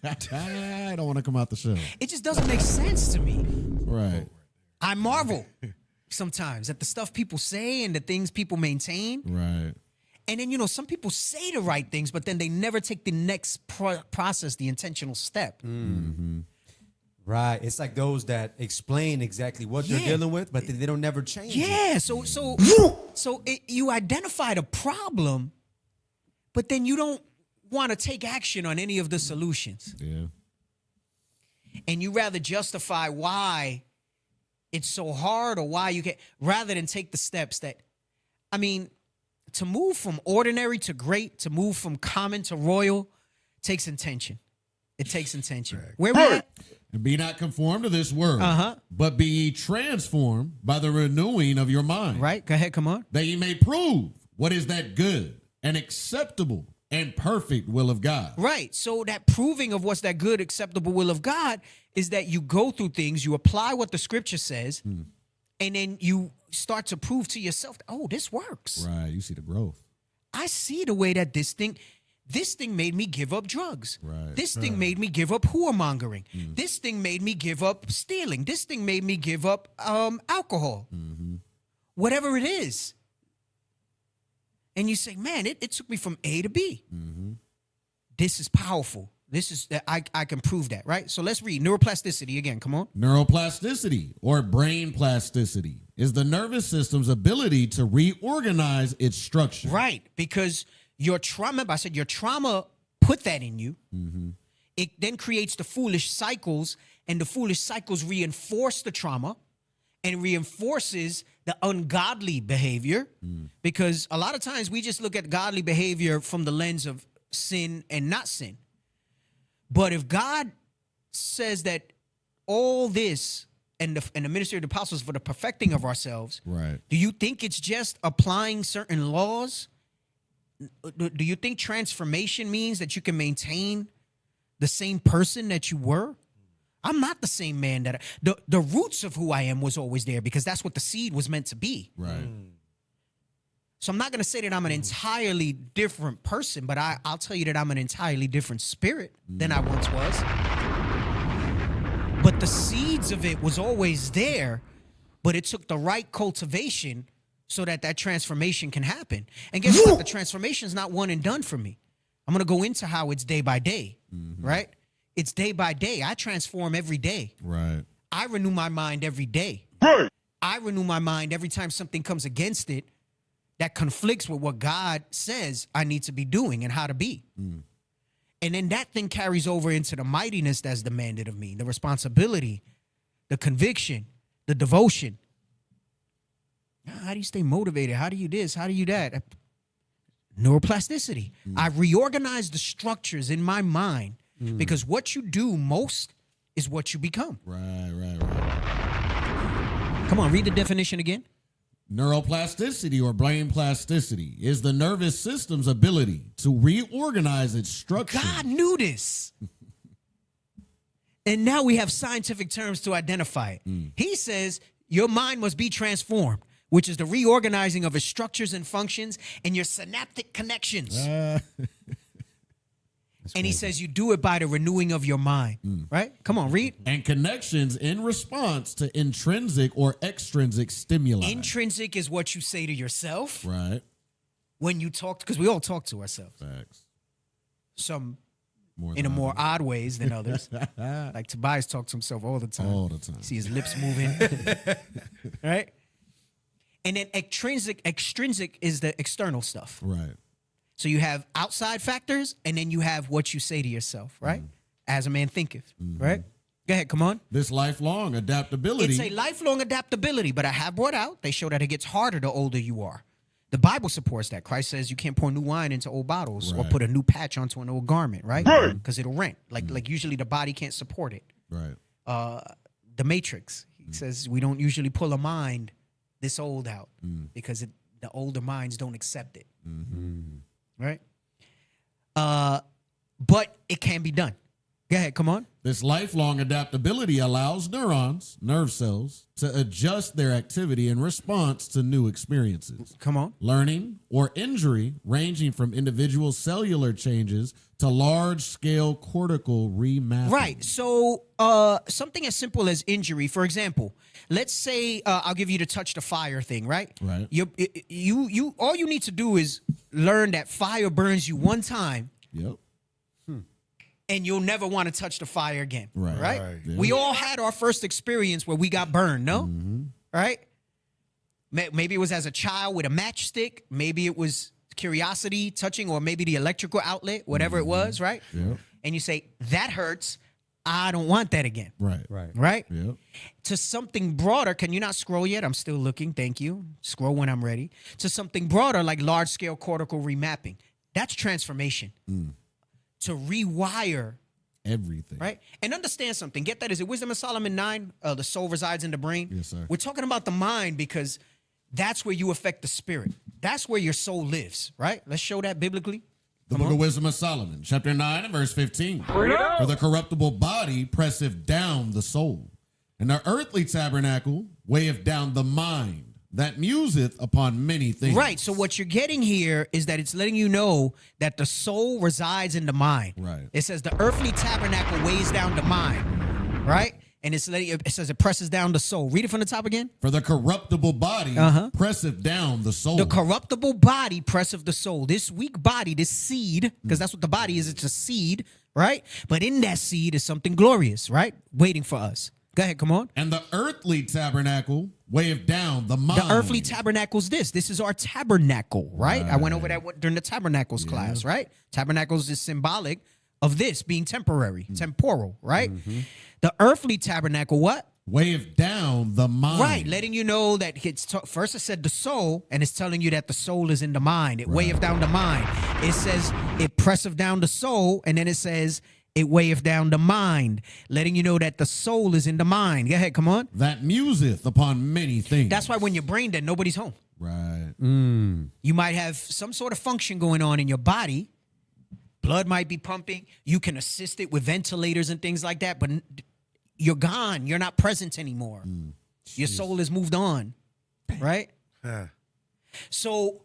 Speaker 14: I don't want to come out the show.
Speaker 12: It just doesn't make sense to me.
Speaker 14: Right.
Speaker 12: I marvel sometimes at the stuff people say and the things people maintain.
Speaker 14: Right.
Speaker 12: And then, you know, some people say the right things, but then they never take the next process, the intentional step.
Speaker 13: Right. It's like those that explain exactly what they're dealing with, but they don't never change.
Speaker 12: Yeah. So you identify the problem, but then you don't want to take action on any of the solutions.
Speaker 14: Yeah.
Speaker 12: And you rather justify why it's so hard or why you can't, rather than take the steps that, I mean, to move from ordinary to great, to move from common to royal, takes intention. It takes intention. Where we at?
Speaker 14: And be not conformed to this world, but be ye transformed by the renewing of your mind.
Speaker 12: Right. Go ahead. Come on.
Speaker 14: That ye may prove what is that good and acceptable and perfect will of God.
Speaker 12: Right. So that proving of what's that good, acceptable will of God is that you go through things, you apply what the scripture says, and then you start to prove to yourself, oh, this works.
Speaker 14: Right. You see the growth.
Speaker 12: I see the way that this thing made me give up drugs.
Speaker 14: Right.
Speaker 12: This thing made me give up whoremongering. This thing made me give up stealing. This thing made me give up alcohol. Whatever it is. And you say, man, it took me from A to B. This is powerful. This is, I can prove that, right? So let's read neuroplasticity again. Come on.
Speaker 14: Neuroplasticity or brain plasticity is the nervous system's ability to reorganize its structure.
Speaker 12: Right, because your trauma, I said your trauma put that in you. It then creates the foolish cycles, and the foolish cycles reinforce the trauma and reinforces the ungodly behavior, because a lot of times we just look at godly behavior from the lens of sin and not sin. But if God says that all this and the ministry of the apostles for the perfecting of ourselves,
Speaker 14: right?
Speaker 12: Do you think it's just applying certain laws? Do you think transformation means that you can maintain the same person that you were? I'm not the same man that the roots of who I am was always there, because that's what the seed was meant to be.
Speaker 14: Right.
Speaker 12: So I'm not going to say that I'm an entirely different person, but I'll tell you that I'm an entirely different spirit than I once was. But the seeds of it was always there, but it took the right cultivation so that that transformation can happen. And guess what? The transformation is not one and done for me. I'm going to go into how it's day by day, right? It's day by day. I transform every day.
Speaker 14: Right.
Speaker 12: I renew my mind every day.
Speaker 14: Right.
Speaker 12: I renew my mind every time something comes against it that conflicts with what God says I need to be doing and how to be. And then that thing carries over into the mightiness that's demanded of me, the responsibility, the conviction, the devotion. How do you stay motivated? How do you this? How do you that? Neuroplasticity. I reorganize the structures in my mind because what you do most is what you become.
Speaker 14: Right.
Speaker 12: Come on, read the definition again.
Speaker 14: Neuroplasticity or brain plasticity is the nervous system's ability to reorganize its structure.
Speaker 12: God knew this. And now we have scientific terms to identify it. He says your mind must be transformed, which is the reorganizing of its structures and functions and your synaptic connections. And he says you do it by the renewing of your mind, right? Come on, read.
Speaker 14: And connections in response to intrinsic or extrinsic stimuli.
Speaker 12: Intrinsic is what you say to yourself.
Speaker 14: Right.
Speaker 12: When you talk, because we all talk to ourselves.
Speaker 14: Facts.
Speaker 12: Some in a more odd ways than others. Like Tobias talks to himself all the time.
Speaker 14: All the time.
Speaker 12: See his lips moving. Right? And then extrinsic is the external stuff.
Speaker 14: Right.
Speaker 12: So you have outside factors, and then you have what you say to yourself, right? As a man thinketh, right? Go ahead, come on.
Speaker 14: This lifelong adaptability.
Speaker 12: It's a lifelong adaptability, but I have brought out, they show that it gets harder the older you are. The Bible supports that. Christ says you can't pour new wine into old bottles or put a new patch onto an old garment, right? Because it'll rent. Like usually the body can't support it.
Speaker 14: Right.
Speaker 12: The Matrix, he says we don't usually pull a mind this old out because the older minds don't accept it. Right? But it can be done. Go ahead, come on.
Speaker 14: This lifelong adaptability allows neurons, nerve cells, to adjust their activity in response to new experiences.
Speaker 12: Come on.
Speaker 14: Learning or injury, ranging from individual cellular changes to large-scale cortical remapping.
Speaker 12: Right. So something as simple as injury, for example, let's say I'll give you the touch the fire thing, right?
Speaker 14: Right.
Speaker 12: You all you need to do is learn that fire burns you one time.
Speaker 14: Yep.
Speaker 12: And you'll never want to touch the fire again. Right?
Speaker 14: Yeah.
Speaker 12: We all had our first experience where we got burned, no? Right? Maybe it was as a child with a matchstick. Maybe it was curiosity touching, or maybe the electrical outlet, whatever it was, right?
Speaker 14: Yep.
Speaker 12: And you say, that hurts. I don't want that again. Right?
Speaker 14: Yep.
Speaker 12: To something broader, can you not scroll yet? I'm still looking. Thank you. Scroll when I'm ready. To something broader, like large-scale cortical remapping. That's transformation. To rewire
Speaker 14: everything.
Speaker 12: Right? And understand something. Get that? Is it Wisdom of Solomon 9? The soul resides in the brain?
Speaker 14: Yes, sir.
Speaker 12: We're talking about the mind because that's where you affect the spirit. That's where your soul lives, right? Let's show that biblically.
Speaker 14: The book of Wisdom of Solomon, chapter 9 and verse 15. For the corruptible body presseth down the soul, and the earthly tabernacle weigheth down the mind, that museth upon many things.
Speaker 12: Right. So what you're getting here is that it's letting you know that the soul resides in the mind.
Speaker 14: Right.
Speaker 12: It says the earthly tabernacle weighs down the mind. Right? And it says it presses down the soul. Read it from the top again.
Speaker 14: For the corruptible body presseth down the soul.
Speaker 12: The corruptible body presseth the soul. This weak body, this seed, because that's what the body is. It's a seed, right? But in that seed is something glorious, right? Waiting for us. Go ahead, come on.
Speaker 14: And the earthly tabernacle weigheth down the mind.
Speaker 12: The earthly tabernacle's this. This is our tabernacle, right? I went over that during the tabernacles class, right? Tabernacles is symbolic of this being temporary, temporal, right? The earthly tabernacle, what?
Speaker 14: Weigheth down the mind.
Speaker 12: Right, letting you know that first it said the soul, and it's telling you that the soul is in the mind. It weigheth down the mind. It says it presseth down the soul, and then it says it weigheth down the mind, letting you know that the soul is in the mind. Go ahead, come on.
Speaker 14: That museth upon many things.
Speaker 12: That's why when you're brain dead, nobody's home.
Speaker 14: Right.
Speaker 12: You might have some sort of function going on in your body. Blood might be pumping. You can assist it with ventilators and things like that, but you're gone. You're not present anymore. Your soul has moved on, right? So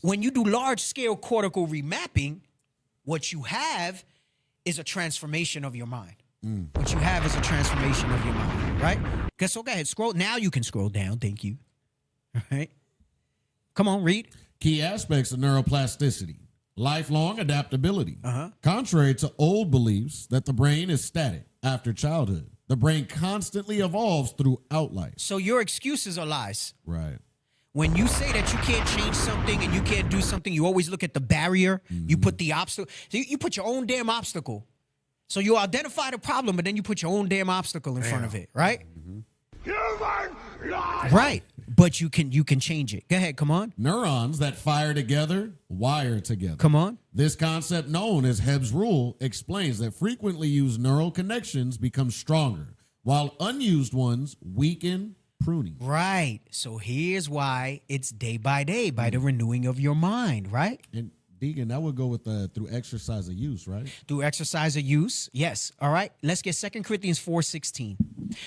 Speaker 12: When you do large-scale cortical remapping, what you have is a transformation of your mind. What you have is a transformation of your mind, right? Guess so. Go ahead, scroll. Now you can scroll down. Thank you. All right. Come on, read.
Speaker 14: Key aspects of neuroplasticity. Lifelong adaptability. Contrary to old beliefs that the brain is static after childhood, the brain constantly evolves throughout life.
Speaker 12: So your excuses are lies.
Speaker 14: Right.
Speaker 12: When you say that you can't change something and you can't do something, you always look at the barrier. You put the obstacle. You put your own damn obstacle. So you identify the problem, but then you put your own damn obstacle in front of it, right? Right. But you can change it. Go ahead, come on.
Speaker 14: Neurons that fire together wire together.
Speaker 12: Come on.
Speaker 14: This concept, known as Hebb's rule, explains that frequently used neural connections become stronger, while unused ones weaken, pruning.
Speaker 12: Right. So here's why it's day by day, by the renewing of your mind, right?
Speaker 14: And Deegan, that would go with through exercise of use, right?
Speaker 12: Through exercise of use, yes. All right. Let's get 2 Corinthians 4:16.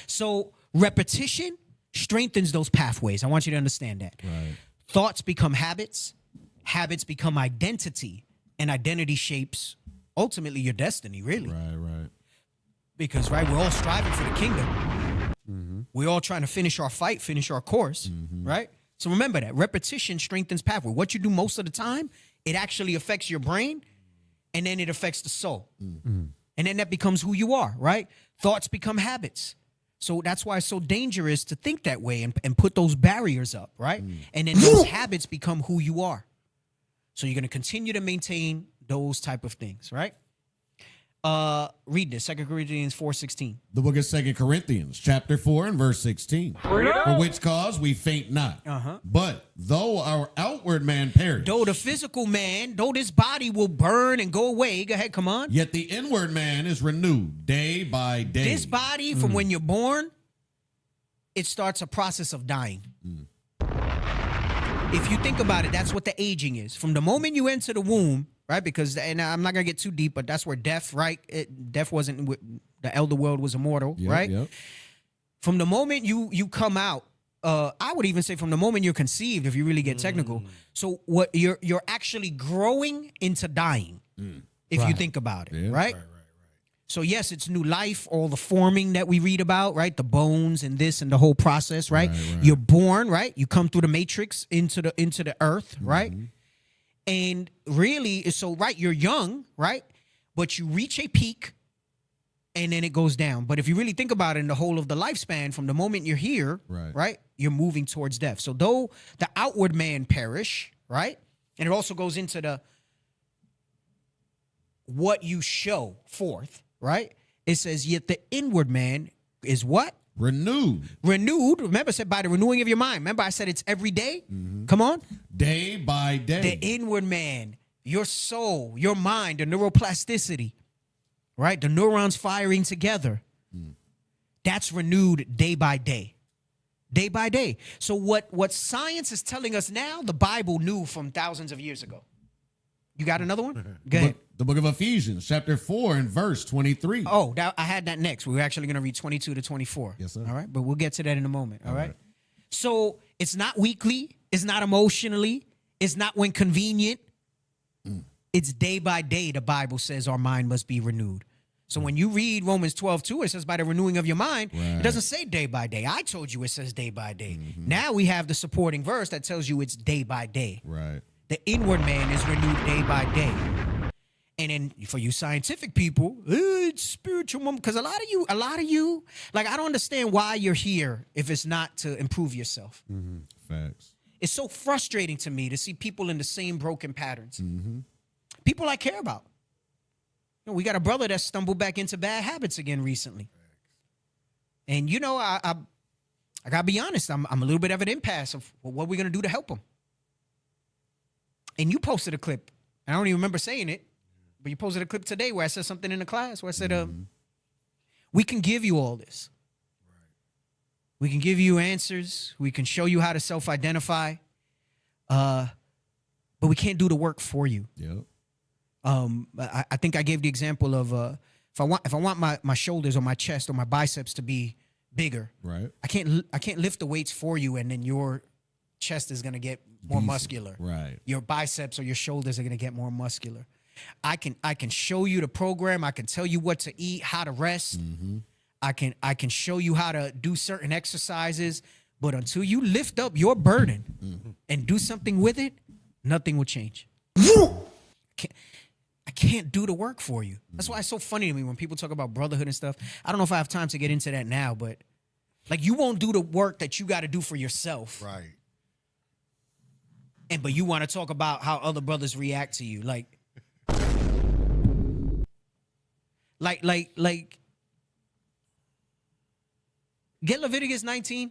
Speaker 12: So repetition strengthens those pathways. I want you to understand that.
Speaker 14: Right.
Speaker 12: Thoughts become habits. Habits become identity. And identity shapes, ultimately, your destiny, really.
Speaker 14: Right.
Speaker 12: Because, right, we're all striving for the kingdom. We're all trying to finish our fight, finish our course, right? So remember that. Repetition strengthens pathway. What you do most of the time, it actually affects your brain, and then it affects the soul. And then that becomes who you are, right? Thoughts become habits. So that's why it's so dangerous to think that way and put those barriers up, right? And then those habits become who you are. So you're going to continue to maintain those type of things, right? Read this, 2 Corinthians 4:16.
Speaker 14: The book of 2 Corinthians, chapter 4 and verse 16. For which cause we faint not. But though our outward man perish.
Speaker 12: Though the physical man, though this body will burn and go away. Go ahead, come on.
Speaker 14: Yet the inward man is renewed day by day.
Speaker 12: This body, from when you're born, it starts a process of dying. If you think about it, that's what the aging is. From the moment you enter the womb, right? Because, and I'm not going to get too deep, but that's where death, right? Death wasn't, the elder world was immortal, right?
Speaker 14: Yep.
Speaker 12: From the moment you come out, I would even say from the moment you're conceived, if you really get technical. So what you're actually growing into dying, if you think about it, right? So yes, it's new life, all the forming that we read about, right? The bones and this and the whole process, right? You're born, right? You come through the matrix into the earth, right? And really, so right, you're young, right? But you reach a peak and then it goes down. But if you really think about it, in the whole of the lifespan, from the moment you're here, right, you're moving towards death. So though the outward man perish, right? And it also goes into the what you show forth, right? It says, yet the inward man is what?
Speaker 14: Renewed.
Speaker 12: Remember, I said by the renewing of your mind. Remember, I said it's every day. Come on.
Speaker 14: Day by day.
Speaker 12: The inward man, your soul, your mind, the neuroplasticity, right? The neurons firing together. That's renewed day by day. Day by day. So what science is telling us now, the Bible knew from thousands of years ago. You got another one? Go ahead.
Speaker 14: The book of Ephesians, chapter 4 and verse 23.
Speaker 12: Oh, I had that next. We're actually going to read 22 to 24.
Speaker 14: Yes, sir.
Speaker 12: All right, but we'll get to that in a moment. All right. So it's not weekly. It's not emotionally. It's not when convenient. It's day by day. The Bible says our mind must be renewed. So when you read Romans 12:2, it says by the renewing of your mind. It doesn't say day by day. I told you it says day by day. Now we have the supporting verse that tells you it's day by day.
Speaker 14: Right.
Speaker 12: The inward man is renewed day by day. And then for you scientific people, it's spiritual, because a lot of you, like, I don't understand why you're here if it's not to improve yourself.
Speaker 14: Facts.
Speaker 12: It's so frustrating to me to see people in the same broken patterns. People I care about. You know, we got a brother that stumbled back into bad habits again recently. And, you know, I got to be honest, I'm a little bit of an impasse of what we're going to do to help him. And you posted a clip. I don't even remember saying it, but you posted a clip today where I said something in the class where I said, we can give you all this. We can give you answers. We can show you how to self-identify. But we can't do the work for you. I think I gave the example of if I want my shoulders or my chest or my biceps to be bigger,
Speaker 14: right?
Speaker 12: I can't lift the weights for you and then you're chest is gonna get more muscular.
Speaker 14: Right.
Speaker 12: Your biceps or your shoulders are gonna get more muscular. I can show you the program. I can tell you what to eat, how to rest. I can show you how to do certain exercises. But until you lift up your burden and do something with it, nothing will change. I can't do the work for you. That's why it's so funny to me when people talk about brotherhood and stuff. I don't know if I have time to get into that now, but like you won't do the work that you got to do for yourself.
Speaker 10: Right.
Speaker 12: But you want to talk about how other brothers react to you. Like get Leviticus 19,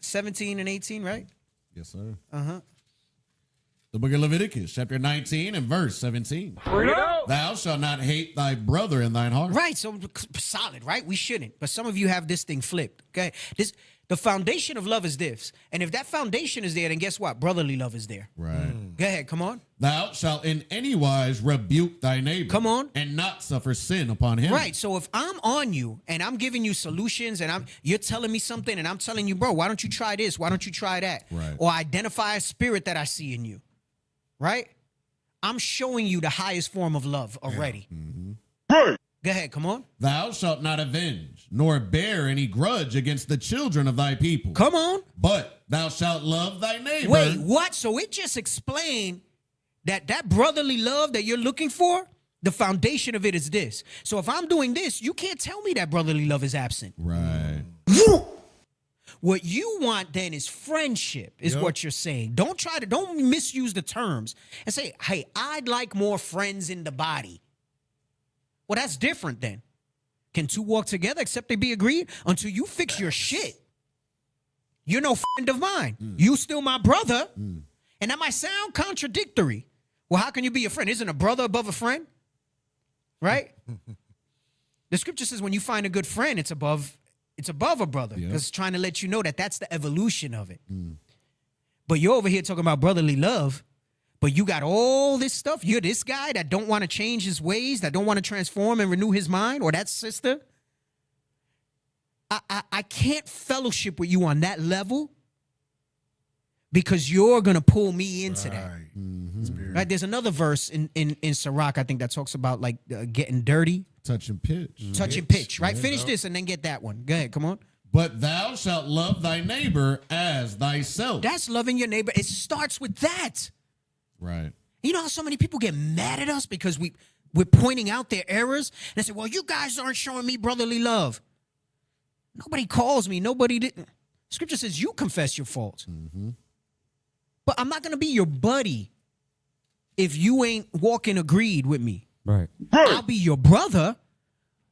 Speaker 12: 17 and 18, right?
Speaker 14: Yes, sir.
Speaker 12: Uh-huh.
Speaker 14: The book of Leviticus, chapter 19 and verse 17. Thou shalt not hate thy brother in thine heart.
Speaker 12: Right, so solid, right? We shouldn't. But some of you have this thing flipped, okay? The foundation of love is this. And if that foundation is there, then guess what? Brotherly love is there.
Speaker 14: Right.
Speaker 12: Go ahead, come on.
Speaker 14: Thou shalt in any wise rebuke thy neighbor.
Speaker 12: Come on.
Speaker 14: And not suffer sin upon him.
Speaker 12: Right, so if I'm on you and I'm giving you solutions and you're telling me something and I'm telling you, bro, why don't you try this? Why don't you try that?
Speaker 14: Right.
Speaker 12: Or identify a spirit that I see in you, right? I'm showing you the highest form of love already.
Speaker 14: Right.
Speaker 12: Go ahead, come on.
Speaker 14: Thou shalt not avenge, nor bear any grudge against the children of thy people.
Speaker 12: Come on.
Speaker 14: But thou shalt love thy neighbor.
Speaker 12: Wait, what? So it just explained that brotherly love that you're looking for, the foundation of it is this. So if I'm doing this, you can't tell me that brotherly love is absent.
Speaker 14: Right.
Speaker 12: What you want then is friendship, is what you're saying. Don't misuse the terms and say, hey, I'd like more friends in the body. Well, that's different then. Can two walk together except they be agreed? Until you fix your shit, you're no friend of mine. You still my brother. And that might sound contradictory. Well, how can you be a friend? Isn't a brother above a friend? Right? The scripture says when you find a good friend, it's above a brother. It's trying to let you know that that's the evolution of it. But you're over here talking about brotherly love, but you got all this stuff. You're this guy that don't want to change his ways, that don't want to transform and renew his mind, or that sister. I can't fellowship with you on that level because you're going to pull me into that. Right? There's another verse in Sirach, I think, that talks about like getting dirty.
Speaker 14: Touching pitch.
Speaker 12: Touching pitch, right? Finish this and then get that one. Go ahead, come on.
Speaker 14: But thou shalt love thy neighbor as thyself.
Speaker 12: That's loving your neighbor. It starts with that.
Speaker 14: Right.
Speaker 12: You know how so many people get mad at us because we're pointing out their errors? And they say, well, you guys aren't showing me brotherly love. Nobody calls me. Nobody didn't. Scripture says you confess your faults. But I'm not going to be your buddy if you ain't walking agreed with me.
Speaker 13: Right.
Speaker 12: I'll be your brother,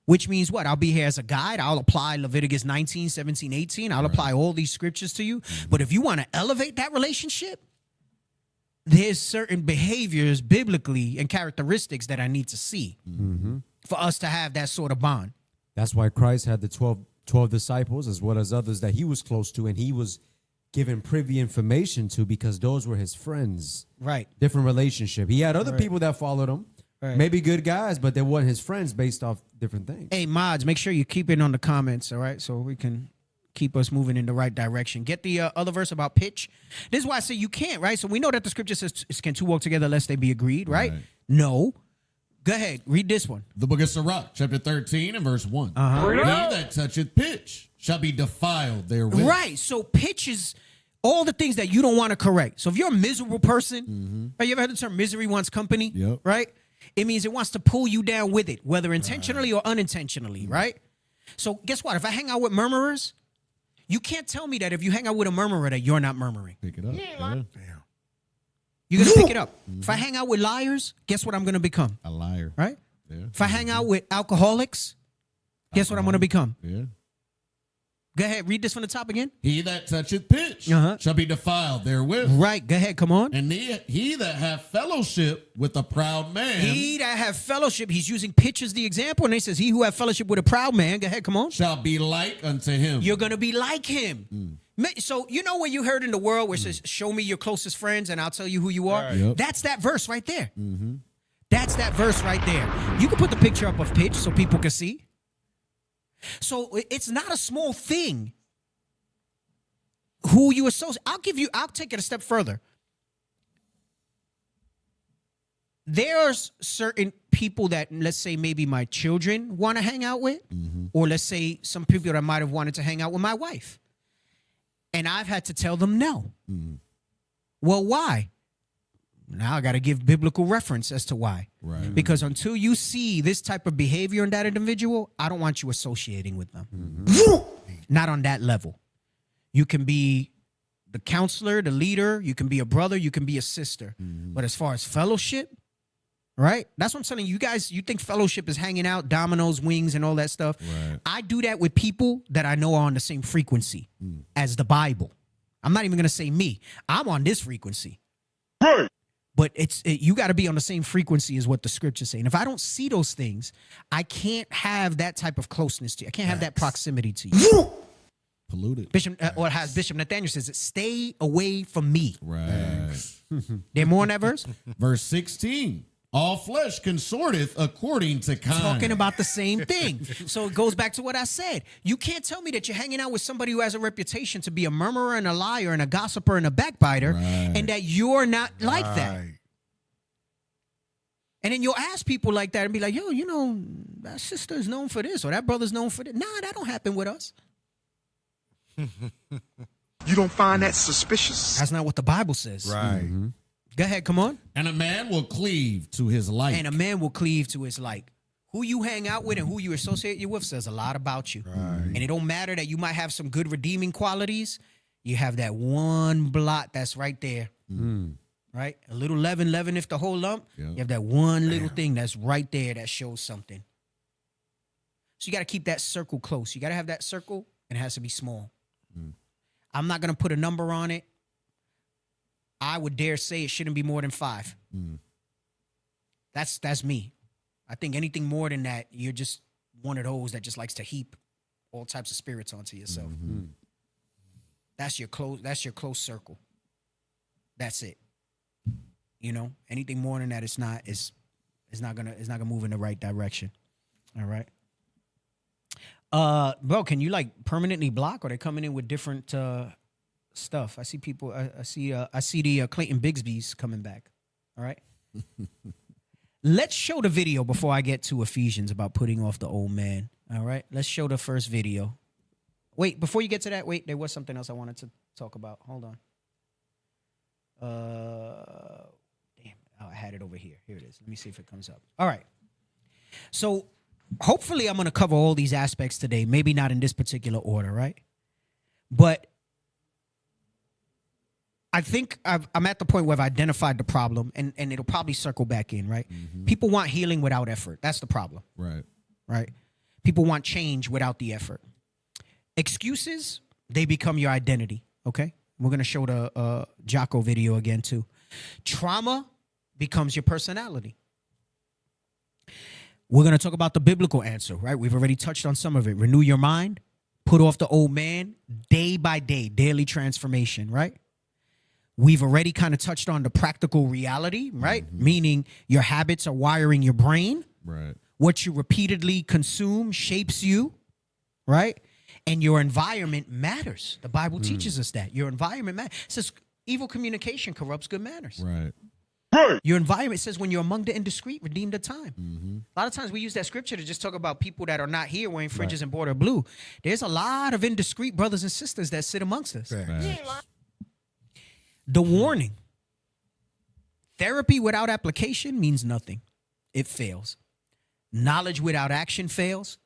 Speaker 12: which means what? I'll be here as a guide. I'll apply Leviticus 19, 17, 18. I'll apply all these scriptures to you. But if you want to elevate that relationship, there's certain behaviors biblically and characteristics that I need to see for us to have that sort of bond.
Speaker 13: That's why Christ had the 12 disciples as well as others that he was close to and he was given privy information to because those were his friends.
Speaker 12: Right.
Speaker 13: Different relationship. He had other people that followed him.
Speaker 12: Right.
Speaker 13: Maybe good guys, but they weren't his friends based off different things.
Speaker 12: Hey, mods, make sure you keep it on the comments, all right? So we can keep us moving in the right direction. Get the other verse about pitch. This is why I say you can't, right? So we know that the scripture says, can two walk together lest they be agreed, right? No. Go ahead, read this one.
Speaker 14: The book of Sirach, chapter 13 and verse 1. He that toucheth pitch shall be defiled therewith.
Speaker 12: Right, so pitch is all the things that you don't want to correct. So if you're a miserable person, right, you ever heard the term misery wants company, right? It means it wants to pull you down with it, whether intentionally or unintentionally, right? So guess what? If I hang out with murmurers, you can't tell me that if you hang out with a murmurer that you're not murmuring.
Speaker 14: Pick it up.
Speaker 12: You're going to pick it up. If I hang out with liars, guess what I'm going to become?
Speaker 14: A liar.
Speaker 12: Right? If I hang out with alcoholics, guess what I'm going to become? Go ahead, read this from the top again.
Speaker 14: He that toucheth pitch shall be defiled therewith.
Speaker 12: Right, go ahead, come on.
Speaker 14: And he that hath fellowship with a proud man.
Speaker 12: He that hath fellowship, he's using pitch as the example, and he says, he who hath fellowship with a proud man, go ahead, come on.
Speaker 14: Shall be like unto him.
Speaker 12: You're going to be like him. So you know what you heard in the world where it says, show me your closest friends and I'll tell you who you are? That's that verse right there. That's that verse right there. You can put the picture up of pitch so people can see. So it's not a small thing who you associate. I'll take it a step further. There's certain people that, let's say, maybe my children want to hang out with, or let's say some people that might have wanted to hang out with my wife. And I've had to tell them no. Well, why? Now I got to give biblical reference as to why.
Speaker 14: Right.
Speaker 12: Because until you see this type of behavior in that individual, I don't want you associating with them. Not on that level. You can be the counselor, the leader, you can be a brother, you can be a sister. But as far as fellowship, right? That's what I'm telling you. You guys, you think fellowship is hanging out, dominoes, wings, and all that stuff.
Speaker 14: Right.
Speaker 12: I do that with people that I know are on the same frequency as the Bible. I'm not even going to say me. I'm on this frequency. Right. But you got to be on the same frequency as what the scriptures say. And if I don't see those things, I can't have that type of closeness to you. I can't have that proximity to you.
Speaker 14: Polluted.
Speaker 12: Bishop, or as Bishop Nathaniel says, stay away from me.
Speaker 14: Right.
Speaker 12: There more in that verse?
Speaker 14: Verse 16. All flesh consorteth according to kind.
Speaker 12: Talking about the same thing. So it goes back to what I said. You can't tell me that you're hanging out with somebody who has a reputation to be a murmurer and a liar and a gossiper and a backbiter, and that you're not like that. And then you'll ask people like that and be like, yo, you know, that sister's known for this or that brother's known for this. Nah, that don't happen with us.
Speaker 15: You don't find that suspicious?
Speaker 12: That's not what the Bible says.
Speaker 10: Right.
Speaker 12: Go ahead, come on.
Speaker 14: And a man will cleave to his like.
Speaker 12: And a man will cleave to his like. Who you hang out with and who you associate you with says a lot about you.
Speaker 10: Right.
Speaker 12: And it don't matter that you might have some good redeeming qualities. You have that one blot that's right there. Right? A little leaven if the whole lump.
Speaker 14: Yep.
Speaker 12: You have that one little thing that's right there that shows something. So you got to keep that circle close. You got to have that circle, and it has to be small. I'm not going to put a number on it. I would dare say it shouldn't be more than 5. That's me. I think anything more than that, you're just one of those that just likes to heap all types of spirits onto yourself. That's your close circle. That's it. You know, anything more than that, it's not gonna move in the right direction. All right. Bro, can you like permanently block, or they coming in with different stuff? I see people. I see the Clayton Bigsby's coming back. All right. Let's show the video before I get to Ephesians about putting off the old man. All right. Let's show the first video. Wait, before you get to that, wait, there was something else I wanted to talk about. Hold on. Damn. Oh, I had it over here. Here it is. Let me see if it comes up. All right. So hopefully I'm going to cover all these aspects today. Maybe not in this particular order, right? But I think I'm at the point where I've identified the problem, and it'll probably circle back in, right? People want healing without effort. That's the problem. Right? People want change without the effort. Excuses, they become your identity, okay? We're going to show the Jocko video again, too. Trauma becomes your personality. We're going to talk about the biblical answer, right? We've already touched on some of it. Renew your mind, put off the old man, day by day, daily transformation, right? We've already kind of touched on the practical reality, right? Meaning your habits are wiring your brain.
Speaker 14: Right.
Speaker 12: What you repeatedly consume shapes you, right? And your environment matters. The Bible teaches us that. Your environment matters. It says evil communication corrupts good manners.
Speaker 14: Right.
Speaker 12: Your environment says when you're among the indiscreet, redeem the time. A lot of times we use that scripture to just talk about people that are not here wearing fringes and border blue. There's a lot of indiscreet brothers and sisters that sit amongst us. The warning. Therapy without application means nothing. It fails. Knowledge without action fails.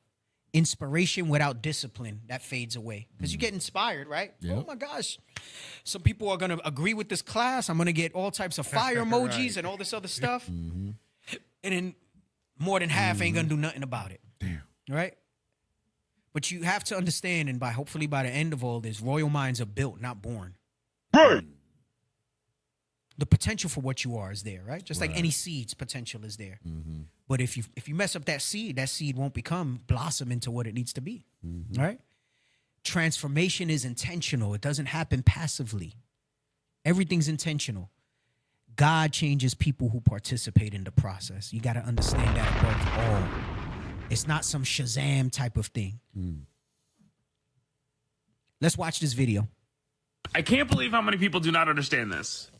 Speaker 12: Inspiration without discipline, that fades away. Because you get inspired, right?
Speaker 14: Yep.
Speaker 12: Oh my gosh. Some people are going to agree with this class. I'm going to get all types of fire emojis and all this other stuff. And then more than half ain't going to do nothing about it.
Speaker 10: Damn.
Speaker 12: Right? But you have to understand, and hopefully by the end of all this, royal minds are built, not born. Right. The potential for what you are is there, right? Just like any seed's potential is there. But if you mess up that seed won't blossom into what it needs to be. Right? Transformation is intentional. It doesn't happen passively. Everything's intentional. God changes people who participate in the process. You got to understand that above all. It's not some Shazam type of thing. Let's watch this video.
Speaker 16: I can't believe how many people do not understand this.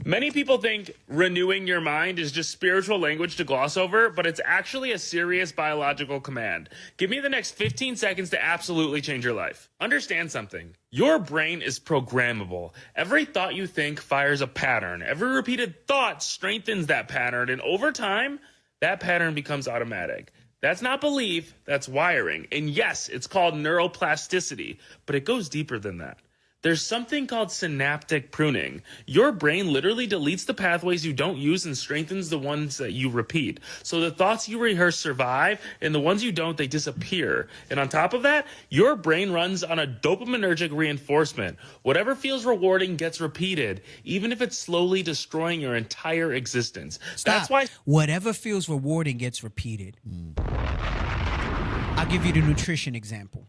Speaker 16: Many people think renewing your mind is just spiritual language to gloss over, but it's actually a serious biological command. Give me the next 15 seconds to absolutely change your life. Understand something. Your brain is programmable. Every thought you think fires a pattern. Every repeated thought strengthens that pattern, and over time, that pattern becomes automatic. That's not belief, that's wiring. And yes, it's called neuroplasticity, but it goes deeper than that. There's something called synaptic pruning. Your brain literally deletes the pathways you don't use and strengthens the ones that you repeat. So the thoughts you rehearse survive, and the ones you don't, they disappear. And on top of that, your brain runs on a dopaminergic reinforcement. Whatever feels rewarding gets repeated, even if it's slowly destroying your entire existence. That's why
Speaker 12: whatever feels rewarding gets repeated. I'll give you the nutrition example.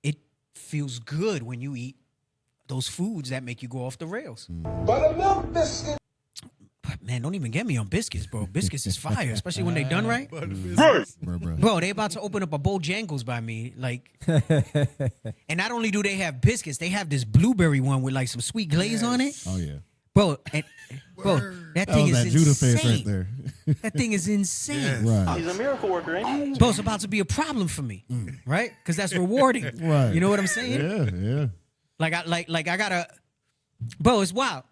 Speaker 12: It feels good when you eat those foods that make you go off the rails.
Speaker 3: Buttermilk biscuit.
Speaker 12: But man, don't even get me on biscuits, bro. Biscuits is fire, especially when they done right. Bro, they about to open up a Bojangles by me, like. And not only do they have biscuits, they have this blueberry one with like some sweet glaze on it.
Speaker 14: Oh yeah.
Speaker 12: Bro, that thing is
Speaker 14: Judah
Speaker 12: insane.
Speaker 14: face right there.
Speaker 12: That thing is insane.
Speaker 14: Right.
Speaker 16: he's a miracle worker, ain't he?
Speaker 12: Bro, it's about to be a problem for me, right? Because that's rewarding.
Speaker 14: Right.
Speaker 12: You know what I'm saying?
Speaker 14: Yeah.
Speaker 12: Like I gotta, bro, it's wild.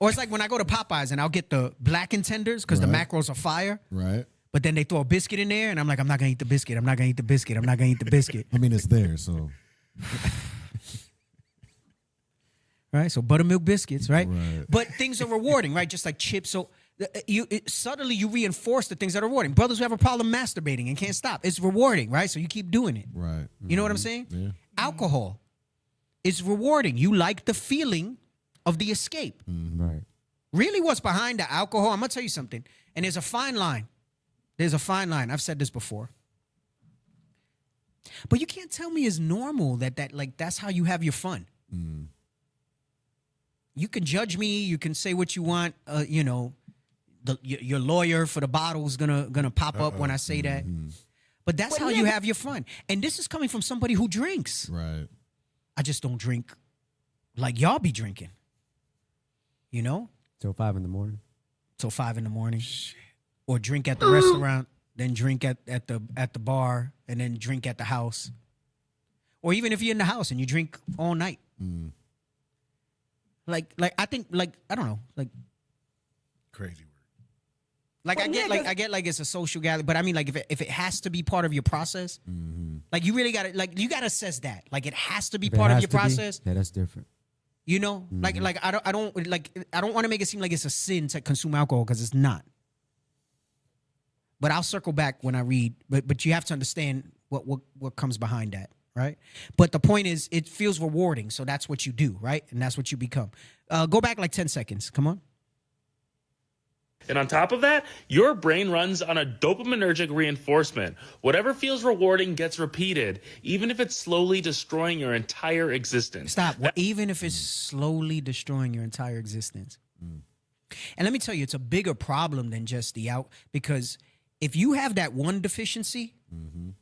Speaker 12: Or it's like when I go to Popeyes and I'll get the blackened tenders because the macros are fire.
Speaker 14: Right.
Speaker 12: But then they throw a biscuit in there and I'm like, I'm not gonna eat the biscuit. I'm not gonna eat the biscuit. I'm not gonna eat the biscuit.
Speaker 14: I mean, it's there, so.
Speaker 12: Right. So buttermilk biscuits, right?
Speaker 14: Right.
Speaker 12: But things are rewarding, right? Just like chips. So subtly you reinforce the things that are rewarding. Brothers who have a problem masturbating and can't stop. It's rewarding, right? So you keep doing it.
Speaker 14: Right.
Speaker 12: You know what I'm saying?
Speaker 14: Yeah.
Speaker 12: Alcohol is rewarding. You like the feeling of the escape.
Speaker 13: Right.
Speaker 12: Really what's behind the alcohol, I'm going to tell you something. And there's a fine line. There's a fine line. I've said this before. But you can't tell me it's normal that that's how you have your fun. You can judge me. You can say what you want. Your lawyer for the bottle is gonna pop up when I say that. But that's how you have your fun. And this is coming from somebody who drinks.
Speaker 14: Right.
Speaker 12: I just don't drink like y'all be drinking. You know?
Speaker 13: Till 5 a.m.
Speaker 12: Till 5 a.m. Or drink at the restaurant, then drink at the bar, and then drink at the house. Or even if you're in the house and you drink all night. Like I think I don't know, like
Speaker 10: Crazy word.
Speaker 12: like I get like it's a social gathering, but I mean like if it has to be part of your process, like you really gotta assess that. Like it has to be part of your process.
Speaker 13: Yeah, that's different.
Speaker 12: You know, like I don't want to make it seem like it's a sin to consume alcohol because it's not. But I'll circle back when I read. But you have to understand what comes behind that, right? But the point is, it feels rewarding, so that's what you do, right? And that's what you become. Go back like 10 seconds. Come on.
Speaker 16: And on top of that, your brain runs on a dopaminergic reinforcement. Whatever feels rewarding gets repeated, even if it's slowly destroying your entire existence.
Speaker 12: Stop. Even if it's slowly destroying your entire existence. And let me tell you, it's a bigger problem than just because if you have that one deficiency,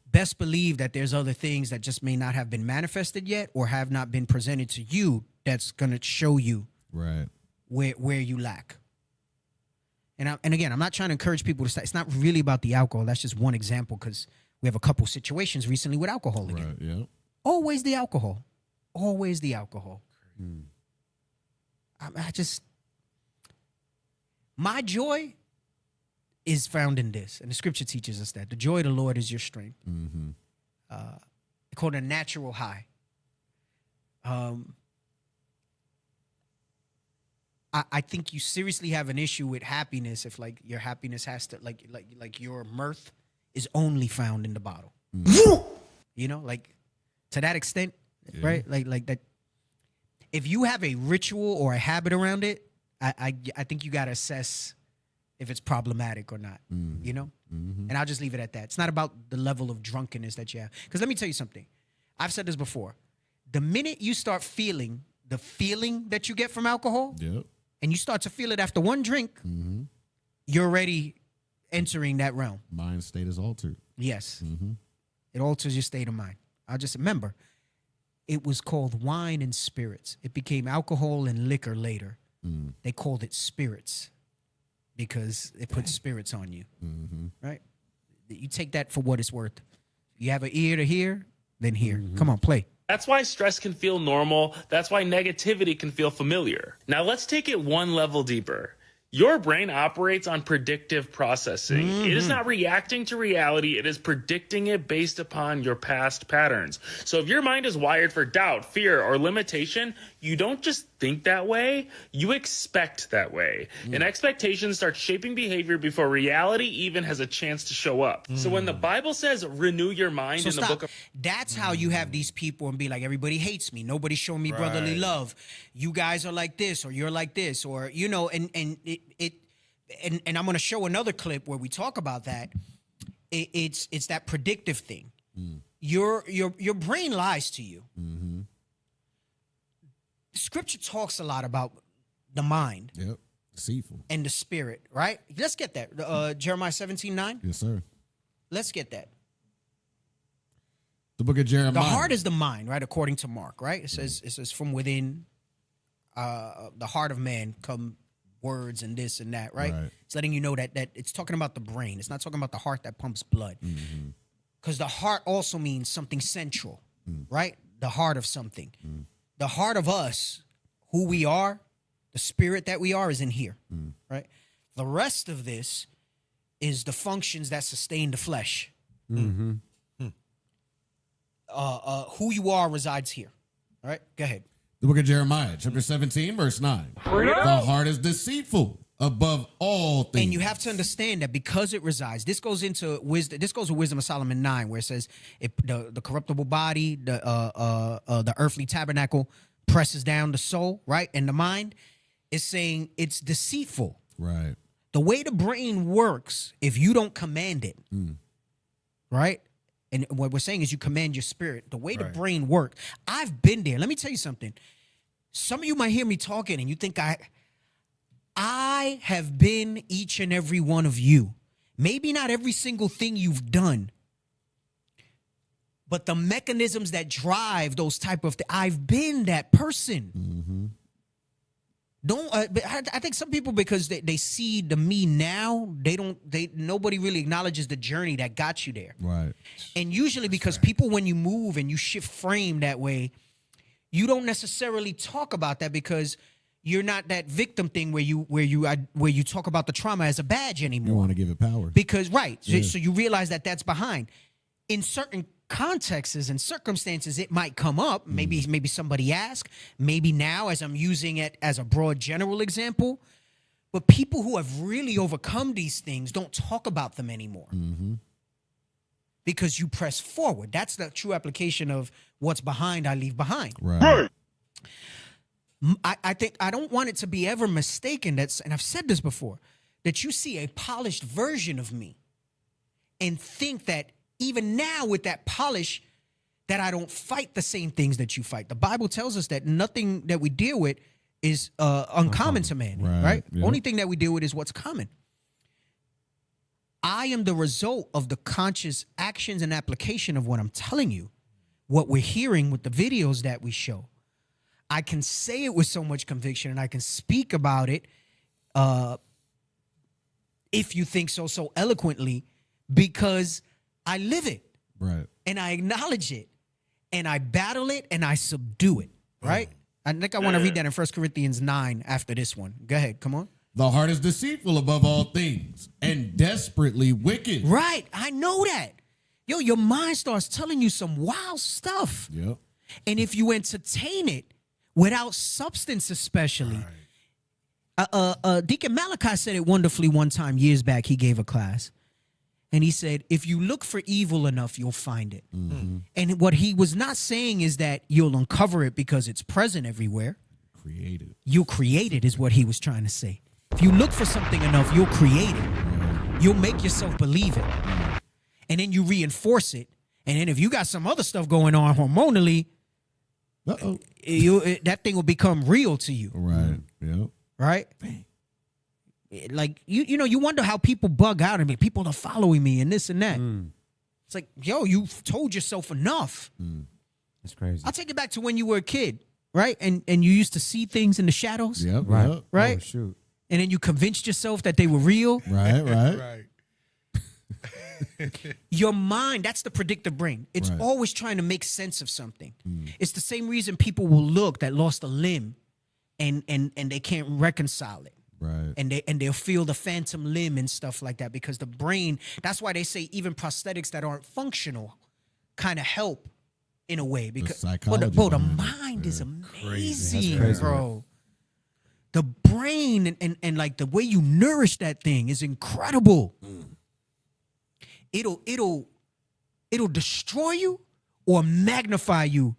Speaker 12: best believe that there's other things that just may not have been manifested yet or have not been presented to you that's going to show you
Speaker 14: right
Speaker 12: where you lack. And again, I'm not trying to encourage people to start. It's not really about the alcohol. That's just one example because we have a couple situations recently with alcohol again.
Speaker 14: Right, yeah.
Speaker 12: Always the alcohol. Always the alcohol. My joy is found in this. And the scripture teaches us that. The joy of the Lord is your strength. Called a natural high. I think you seriously have an issue with happiness if like your happiness has to like your mirth is only found in the bottle. You know, like to that extent, right? Like that. If you have a ritual or a habit around it, I think you got to assess if it's problematic or not. You know, and I'll just leave it at that. It's not about the level of drunkenness that you have. Because let me tell you something. I've said this before. The minute you start feeling the feeling that you get from alcohol.
Speaker 14: Yep.
Speaker 12: And you start to feel it after one drink, you're already entering that realm.
Speaker 14: Mind state is altered.
Speaker 12: Yes. It alters your state of mind. I'll just remember, it was called wine and spirits. It became alcohol and liquor later. They called it spirits because it put spirits on you, right? You take that for what it's worth. You have an ear to hear, then hear. Come on, play.
Speaker 16: That's why stress can feel normal. That's why negativity can feel familiar. Now let's take it one level deeper. Your brain operates on predictive processing. It is not reacting to reality. It is predicting it based upon your past patterns. So if your mind is wired for doubt, fear, or limitation, you don't just think that way, you expect that way. And expectation starts shaping behavior before reality even has a chance to show up. So when the Bible says renew your mind in the book of...
Speaker 12: That's how you have these people and be like, everybody hates me. Nobody's showing me brotherly love. You guys are like this, or you're like this, or, you know, and I'm going to show another clip where we talk about that. It's that predictive thing. Your brain lies to you. Scripture talks a lot about the mind.
Speaker 14: Yep. Deceitful.
Speaker 12: And the spirit, right? Let's get that. Jeremiah 17:9.
Speaker 14: Yes, sir.
Speaker 12: Let's get that.
Speaker 14: The book of Jeremiah.
Speaker 12: The heart is the mind, right? According to Mark, right? It says from within the heart of man come words and this and that, right? It's letting you know that it's talking about the brain. It's not talking about the heart that pumps blood. Because the heart also means something central, right? The heart of something. The heart of us, who we are, the spirit that we are, is in here, right? The rest of this is the functions that sustain the flesh. Who you are resides here. All right, go ahead.
Speaker 14: The book of Jeremiah, chapter 17, verse 9. The heart is deceitful above all things.
Speaker 12: And you have to understand that because it resides, this goes into wisdom. This goes with Wisdom of Solomon 9, where it says the corruptible body, the earthly tabernacle presses down the soul, right? And the mind is saying it's deceitful.
Speaker 14: Right.
Speaker 12: The way the brain works, if you don't command it, right? And what we're saying is you command your spirit. The way the brain works, I've been there. Let me tell you something. Some of you might hear me talking and you think I have been each and every one of you. Maybe not every single thing you've done, but the mechanisms that drive those type of things, I've been that person. I think some people, because they see the me now, nobody really acknowledges the journey that got you there.
Speaker 14: Right.
Speaker 12: And usually because people, when you move and you shift frame that way, you don't necessarily talk about that because you're not that victim thing where you talk about the trauma as a badge anymore.
Speaker 14: You want to give it power.
Speaker 12: Because, so you realize that that's behind. In certain contexts and circumstances, it might come up. Maybe somebody asked. Maybe now, as I'm using it as a broad general example. But people who have really overcome these things don't talk about them anymore. Because you press forward. That's the true application of what's behind, I leave behind.
Speaker 14: Right.
Speaker 12: I think I don't want it to be ever mistaken and I've said this before, that you see a polished version of me and think that even now with that polish, that I don't fight the same things that you fight. The Bible tells us that nothing that we deal with is uncommon to man, right?
Speaker 14: Yep.
Speaker 12: Only thing that we deal with is what's common. I am the result of the conscious actions and application of what I'm telling you, what we're hearing with the videos that we show. I can say it with so much conviction and I can speak about it if you think so eloquently, because I live it.
Speaker 14: Right.
Speaker 12: And I acknowledge it. And I battle it and I subdue it. Right? I think I want to read that in 1 Corinthians 9 after this one. Go ahead. Come on.
Speaker 14: The heart is deceitful above all things and desperately wicked.
Speaker 12: Right. I know that. Yo, your mind starts telling you some wild stuff.
Speaker 14: Yep.
Speaker 12: And if you entertain it without substance, especially. Deacon Malachi said it wonderfully one time years back. He gave a class. And he said, if you look for evil enough, you'll find it. And what he was not saying is that you'll uncover it because it's present everywhere.
Speaker 14: Create it.
Speaker 12: You'll create it is what he was trying to say. If you look for something enough, you'll create it. You'll make yourself believe it. And then you reinforce it. And then if you got some other stuff going on hormonally, that thing will become real to you.
Speaker 14: Right. Yep.
Speaker 12: Right? Like, you wonder how people bug out at me. People are following me and this and that. It's like, yo, you've told yourself enough.
Speaker 13: It's crazy.
Speaker 12: I'll take it back to when you were a kid, right? And you used to see things in the shadows.
Speaker 14: Yep.
Speaker 13: Right.
Speaker 14: Yep.
Speaker 12: Right?
Speaker 13: Oh, shoot.
Speaker 12: And then you convinced yourself that they were real.
Speaker 14: Right. Right.
Speaker 10: Right.
Speaker 12: Your mind, that's the predictive brain. It's
Speaker 14: Right.
Speaker 12: always trying to make sense of something. It's the same reason people will look that lost a limb and they can't reconcile it.
Speaker 14: Right.
Speaker 12: And they'll feel the phantom limb and stuff like that because the brain, that's why they say even prosthetics that aren't functional kind of help in a way. Because
Speaker 14: psychology
Speaker 12: the
Speaker 14: behind it.
Speaker 12: mind is
Speaker 10: Crazy.
Speaker 12: amazing,
Speaker 13: That's crazy.
Speaker 12: bro. The brain and like the way you nourish that thing is incredible. It'll destroy you or magnify you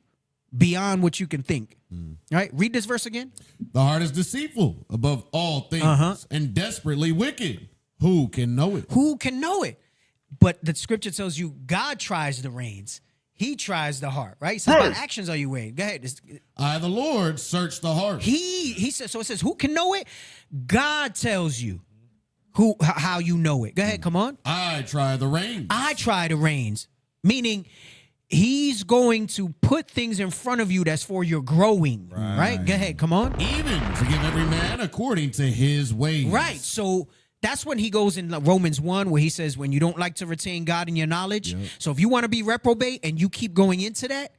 Speaker 12: beyond what you can think. All right, read this verse again.
Speaker 14: The heart is deceitful above all things and desperately wicked. Who can know it?
Speaker 12: Who can know it? But the scripture tells you God tries the reins. He tries the heart, right? He says, by actions are you weighed. Go ahead.
Speaker 14: I, the Lord, search the heart.
Speaker 12: He says, so it says, who can know it? God tells you how you know it. Go ahead, come on.
Speaker 14: I try the reins.
Speaker 12: I try the reins, meaning he's going to put things in front of you that's for your growing, right? Go ahead, come on.
Speaker 14: Even to give every man according to his ways.
Speaker 12: Right. So that's when he goes in Romans 1 where he says, when you don't like to retain God in your knowledge.
Speaker 14: Yep.
Speaker 12: So if you want to be reprobate and you keep going into that,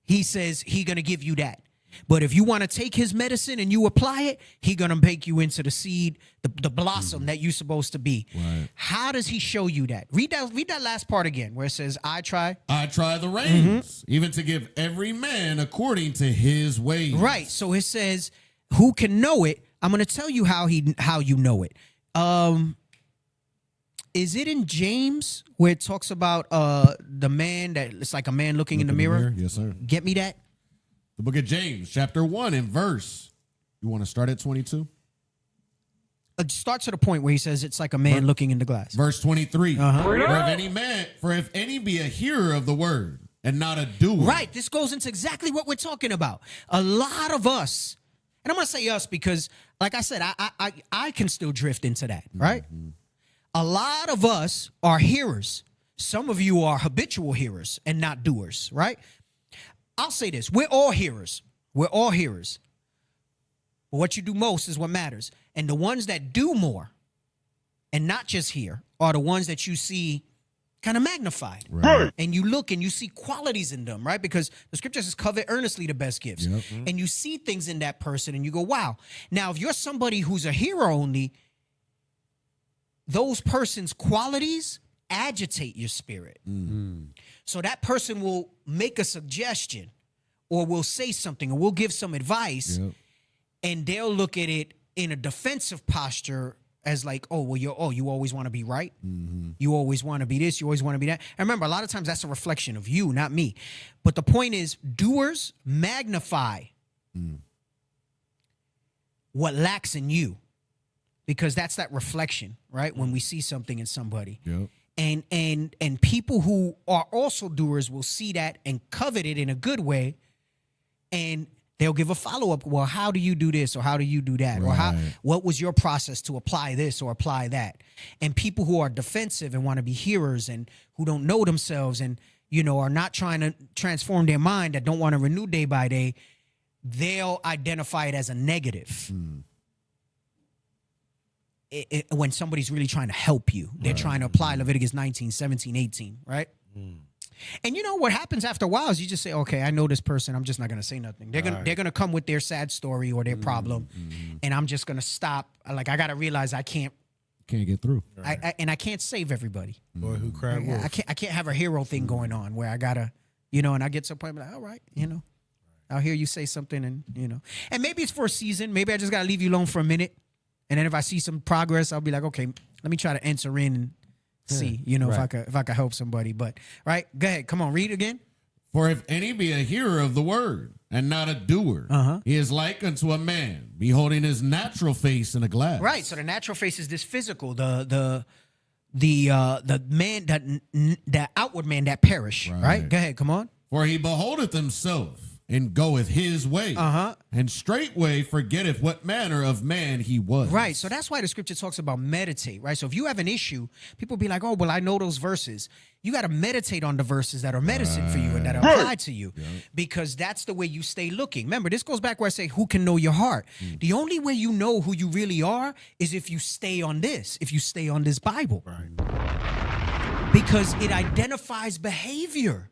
Speaker 12: he says he's going to give you that. But if you want to take his medicine and you apply it, he's going to make you into the seed, the blossom that you're supposed to be.
Speaker 14: Right.
Speaker 12: How does he show you that? Read that last part again where it says, I try
Speaker 14: the reins, even to give every man according to his ways.
Speaker 12: Right. So it says, who can know it? I'm going to tell you how you know it. Is it in James where it talks about the man that it's like a man looking in the mirror?
Speaker 14: Yes, sir.
Speaker 12: Get me that?
Speaker 14: The book of James, chapter 1 and verse. You want to start at 22?
Speaker 12: Start to the point where he says it's like a man looking in the glass.
Speaker 14: Verse 23. For if any be a hearer of the word and not a doer.
Speaker 12: Right. This goes into exactly what we're talking about. A lot of us, and I'm going to say us because, like I said, I can still drift into that, right? A lot of us are hearers. Some of you are habitual hearers and not doers, right? I'll say this. We're all hearers. We're all hearers. But what you do most is what matters. And the ones that do more and not just hear are the ones that you see kind of magnified.
Speaker 14: Right.
Speaker 12: And you look and you see qualities in them, right? Because the scripture says covet earnestly the best gifts.
Speaker 14: Yep.
Speaker 12: And you see things in that person and you go, wow. Now, if you're somebody who's a hearer only, those persons' qualities agitate your spirit. So that person will make a suggestion or will say something or will give some advice and they'll look at it in a defensive posture as like, oh, well, you always want to be right. You always want to be this. You always want to be that. And remember, a lot of times that's a reflection of you, not me. But the point is, doers magnify what lacks in you because that's that reflection, right? When we see something in somebody.
Speaker 14: Yep.
Speaker 12: And people who are also doers will see that and covet it in a good way, and they'll give a follow-up. Well, how do you do this or how do you do that? Or what was your process to apply this or apply that? And people who are defensive and want to be hearers and who don't know themselves and, are not trying to transform their mind, that don't want to renew day by day, they'll identify it as a negative. When somebody's really trying to help you, they're trying to apply Leviticus 19, 17, 18, right? And what happens after a while is you just say, okay, I know this person. I'm just not going to say nothing. They're gonna come with their sad story or their problem, and I'm just going to stop. Like, I got to realize I can't
Speaker 14: get through.
Speaker 12: And I can't save everybody.
Speaker 10: Boy who cried wolf.
Speaker 12: I can't have a hero thing going on where I got to, and I get to a point like, all right, I'll hear you say something and, and maybe it's for a season. Maybe I just got to leave you alone for a minute. And then if I see some progress, I'll be like, okay, let me try to enter in and see, if I could help somebody. But right, go ahead, come on, read again.
Speaker 14: For if any be a hearer of the word and not a doer, he is like unto a man beholding his natural face in a glass.
Speaker 12: Right. So the natural face is this physical, the man that outward man that perish. Right. Go ahead, come on.
Speaker 14: For he beholdeth himself and goeth his way. And straightway forgetteth what manner of man he was.
Speaker 12: Right. So that's why the scripture talks about meditate, right? So if you have an issue, people be like, oh, well, I know those verses. You got to meditate on the verses that are medicine for you and that apply to you, because that's the way you stay looking. Remember, this goes back where I say, who can know your heart? The only way you know who you really are is if you stay on this, if you stay on this Bible. Right. Because it identifies behavior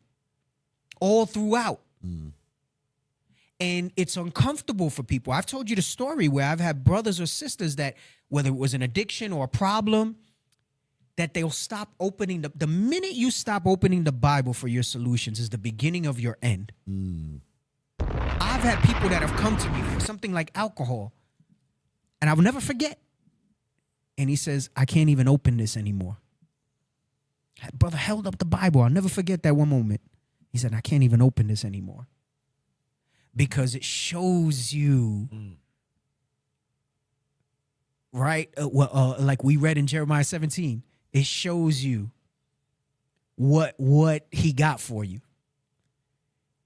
Speaker 12: all throughout. And it's uncomfortable for people. I've told you the story where I've had brothers or sisters that, whether it was an addiction or a problem, that they'll stop opening the minute you stop opening the Bible for your solutions is the beginning of your end. I've had people that have come to me for something like alcohol, and I will never forget. And he says, I can't even open this anymore. Brother held up the Bible. I'll never forget that one moment. He said, I can't even open this anymore. Because it shows you, right? Like we read in Jeremiah 17, it shows you what he got for you.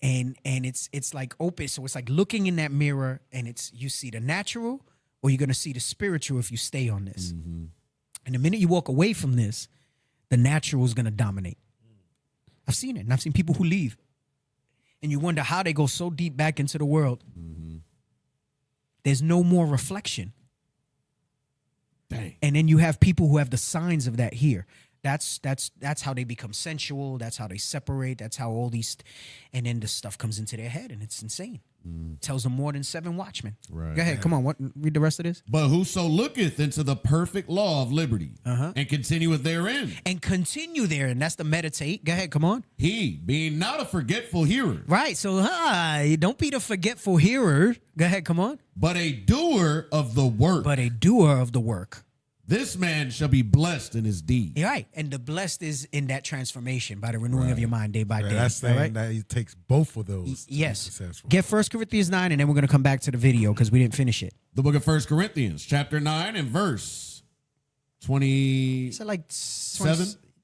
Speaker 12: And it's like open. So it's like looking in that mirror, and it's, you see the natural, or you're going to see the spiritual if you stay on this. And the minute you walk away from this, the natural is going to dominate. I've seen it, and I've seen people who leave. And you wonder how they go so deep back into the world. There's no more reflection.
Speaker 14: Dang.
Speaker 12: And then you have people who have the signs of that here. That's how they become sensual. That's how they separate. That's how all these, and then the stuff comes into their head, and it's insane. Tells them more than 7 watchmen.
Speaker 14: Right.
Speaker 12: Go ahead, come on. Read the rest of this.
Speaker 14: But whoso looketh into the perfect law of liberty and continueth therein.
Speaker 12: And continue there, and that's the meditate. Go ahead, come on.
Speaker 14: He, being not a forgetful hearer.
Speaker 12: Right, so don't be the forgetful hearer. Go ahead, come on.
Speaker 14: But a doer of the work.
Speaker 12: But a doer of the work.
Speaker 14: This man shall be blessed in his deed.
Speaker 12: Right, and the blessed is in that transformation by the renewing of your mind day by day.
Speaker 10: That's saying that it takes both of those.
Speaker 12: Yes. Get 1 Corinthians 9, and then we're going to come back to the video because we didn't finish it.
Speaker 14: The book of 1 Corinthians, chapter 9 and verse 20.
Speaker 12: Is it like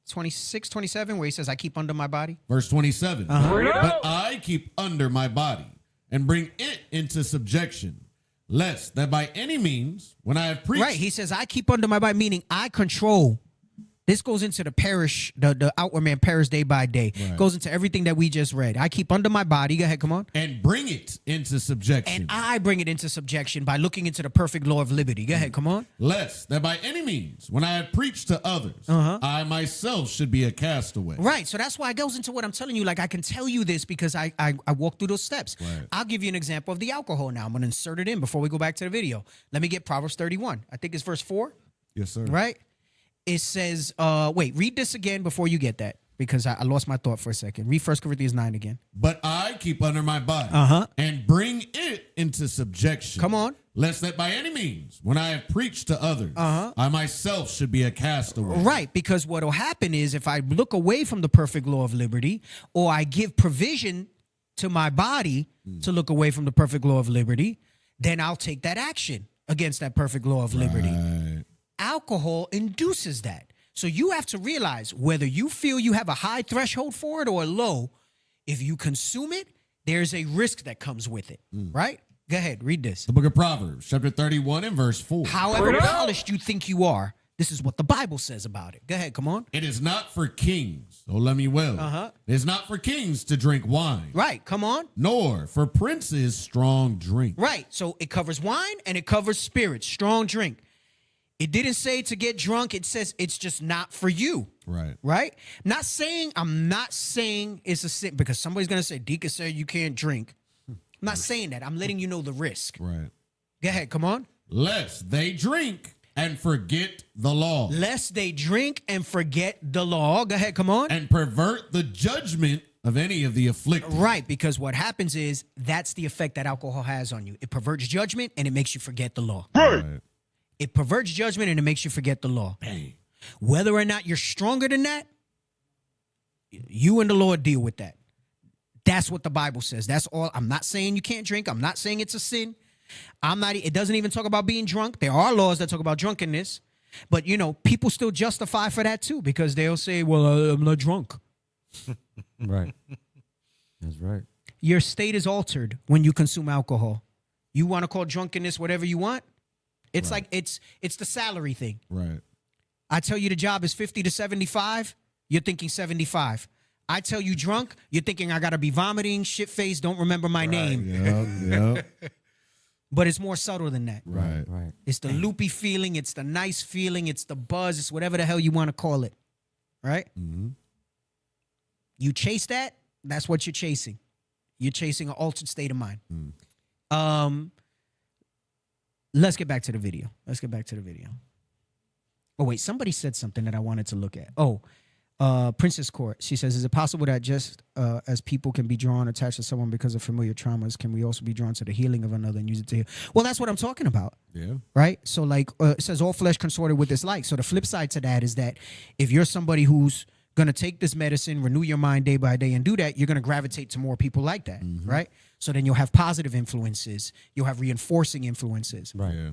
Speaker 12: 26, 27, where he says, I keep under my body?
Speaker 14: Verse 27. But I keep under my body and bring it into subjection, lest that by any means, when I have preached.
Speaker 12: Right, he says, I keep under my body, meaning I control. This goes into the parish, the outward man perish day by day.
Speaker 14: Right.
Speaker 12: Goes into everything that we just read. I keep under my body. Go ahead, come on.
Speaker 14: And bring it into subjection.
Speaker 12: And I bring it into subjection by looking into the perfect law of liberty. Go ahead, come on.
Speaker 14: Lest that by any means, when I have preached to others, I myself should be a castaway.
Speaker 12: Right, so that's why it goes into what I'm telling you. Like, I can tell you this because I walk through those steps.
Speaker 14: Right.
Speaker 12: I'll give you an example of the alcohol now. I'm going to insert it in before we go back to the video. Let me get Proverbs 31. I think it's verse 4.
Speaker 14: Yes, sir.
Speaker 12: Right? It says, wait, read this again before you get that, because I lost my thought for a second. Read 1 Corinthians 9 again.
Speaker 14: But I keep under my body and bring it into subjection.
Speaker 12: Come on.
Speaker 14: Lest that by any means, when I have preached to others, I myself should be a castaway.
Speaker 12: Right, because what will happen is if I look away from the perfect law of liberty, or I give provision to my body to look away from the perfect law of liberty, then I'll take that action against that perfect law of liberty.
Speaker 14: Right.
Speaker 12: Alcohol induces that. So you have to realize whether you feel you have a high threshold for it or a low, if you consume it, there's a risk that comes with it, right? Go ahead, read this.
Speaker 14: The book of Proverbs, chapter 31 and verse 4.
Speaker 12: However polished you think you are, this is what the Bible says about it. Go ahead, come on.
Speaker 14: It is not for kings, oh let me well. It is not for kings to drink wine.
Speaker 12: Right, come on.
Speaker 14: Nor for princes strong drink.
Speaker 12: Right, so it covers wine and it covers spirits, strong drink. It didn't say to get drunk. It says it's just not for you.
Speaker 14: Right.
Speaker 12: Right? I'm not saying it's a sin, because somebody's going to say, Deacon said you can't drink. I'm not saying that. I'm letting you know the risk.
Speaker 14: Right.
Speaker 12: Go ahead. Come on.
Speaker 14: Lest they drink and forget the law.
Speaker 12: Lest they drink and forget the law. Go ahead. Come on.
Speaker 14: And pervert the judgment of any of the afflicted.
Speaker 12: Right. Because what happens is that's the effect that alcohol has on you. It perverts judgment and it makes you forget the law.
Speaker 14: Right.
Speaker 12: It perverts judgment and it makes you forget the law.
Speaker 14: Dang.
Speaker 12: Whether or not you're stronger than that, you and the Lord deal with that. That's what the Bible says. That's all. I'm not saying you can't drink. I'm not saying it's a sin. It doesn't even talk about being drunk. There are laws that talk about drunkenness. But, people still justify for that too, because they'll say, well, I'm not drunk.
Speaker 13: Right. That's right.
Speaker 12: your state is altered when you consume alcohol. You want to call drunkenness whatever you want. It's like it's the salary thing.
Speaker 14: Right.
Speaker 12: I tell you the job is 50 to 75, you're thinking 75. I tell you drunk, you're thinking I got to be vomiting, shit-faced, don't remember my name.
Speaker 14: Yep.
Speaker 12: But it's more subtle than that.
Speaker 14: Right.
Speaker 13: Right.
Speaker 12: It's the loopy feeling, it's the nice feeling, it's the buzz, it's whatever the hell you want to call it. Right?
Speaker 14: Mm-hmm.
Speaker 12: You chase that, that's what you're chasing. You're chasing an altered state of mind. Let's get back to the video. Oh, wait, somebody said something that I wanted to look at. Princess Court. She says, is it possible that just as people can be drawn, attached to someone because of familiar traumas, can we also be drawn to the healing of another and use it to heal? Well, that's what I'm talking about.
Speaker 14: Yeah.
Speaker 12: Right? So like it says all flesh consorted with its like. So the flip side to that is that if you're somebody who's going to take this medicine, renew your mind day by day and do that, you're going to gravitate to more people like that. Right? So then you'll have positive influences. You'll have reinforcing influences.
Speaker 13: Right.
Speaker 14: Yeah.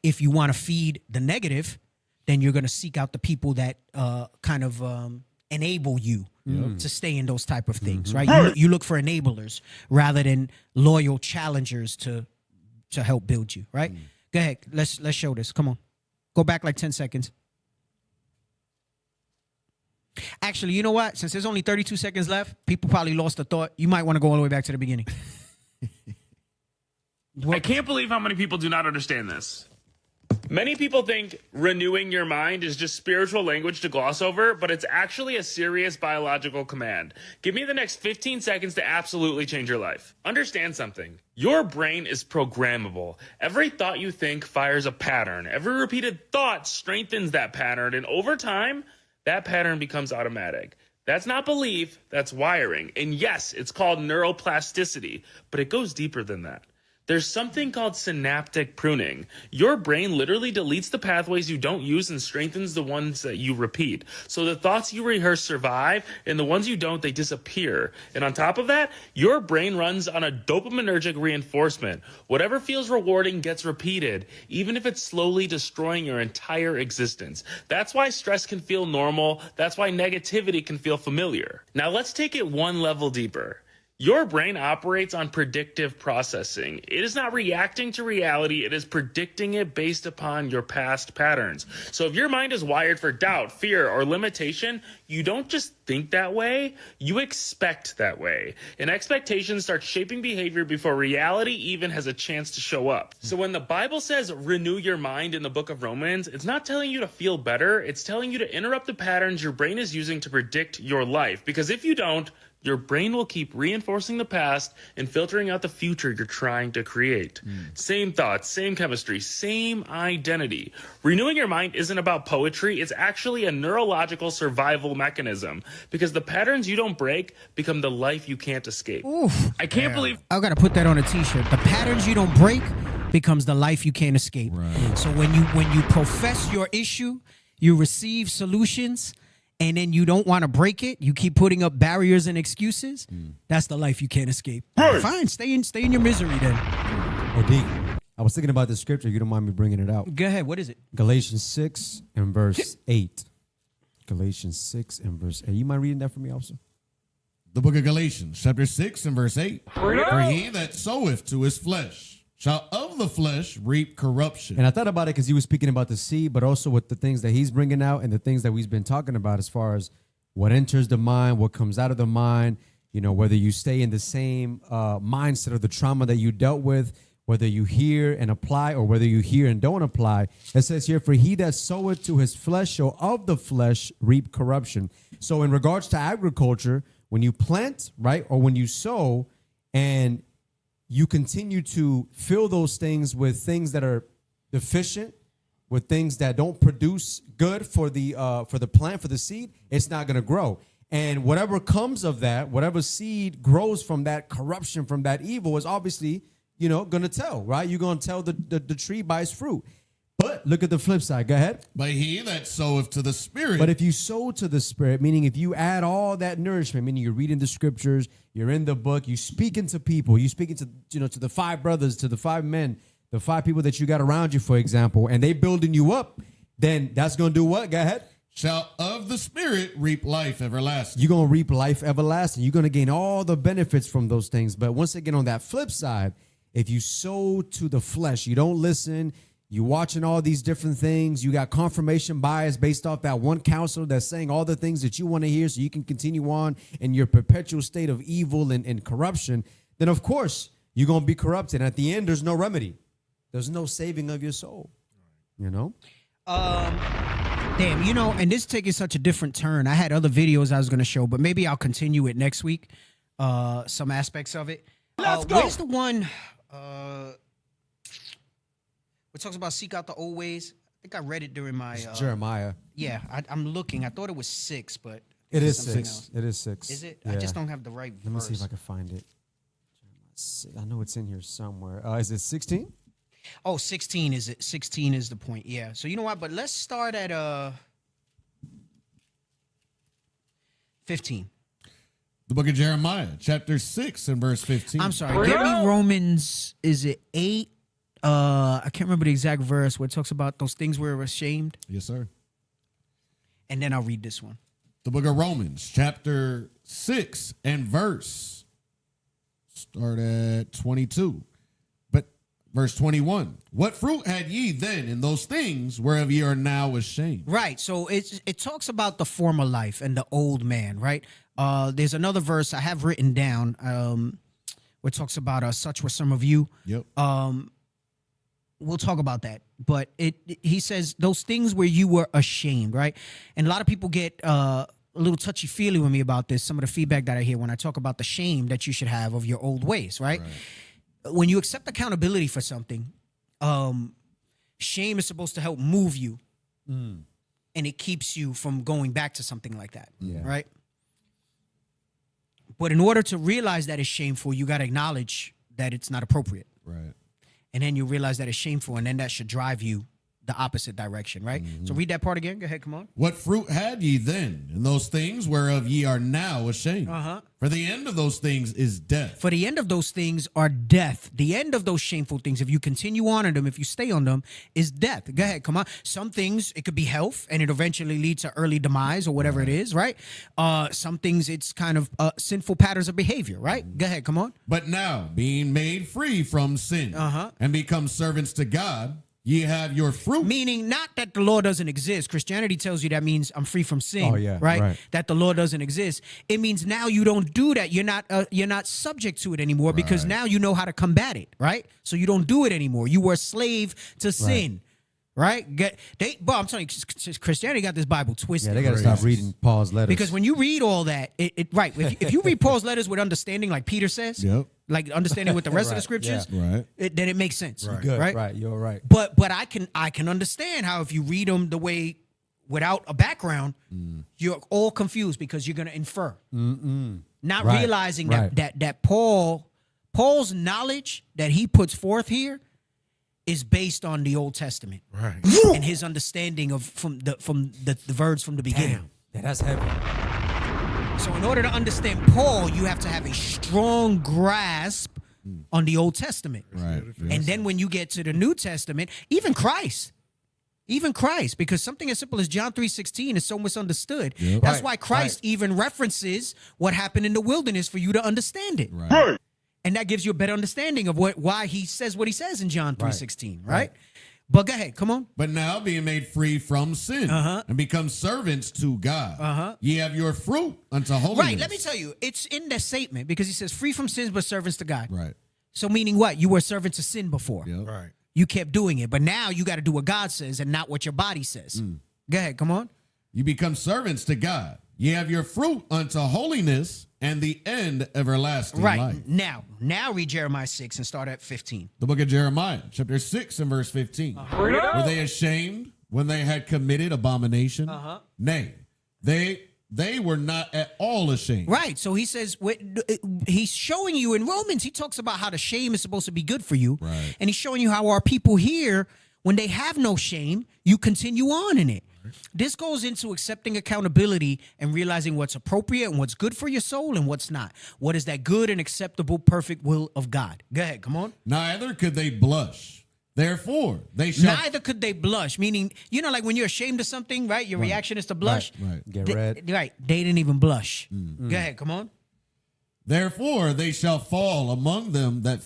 Speaker 12: If you want to feed the negative, then you're going to seek out the people that kind of enable you to stay in those type of things, right? You look for enablers rather than loyal challengers to help build you, right? Go ahead. Let's show this. Come on. Go back like 10 seconds. Actually, you know what? Since there's only 32 seconds left, people probably lost the thought. You might want to go all the way back to the beginning.
Speaker 16: I can't believe how many people do not understand this. Many people think renewing your mind is just spiritual language to gloss over, but it's actually a serious biological command. Give me the next 15 seconds to absolutely change your life. Understand something. Your brain is programmable. Every thought you think fires a pattern. Every repeated thought strengthens that pattern, and over time, that pattern becomes automatic. That's not belief, that's wiring. And yes, it's called neuroplasticity, but it goes deeper than that. There's something called synaptic pruning. Your brain literally deletes the pathways you don't use and strengthens the ones that you repeat. So the thoughts you rehearse survive, and the ones you don't, they disappear. And on top of that, your brain runs on a dopaminergic reinforcement. Whatever feels rewarding gets repeated, even if it's slowly destroying your entire existence. That's why stress can feel normal. That's why negativity can feel familiar. Now let's take it one level deeper. Your brain operates on predictive processing. It is not reacting to reality, it is predicting it based upon your past patterns. So if your mind is wired for doubt, fear, or limitation, you don't just think that way, you expect that way. And expectations start shaping behavior before reality even has a chance to show up. So when the Bible says renew your mind in the book of Romans, it's not telling you to feel better, it's telling you to interrupt the patterns your brain is using to predict your life. Because if you don't, your brain will keep reinforcing the past and filtering out the future you're trying to create. Same thoughts, same chemistry, same identity. Renewing your mind isn't about poetry. It's actually a neurological survival mechanism because the patterns you don't break become the life you can't escape.
Speaker 12: Oof.
Speaker 16: I can't believe...
Speaker 12: I got to put that on a t-shirt. The patterns you don't break becomes the life you can't escape.
Speaker 14: Right.
Speaker 12: So when you profess your issue, you receive solutions, and then you don't want to break it, you keep putting up barriers and excuses, that's the life you can't escape. Fine, stay in your misery then.
Speaker 13: Hey, D, I was thinking about the scripture. You don't mind me bringing it out.
Speaker 12: Go ahead, what is it?
Speaker 13: Galatians 6 and verse 8. Galatians 6 and verse 8. You mind reading that for me also?
Speaker 14: The book of Galatians, chapter 6 and verse 8. For he that soweth to his flesh shall of the flesh reap corruption.
Speaker 13: And I thought about it because he was speaking about the seed, but also with the things that he's bringing out and the things that we've been talking about as far as what enters the mind, what comes out of the mind, you know, whether you stay in the same mindset of the trauma that you dealt with, whether you hear and apply or whether you hear and don't apply. It says here, for he that soweth to his flesh shall of the flesh reap corruption. So in regards to agriculture, when you plant, right, or when you sow and you continue to fill those things with things that are deficient, with things that don't produce good for the plant, for the seed, it's not going to grow. And whatever comes of that, whatever seed grows from that corruption, from that evil, is obviously, you know, going to tell, right? You're going to tell the tree by its fruit. But look at the flip side. Go ahead.
Speaker 14: But he that soweth to the Spirit.
Speaker 13: But if you sow to the Spirit, meaning if you add all that nourishment, meaning you're reading the scriptures, you're in the book, you speaking to people, you speaking to, you know, to the 5 brothers, to the 5 men, the 5 people that you got around you, for example, and they building you up, then that's going to do what? Go ahead.
Speaker 14: shall of the Spirit reap life everlasting.
Speaker 13: You're going to reap life everlasting. You're going to gain all the benefits from those things. But once again, on that flip side, if you sow to the flesh, you don't listen, you're watching all these different things, you got confirmation bias based off that one counselor that's saying all the things that you want to hear so you can continue on in your perpetual state of evil and corruption, then of course you're going to be corrupted. At the end, there's no remedy. There's no saving of your soul, you know?
Speaker 12: Damn, you know, and this is taking such a different turn. I had other videos I was going to show, but maybe I'll continue it next week, some aspects of it.
Speaker 3: Let's go.
Speaker 12: Where's the one what talks about seek out the old ways? I think I read it during my...
Speaker 13: Jeremiah.
Speaker 12: Yeah, I'm looking. I thought it was 6, but...
Speaker 13: It is
Speaker 12: something
Speaker 13: 6.
Speaker 12: else.
Speaker 13: It is 6.
Speaker 12: Is it?
Speaker 13: Yeah.
Speaker 12: I just don't have the right
Speaker 13: Let me see if
Speaker 12: verse.
Speaker 13: I can find it. I know it's in here somewhere. Is it 16?
Speaker 12: Oh, 16 is it? 16 is the point. Yeah. So you know what? But let's start at 15.
Speaker 14: The book of Jeremiah, chapter 6 and verse 15.
Speaker 12: I'm sorry. Get me Romans. Is it 8? I can't remember the exact verse where it talks about those things where we're ashamed.
Speaker 14: Yes, sir.
Speaker 12: And then I'll read this one.
Speaker 14: The book of Romans, chapter 6 and verse. Start at 22. But verse 21. What fruit had ye then in those things whereof ye are now ashamed?
Speaker 12: Right. So it talks about the former life and the old man, right? There's another verse I have written down where it talks about such were some of you.
Speaker 14: Yep.
Speaker 12: We'll talk about that. But he says those things where you were ashamed, right? And a lot of people get a little touchy-feely with me about this, some of the feedback that I hear when I talk about the shame that you should have of your old ways, right? When you accept accountability for something, shame is supposed to help move you. And it keeps you from going back to something like that, right? But in order to realize that it's shameful, you got to acknowledge that it's not appropriate.
Speaker 14: Right.
Speaker 12: And then you realize that it's shameful, and then that should drive you the opposite direction, right? So read that part again. Go ahead, come on.
Speaker 14: What fruit had ye then in those things whereof ye are now ashamed? For the end of those things is death.
Speaker 12: For the end of those things are death. The end of those shameful things, if you continue on in them, if you stay on them, is death. Go ahead, come on. Some things, it could be health, and it eventually leads to early demise or whatever it is, right? Some things, it's kind of sinful patterns of behavior, right? Go ahead, come on.
Speaker 14: But now, being made free from sin and become servants to God, ye have your fruit.
Speaker 12: Meaning not that the law doesn't exist. Christianity tells you that means I'm free from sin,
Speaker 13: Oh, yeah,
Speaker 12: right?
Speaker 13: right.
Speaker 12: That the law doesn't exist. It means now you don't do that. You're not subject to it anymore because now you know how to combat it, right? So you don't do it anymore. You were a slave to sin, right? But I'm telling you, Christianity got this Bible twisted.
Speaker 13: Yeah, they got to stop reading Paul's letters.
Speaker 12: Because when you read all that, right, if you read Paul's letters with understanding like Peter says, like understanding with the rest of the scriptures,
Speaker 14: Right.
Speaker 12: then it makes sense.
Speaker 13: Good,
Speaker 12: right?
Speaker 13: right, you're right.
Speaker 12: But I can understand how if you read them the way without a background, you're all confused because you're going to infer, not
Speaker 13: Right,
Speaker 12: realizing
Speaker 13: right.
Speaker 12: that Paul's knowledge that he puts forth here is based on the Old Testament,
Speaker 10: Right.
Speaker 12: and his understanding of from the verbs from the beginning.
Speaker 13: Yeah, that's heavy.
Speaker 12: So in order to understand Paul, you have to have a strong grasp on the Old Testament.
Speaker 14: Right.
Speaker 12: And then when you get to the New Testament, even Christ, because something as simple as John 3:16 is so misunderstood.
Speaker 14: Yep.
Speaker 12: That's
Speaker 13: Right,
Speaker 12: why Christ even references what happened in the wilderness for you to understand it.
Speaker 14: Right.
Speaker 12: And that gives you a better understanding of why he says what he says in John 3:16, right? But go ahead, come on.
Speaker 14: But now being made free from sin and become servants to God, ye have your fruit unto holiness.
Speaker 12: Right, let me tell you, it's in that statement because he says free from sins but servants to God.
Speaker 14: Right.
Speaker 12: So meaning what? You were servants to sin before.
Speaker 14: Yep.
Speaker 10: Right.
Speaker 12: You kept doing it, but now you got to do what God says and not what your body says. Go ahead, come on.
Speaker 14: You become servants to God. Ye have your fruit unto holiness and the end everlasting
Speaker 12: Right.
Speaker 14: life.
Speaker 12: Now read Jeremiah 6 and start at 15.
Speaker 14: The book of Jeremiah, chapter 6 and verse 15. Were they ashamed when they had committed abomination? Nay, they were not at all ashamed.
Speaker 12: Right. So he says, he's showing you in Romans, he talks about how the shame is supposed to be good for you.
Speaker 14: Right.
Speaker 12: And he's showing you how our people here, when they have no shame, you continue on in it. This goes into accepting accountability and realizing what's appropriate and what's good for your soul and what's not. What is that good and acceptable, perfect will of God? Go ahead, come on.
Speaker 14: Neither could they blush Therefore, they shall.
Speaker 12: Neither could they blush, meaning, you know, like when you're ashamed of something, right? Your reaction is to blush.
Speaker 14: Right.
Speaker 13: Get red.
Speaker 12: Right. They didn't even blush. Go ahead. Come on.
Speaker 14: Therefore, they shall fall among them that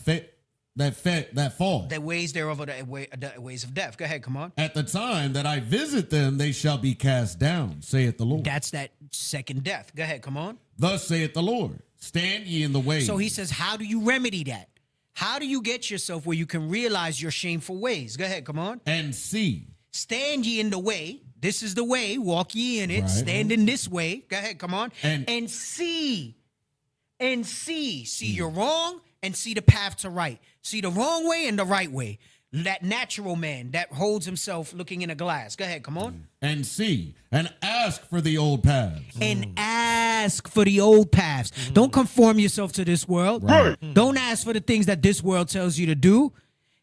Speaker 14: fall.
Speaker 12: The ways thereof are the ways of death. Go ahead. Come on.
Speaker 14: At the time that I visit them, they shall be cast down, saith the Lord.
Speaker 12: That's that second death. Go ahead. Come on.
Speaker 14: Thus saith the Lord, stand ye in the way.
Speaker 12: So he says, how do you remedy that? How do you get yourself where you can realize your shameful ways? Go ahead, come on.
Speaker 14: And see.
Speaker 12: Stand ye in the way. This is the way. Walk ye in it.
Speaker 14: Right.
Speaker 12: Stand in this way. Go ahead, come on.
Speaker 14: And
Speaker 12: see. And see. See you're wrong and see the path to right. See the wrong way and the right way. That natural man that holds himself looking in a glass. Go ahead, come on.
Speaker 14: And see. And ask for the old paths.
Speaker 12: And ask for the old paths. Don't conform yourself to this world.
Speaker 14: Right.
Speaker 12: Don't ask for the things that this world tells you to do.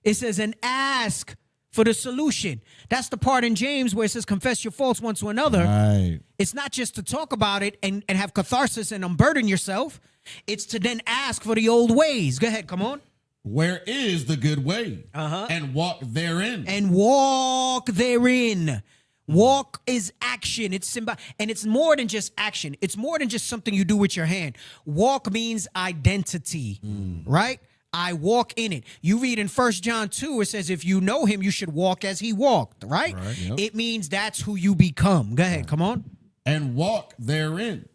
Speaker 12: It says, and ask for the solution. That's the part in James where it says, confess your faults one to another.
Speaker 14: Right.
Speaker 12: It's not just to talk about it and have catharsis and unburden yourself. It's to then ask for the old ways. Go ahead, come on.
Speaker 14: Where is the good way? And walk therein.
Speaker 12: And walk therein. Walk is action. It's and it's more than just action. It's more than just something you do with your hand. Walk means identity, right? I walk in it. You read in 1 John 2, it says, if you know him, you should walk as he walked, right?
Speaker 14: Yep.
Speaker 12: It means that's who you become. Go ahead, come on.
Speaker 14: And walk therein.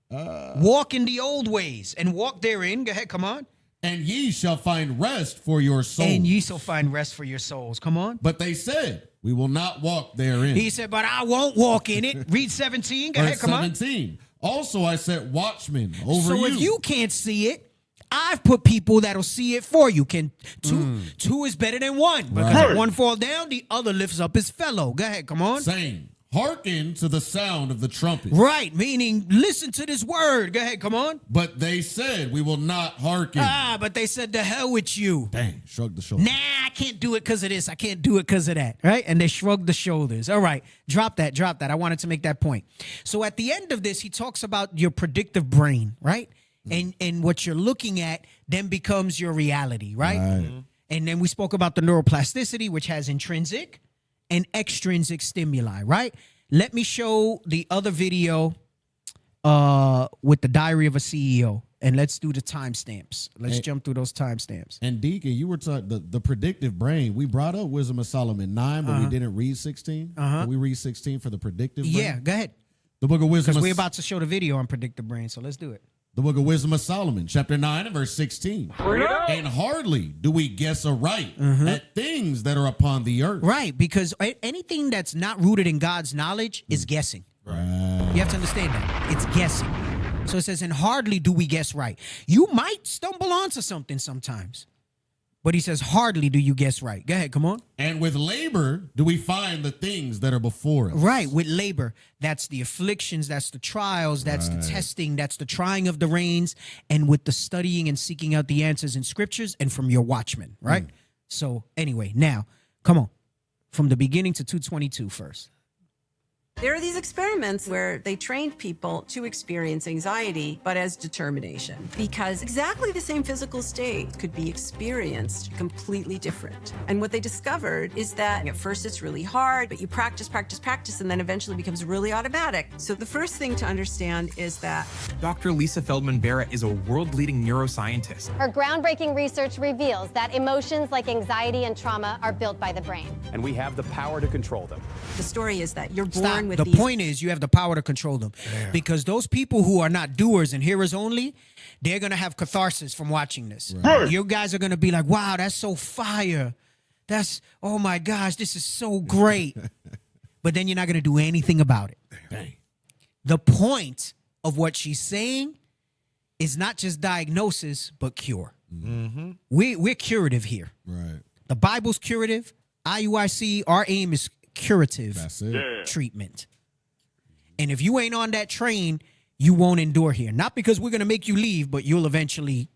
Speaker 12: Walk in the old ways and walk therein. Go ahead, come on.
Speaker 14: And ye shall find rest for your souls.
Speaker 12: And ye shall find rest for your souls. Come on.
Speaker 14: But they said, we will not walk therein.
Speaker 12: He said, but I won't walk in it. Read 17. Go ahead, come on.
Speaker 14: 17. Also, I set watchmen over
Speaker 12: so
Speaker 14: you.
Speaker 12: if you can't see it, I've put people that'll see it for you. Two is better than one. Because if one fall down, the other lifts up his fellow. Go ahead, come on.
Speaker 14: Saying, hearken to the sound of the trumpet.
Speaker 12: Right, meaning listen to this word. Go ahead, come on.
Speaker 14: But they said, we will not hearken.
Speaker 12: But they said, the hell with you.
Speaker 14: Dang, shrug the shoulders.
Speaker 12: Nah, I can't do it because of this. I can't do it because of that. Right? And they shrugged the shoulders. All right, drop that. I wanted to make that point. So at the end of this, he talks about your predictive brain, right? And what you're looking at then becomes your reality, right? And then we spoke about the neuroplasticity, which has intrinsic and extrinsic stimuli, right? Let me show the other video with the Diary of a CEO, and let's do the timestamps. Let's jump through those timestamps.
Speaker 14: And Deacon, you were talking the predictive brain. We brought up Wisdom of Solomon 9, but we didn't read 16. Can we read 16 for the predictive brain?
Speaker 12: Yeah, go ahead.
Speaker 14: The book of Wisdom.
Speaker 12: Because we're about to show the video on predictive brain, so let's do it.
Speaker 14: The book of Wisdom of Solomon, chapter 9 and verse 16. And hardly do we guess aright at things that are upon the earth.
Speaker 12: Right, because anything that's not rooted in God's knowledge is guessing.
Speaker 14: Right.
Speaker 12: You have to understand that. It's guessing. So it says, and hardly do we guess right. You might stumble onto something sometimes. But he says, hardly do you guess right. Go ahead, come on.
Speaker 14: And with labor do we find the things that are before us.
Speaker 12: Right, with labor. That's the afflictions, that's the trials, that's the testing, that's the trying of the reins, and with the studying and seeking out the answers in scriptures and from your watchmen, right? So anyway, now, come on. From the beginning to 222 first.
Speaker 17: There are these experiments where they trained people to experience anxiety, but as determination, because exactly the same physical state could be experienced completely different. And what they discovered is that at first it's really hard, but you practice, and then eventually becomes really automatic. So the first thing to understand is that
Speaker 18: Dr. Lisa Feldman-Barrett is a world-leading neuroscientist.
Speaker 19: Her groundbreaking research reveals that emotions like anxiety and trauma are built by the brain.
Speaker 20: And we have the power to control them.
Speaker 17: the story is that you're born with
Speaker 12: the
Speaker 17: these.
Speaker 12: point is you have the power to control them. Because those people who are not doers and hearers only, they're going to have catharsis from watching this. You guys are going to be like, wow, that's so fire. That's, oh my gosh, this is so great. But then you're not going to do anything about it.
Speaker 14: Dang.
Speaker 12: The point of what she's saying is not just diagnosis, but cure.
Speaker 10: Mm-hmm.
Speaker 12: We're curative here.
Speaker 14: Right.
Speaker 12: The Bible's curative. IUIC, our aim is curative treatment. And if you ain't on that train, you won't endure here. Not because we're going to make you leave, but you'll eventually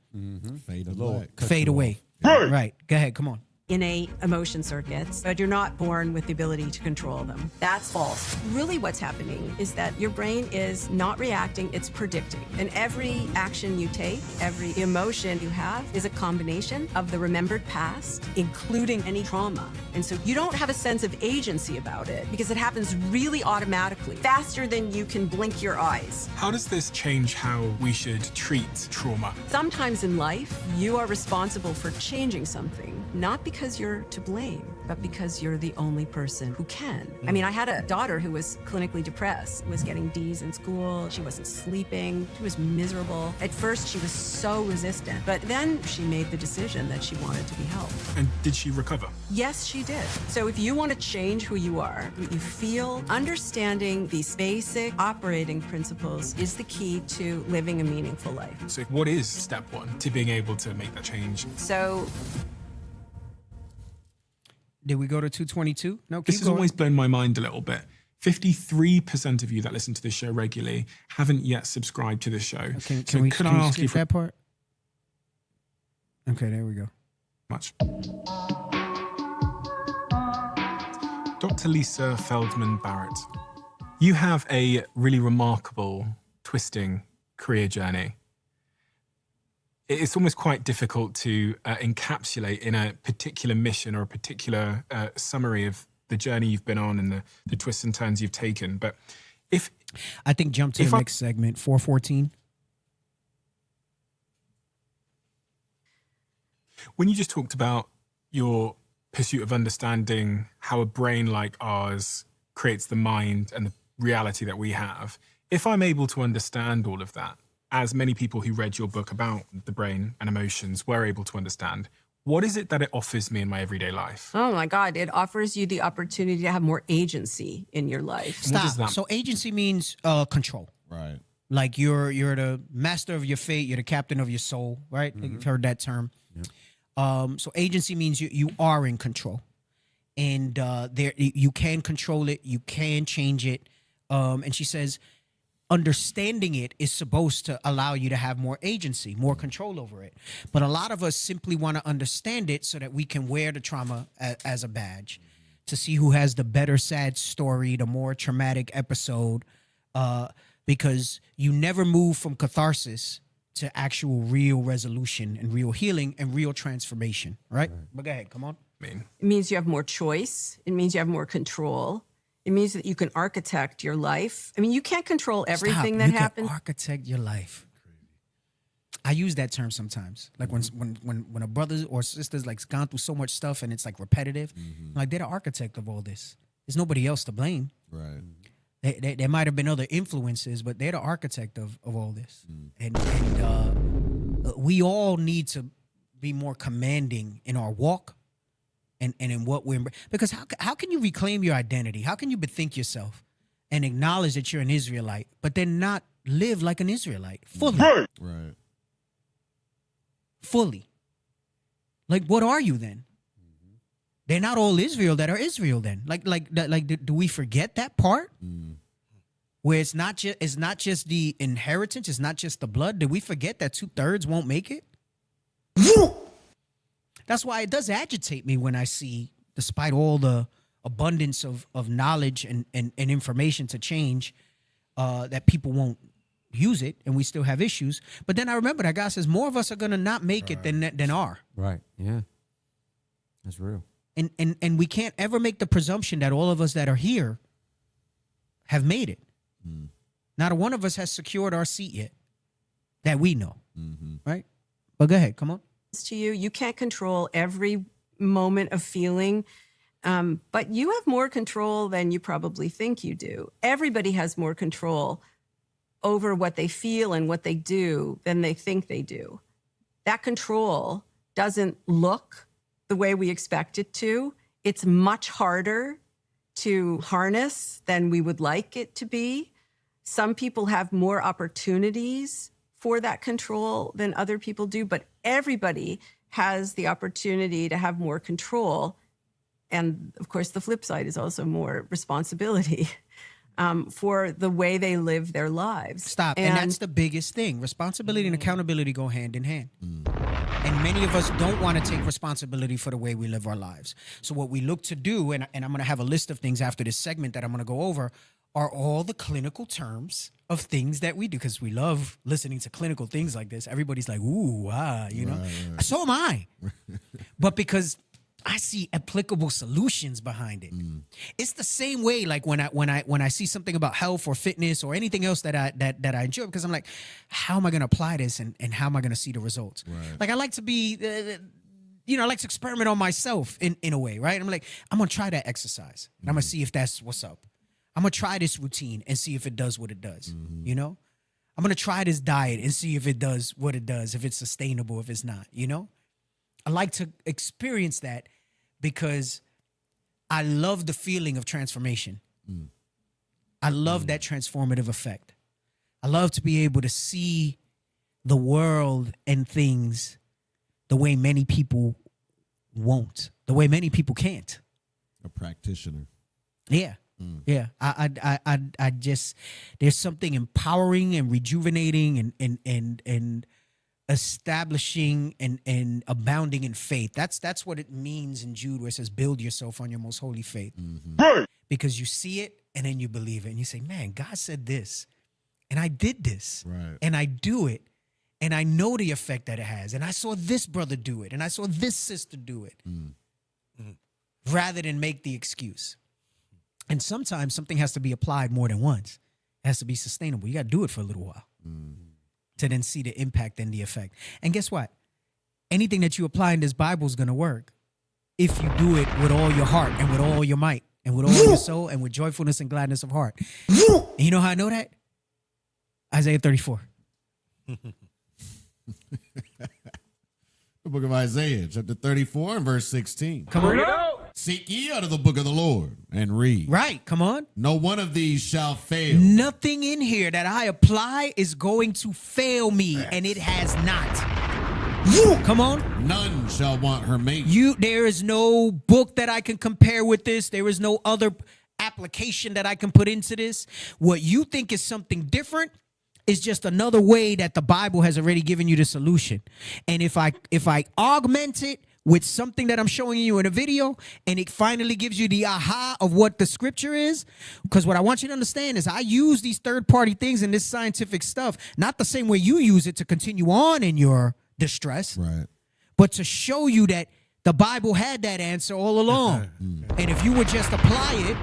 Speaker 14: fade away.
Speaker 12: Fade away. Right. Go ahead. Come on.
Speaker 17: innate emotion circuits, but you're not born with the ability to control them. That's false. Really what's happening is that your brain is not reacting, it's predicting. And every action you take, every emotion you have is a combination of the remembered past, including any trauma. And so you don't have a sense of agency about it because it happens really automatically, faster than you can blink your eyes.
Speaker 21: How does this change how we should treat trauma?
Speaker 17: Sometimes in life, you are responsible for changing something, not because you're to blame, but because you're the only person who can. I mean, I had a daughter who was clinically depressed, was getting D's in school, she wasn't sleeping, she was miserable. At first, she was so resistant, but then she made the decision that she wanted to be helped.
Speaker 21: And did she recover?
Speaker 17: Yes, she did. So if you want to change who you are, what you feel, understanding these basic operating principles is the key to living a meaningful life.
Speaker 21: So what is step one to being able to make that change?
Speaker 17: So
Speaker 12: did we go to 222? No, keep
Speaker 21: This has
Speaker 12: going.
Speaker 21: always blown my mind a little bit. 53% of you that listen to this show regularly haven't yet subscribed to this show.
Speaker 12: Can we skip that part? Okay, there we go.
Speaker 21: Much. Dr. Lisa Feldman Barrett, you have a really remarkable, twisting career journey. It's almost quite difficult to encapsulate in a particular mission or a particular summary of the journey you've been on and the twists and turns you've taken. But if
Speaker 12: I think jump to the next segment, 414.
Speaker 21: When you just talked about your pursuit of understanding how a brain like ours creates the mind and the reality that we have, if I'm able to understand all of that, as many people who read your book about the brain and emotions were able to understand, what is it that it offers me in my everyday life?
Speaker 17: oh my God, it offers you the opportunity to have more agency in your life.
Speaker 12: Stop. So agency means control.
Speaker 14: Right.
Speaker 12: Like you're the master of your fate, you're the captain of your soul, right? You've heard that term. So agency means you are in control. And there you can control it, you can change it. And she says, understanding it is supposed to allow you to have more agency, more control over it. But a lot of us simply want to understand it so that we can wear the trauma as a badge, to see who has the better sad story, the more traumatic episode, because you never move from catharsis to actual real resolution and real healing and real transformation, right? But go ahead, come on.
Speaker 17: It means you have more choice. It means you have more control. It means that you can architect your life. I mean, you can't control everything that happens.
Speaker 12: Architect your life. I use that term sometimes. Like when a brother or sister's like gone through so much stuff and it's like repetitive, like they're the architect of all this. There's nobody else to blame.
Speaker 14: Right.
Speaker 12: There might have been other influences, but they're the architect of all this. And we all need to be more commanding in our walk and in what we're, because how can you reclaim your identity? How can you bethink yourself and acknowledge that you're an Israelite, but then not live like an Israelite fully?
Speaker 14: Right.
Speaker 12: Fully. Like, what are you then? They're not all Israel that are Israel then. Like, do we forget that part? Where it's not just the inheritance, it's not just the blood. Did we forget that 2/3 won't make it? That's why it does agitate me when I see, despite all the abundance of knowledge and information to change, that people won't use it and we still have issues. But then I remember that God says more of us are gonna not make it than are.
Speaker 13: Right. Yeah. That's real.
Speaker 12: And we can't ever make the presumption that all of us that are here have made it. Not a one of us has secured our seat yet that we know. Right? But go ahead, come on.
Speaker 17: To you, you can't control every moment of feeling, but you have more control than you probably think you do. Everybody has more control over what they feel and what they do than they think they do. That control doesn't look the way we expect it to. It's much harder to harness than we would like it to be. Some people have more opportunities for that control than other people do, but everybody has the opportunity to have more control. And of course, the flip side is also more responsibility for the way they live their lives.
Speaker 12: Stop. And that's the biggest thing. Responsibility and accountability go hand in hand. And many of us don't want to take responsibility for the way we live our lives. So what we look to do, and I'm going to have a list of things after this segment that I'm going to go over, are all the clinical terms of things that we do, because we love listening to clinical things like this. Everybody's like, ooh, wow, you know.
Speaker 14: Right.
Speaker 12: So am I. But because I see applicable solutions behind it. It's the same way, like when I see something about health or fitness or anything else that I enjoy, because I'm like, how am I going to apply this and how am I going to see the results?
Speaker 14: Right.
Speaker 12: Like I like to be, I like to experiment on myself in a way, right? I'm like, I'm going to try that exercise and I'm going to see if that's what's up. I'm going to try this routine and see if it does what it does, you know? I'm going to try this diet and see if it does what it does, if it's sustainable, if it's not, you know? I like to experience that because I love the feeling of transformation. I love that transformative effect. I love to be able to see the world and things the way many people won't, the way many people can't.
Speaker 14: A practitioner.
Speaker 12: Yeah. Yeah. I just, there's something empowering and rejuvenating and establishing and abounding in faith. That's what it means in Jude, where it says, build yourself on your most holy faith. Right. Because you see it and then you believe it and you say, man, God said this and I did this.
Speaker 14: Right.
Speaker 12: And I do it. And I know the effect that it has. And I saw this brother do it. And I saw this sister do it. Rather than make the excuse. And sometimes something has to be applied more than once. It has to be sustainable. You got to do it for a little while to then see the impact and the effect. And guess what? Anything that you apply in this Bible is going to work if you do it with all your heart and with all your might and with all your soul and with joyfulness and gladness of heart. And you know how I know that? Isaiah 34.
Speaker 14: The book of Isaiah, chapter 34 and verse 16.
Speaker 12: Come on.
Speaker 14: Seek ye out of the book of the Lord and read.
Speaker 12: Right, come on.
Speaker 14: No one of these shall fail.
Speaker 12: Nothing in here that I apply is going to fail me, and it has not. Come on.
Speaker 14: None shall want her mate.
Speaker 12: There is no book that I can compare with this. There is no other application that I can put into this. What you think is something different is just another way that the Bible has already given you the solution. And if I augment it with something that I'm showing you in a video, and it finally gives you the aha of what the scripture is, because what I want you to understand is I use these third-party things and this scientific stuff, not the same way you use it to continue on in your distress,
Speaker 14: right?
Speaker 12: But to show you that the Bible had that answer all along. And if you would just apply it,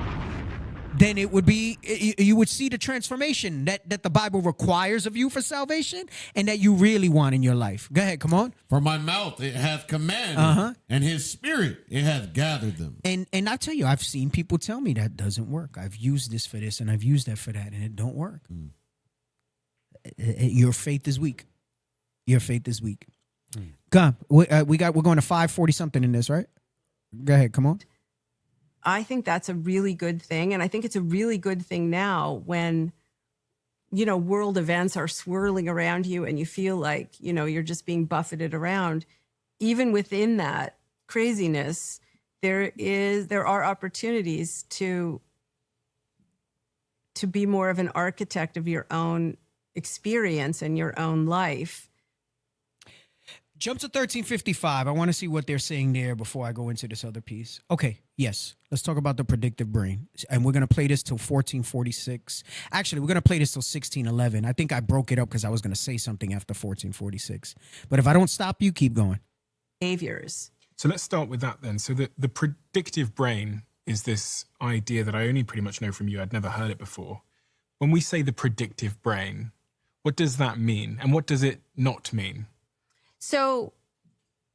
Speaker 12: then it would be, you would see the transformation that the Bible requires of you for salvation and that you really want in your life. Go ahead, come on.
Speaker 14: For my mouth it hath commanded, and his spirit it hath gathered them.
Speaker 12: And I tell you, I've seen people tell me that doesn't work. I've used this for this and I've used that for that and it don't work. Your faith is weak. Your faith is weak. Come, we're going to 540 something in this, right? Go ahead, come on.
Speaker 17: I think that's a really good thing. And I think it's a really good thing now when, world events are swirling around you and you feel like, you're just being buffeted around. Even within that craziness, there are opportunities to be more of an architect of your own experience and your own life.
Speaker 12: Jump to 1355. I want to see what they're saying there before I go into this other piece. Okay, yes. Let's talk about the predictive brain. And we're going to play this till 1446. Actually, we're going to play this till 1611. I think I broke it up because I was going to say something after 1446. But if I don't stop you, keep going.
Speaker 17: Behaviors.
Speaker 21: So let's start with that then. So the predictive brain is this idea that I only pretty much know from you. I'd never heard it before. When we say the predictive brain, what does that mean? And what does it not mean?
Speaker 17: So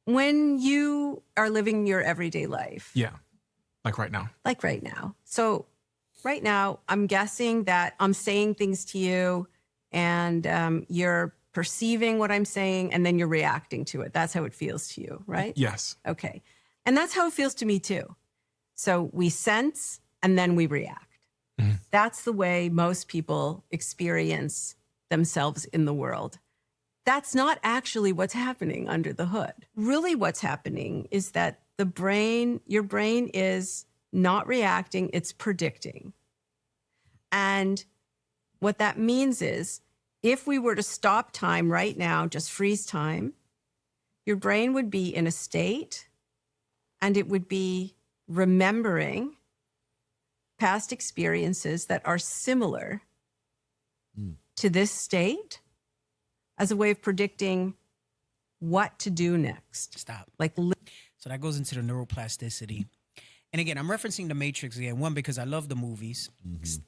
Speaker 17: when you are living your everyday life.
Speaker 21: Yeah. Like right now.
Speaker 17: So right now, I'm guessing that I'm saying things to you and you're perceiving what I'm saying and then you're reacting to it. That's how it feels to you, right?
Speaker 21: Yes.
Speaker 17: Okay. And that's how it feels to me too. So we sense and then we react. That's the way most people experience themselves in the world. That's not actually what's happening under the hood. Really what's happening is that your brain is not reacting, it's predicting. And what that means is if we were to stop time right now, just freeze time, your brain would be in a state and it would be remembering past experiences that are similar to this state as a way of predicting what to do next.
Speaker 12: Stop.
Speaker 17: Like,
Speaker 12: so that goes into the neuroplasticity. And again, I'm referencing The Matrix again. One, because I love the movies.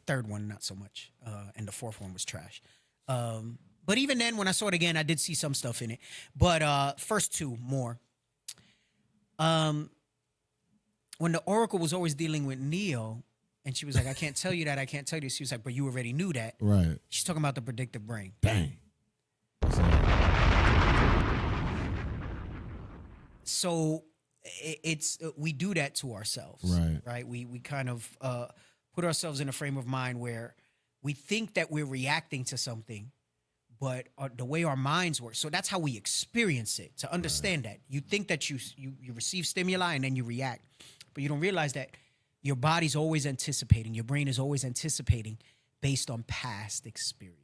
Speaker 12: Third one, not so much. And the fourth one was trash. But even then, when I saw it again, I did see some stuff in it. But first two, more. When the Oracle was always dealing with Neo, and she was like, I can't tell you that, I can't tell you this. She was like, but you already knew that.
Speaker 14: Right.
Speaker 12: She's talking about the predictive brain.
Speaker 14: Bang.
Speaker 12: So it's we do that to ourselves, right? We kind of put ourselves in a frame of mind where we think that we're reacting to something, but the way our minds work. So that's how we experience it. To understand that, you think that you receive stimuli and then you react, but you don't realize that your body's always anticipating, your brain is always anticipating based on past experience.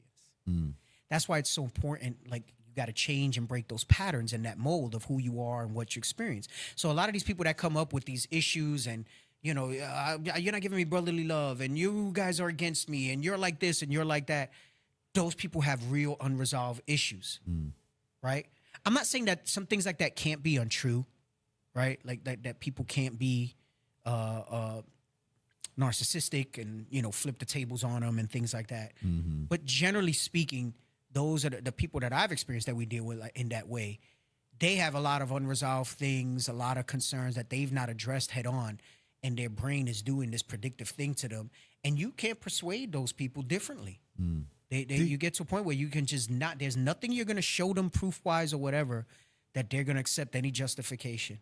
Speaker 12: That's why it's so important. Like, got to change and break those patterns and that mold of who you are and what you experience. So a lot of these people that come up with these issues and, you know, you're not giving me brotherly love and you guys are against me and you're like this and you're like that. Those people have real unresolved issues, right? I'm not saying that some things like that can't be untrue, right? Like that people can't be narcissistic and, you know, flip the tables on them and things like that. But generally speaking, those are the people that I've experienced that we deal with in that way. They have a lot of unresolved things, a lot of concerns that they've not addressed head on, and their brain is doing this predictive thing to them. And you can't persuade those people differently. You get to a point where you can just not, there's nothing you're going to show them proof-wise or whatever that they're going to accept any justification.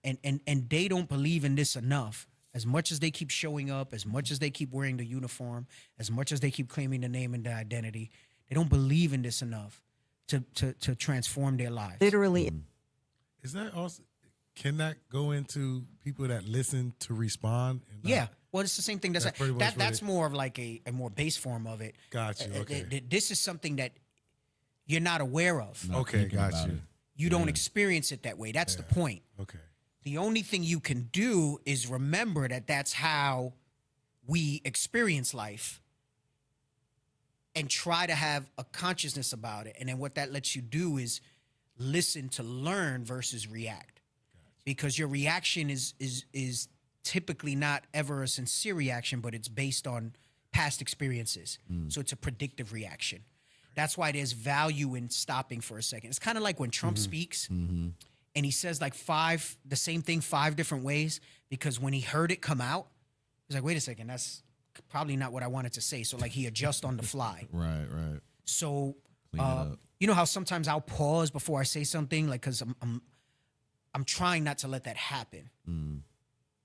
Speaker 12: And they don't believe in this enough. As much as they keep showing up, as much as they keep wearing the uniform, as much as they keep claiming the name and the identity, they don't believe in this enough to transform their lives.
Speaker 17: Literally.
Speaker 10: Is that also, can that go into people that listen to respond? And
Speaker 12: Yeah. Well, it's the same thing. That's
Speaker 10: it.
Speaker 12: more of like a more base form of it.
Speaker 10: Got you. Okay.
Speaker 12: This is something that you're not aware of.
Speaker 10: Okay, got you.
Speaker 12: You don't experience it that way. That's the point.
Speaker 10: Okay.
Speaker 12: The only thing you can do is remember that that's how we experience life and try to have a consciousness about it. And then what that lets you do is listen to learn versus react. Because your reaction is typically not ever a sincere reaction, but it's based on past experiences. So it's a predictive reaction. That's why there's value in stopping for a second. It's kind of like when Trump speaks and he says like the same thing 5 different ways, because when he heard it come out, he's like, wait a second, that's probably not what I wanted to say. So like he adjusts on the fly.
Speaker 14: Right.
Speaker 12: So you know how sometimes I'll pause before I say something, like, because I'm trying not to let that happen.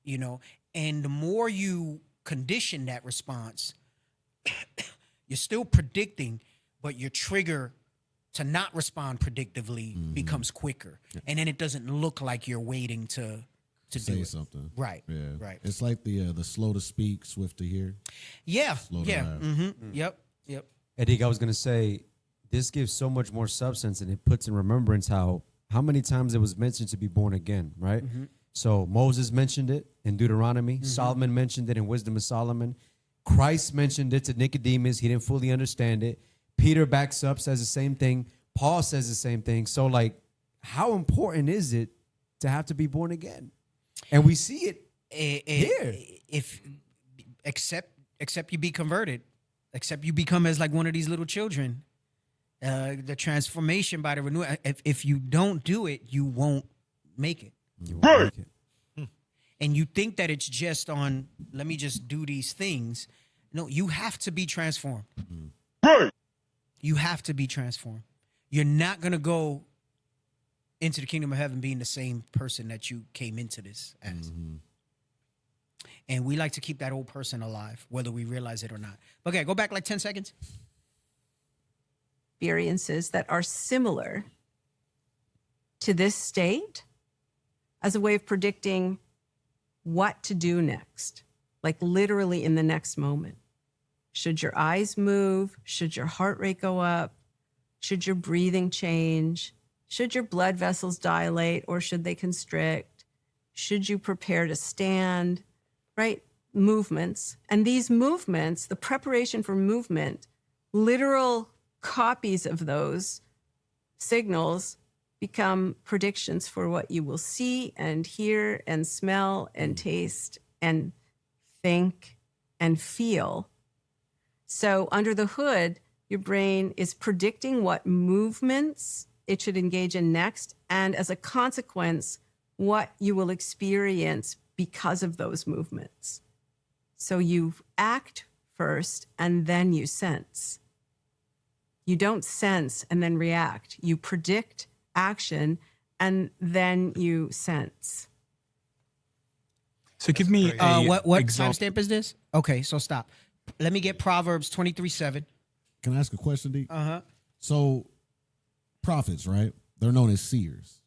Speaker 12: You know, and the more you condition that response, you're still predicting, but your trigger to not respond predictively becomes quicker. And then it doesn't look like you're waiting to
Speaker 14: say
Speaker 12: do
Speaker 14: something.
Speaker 12: Right.
Speaker 14: Yeah.
Speaker 12: Right.
Speaker 14: It's like the slow to speak, swift to hear.
Speaker 12: Yeah.
Speaker 14: Slow to
Speaker 12: Yeah.
Speaker 14: laugh.
Speaker 12: Yep.
Speaker 13: Eddie, I was gonna say, this gives so much more substance, and it puts in remembrance how many times it was mentioned to be born again, right? So Moses mentioned it in Deuteronomy. Solomon mentioned it in Wisdom of Solomon. Christ mentioned it to Nicodemus. He didn't fully understand it. Peter backs up, says the same thing. Paul says the same thing. So, like, how important is it to have to be born again? And we see it here.
Speaker 12: Except you be converted, except you become as like one of these little children. The transformation by the renewal. If you don't do it, you won't make it.
Speaker 13: Right.
Speaker 12: And you think that it's just on, let me just do these things. No, you have to be transformed.
Speaker 15: Right.
Speaker 12: You have to be transformed. You're not going to go into the kingdom of heaven being the same person that you came into this as. And we like to keep that old person alive, whether we realize it or not. Okay, go back like 10 seconds.
Speaker 17: Experiences that are similar to this state as a way of predicting what to do next, like literally in the next moment. Should your eyes move? Should your heart rate go up? Should your breathing change? Should your blood vessels dilate or should they constrict? Should you prepare to stand? Right? Movements. And these movements, the preparation for movement, literal copies of those signals become predictions for what you will see and hear and smell and taste and think and feel. So under the hood, your brain is predicting what movements it should engage in next, and as a consequence, what you will experience because of those movements. So you act first and then you sense. You don't sense and then react. You predict action and then you sense.
Speaker 21: So give me a
Speaker 12: what
Speaker 21: example.
Speaker 12: timestamp is this? Okay, so stop. Let me get Proverbs 23:7.
Speaker 14: Can I ask a question, D?
Speaker 12: Uh-huh.
Speaker 14: So prophets, right? They're known as seers,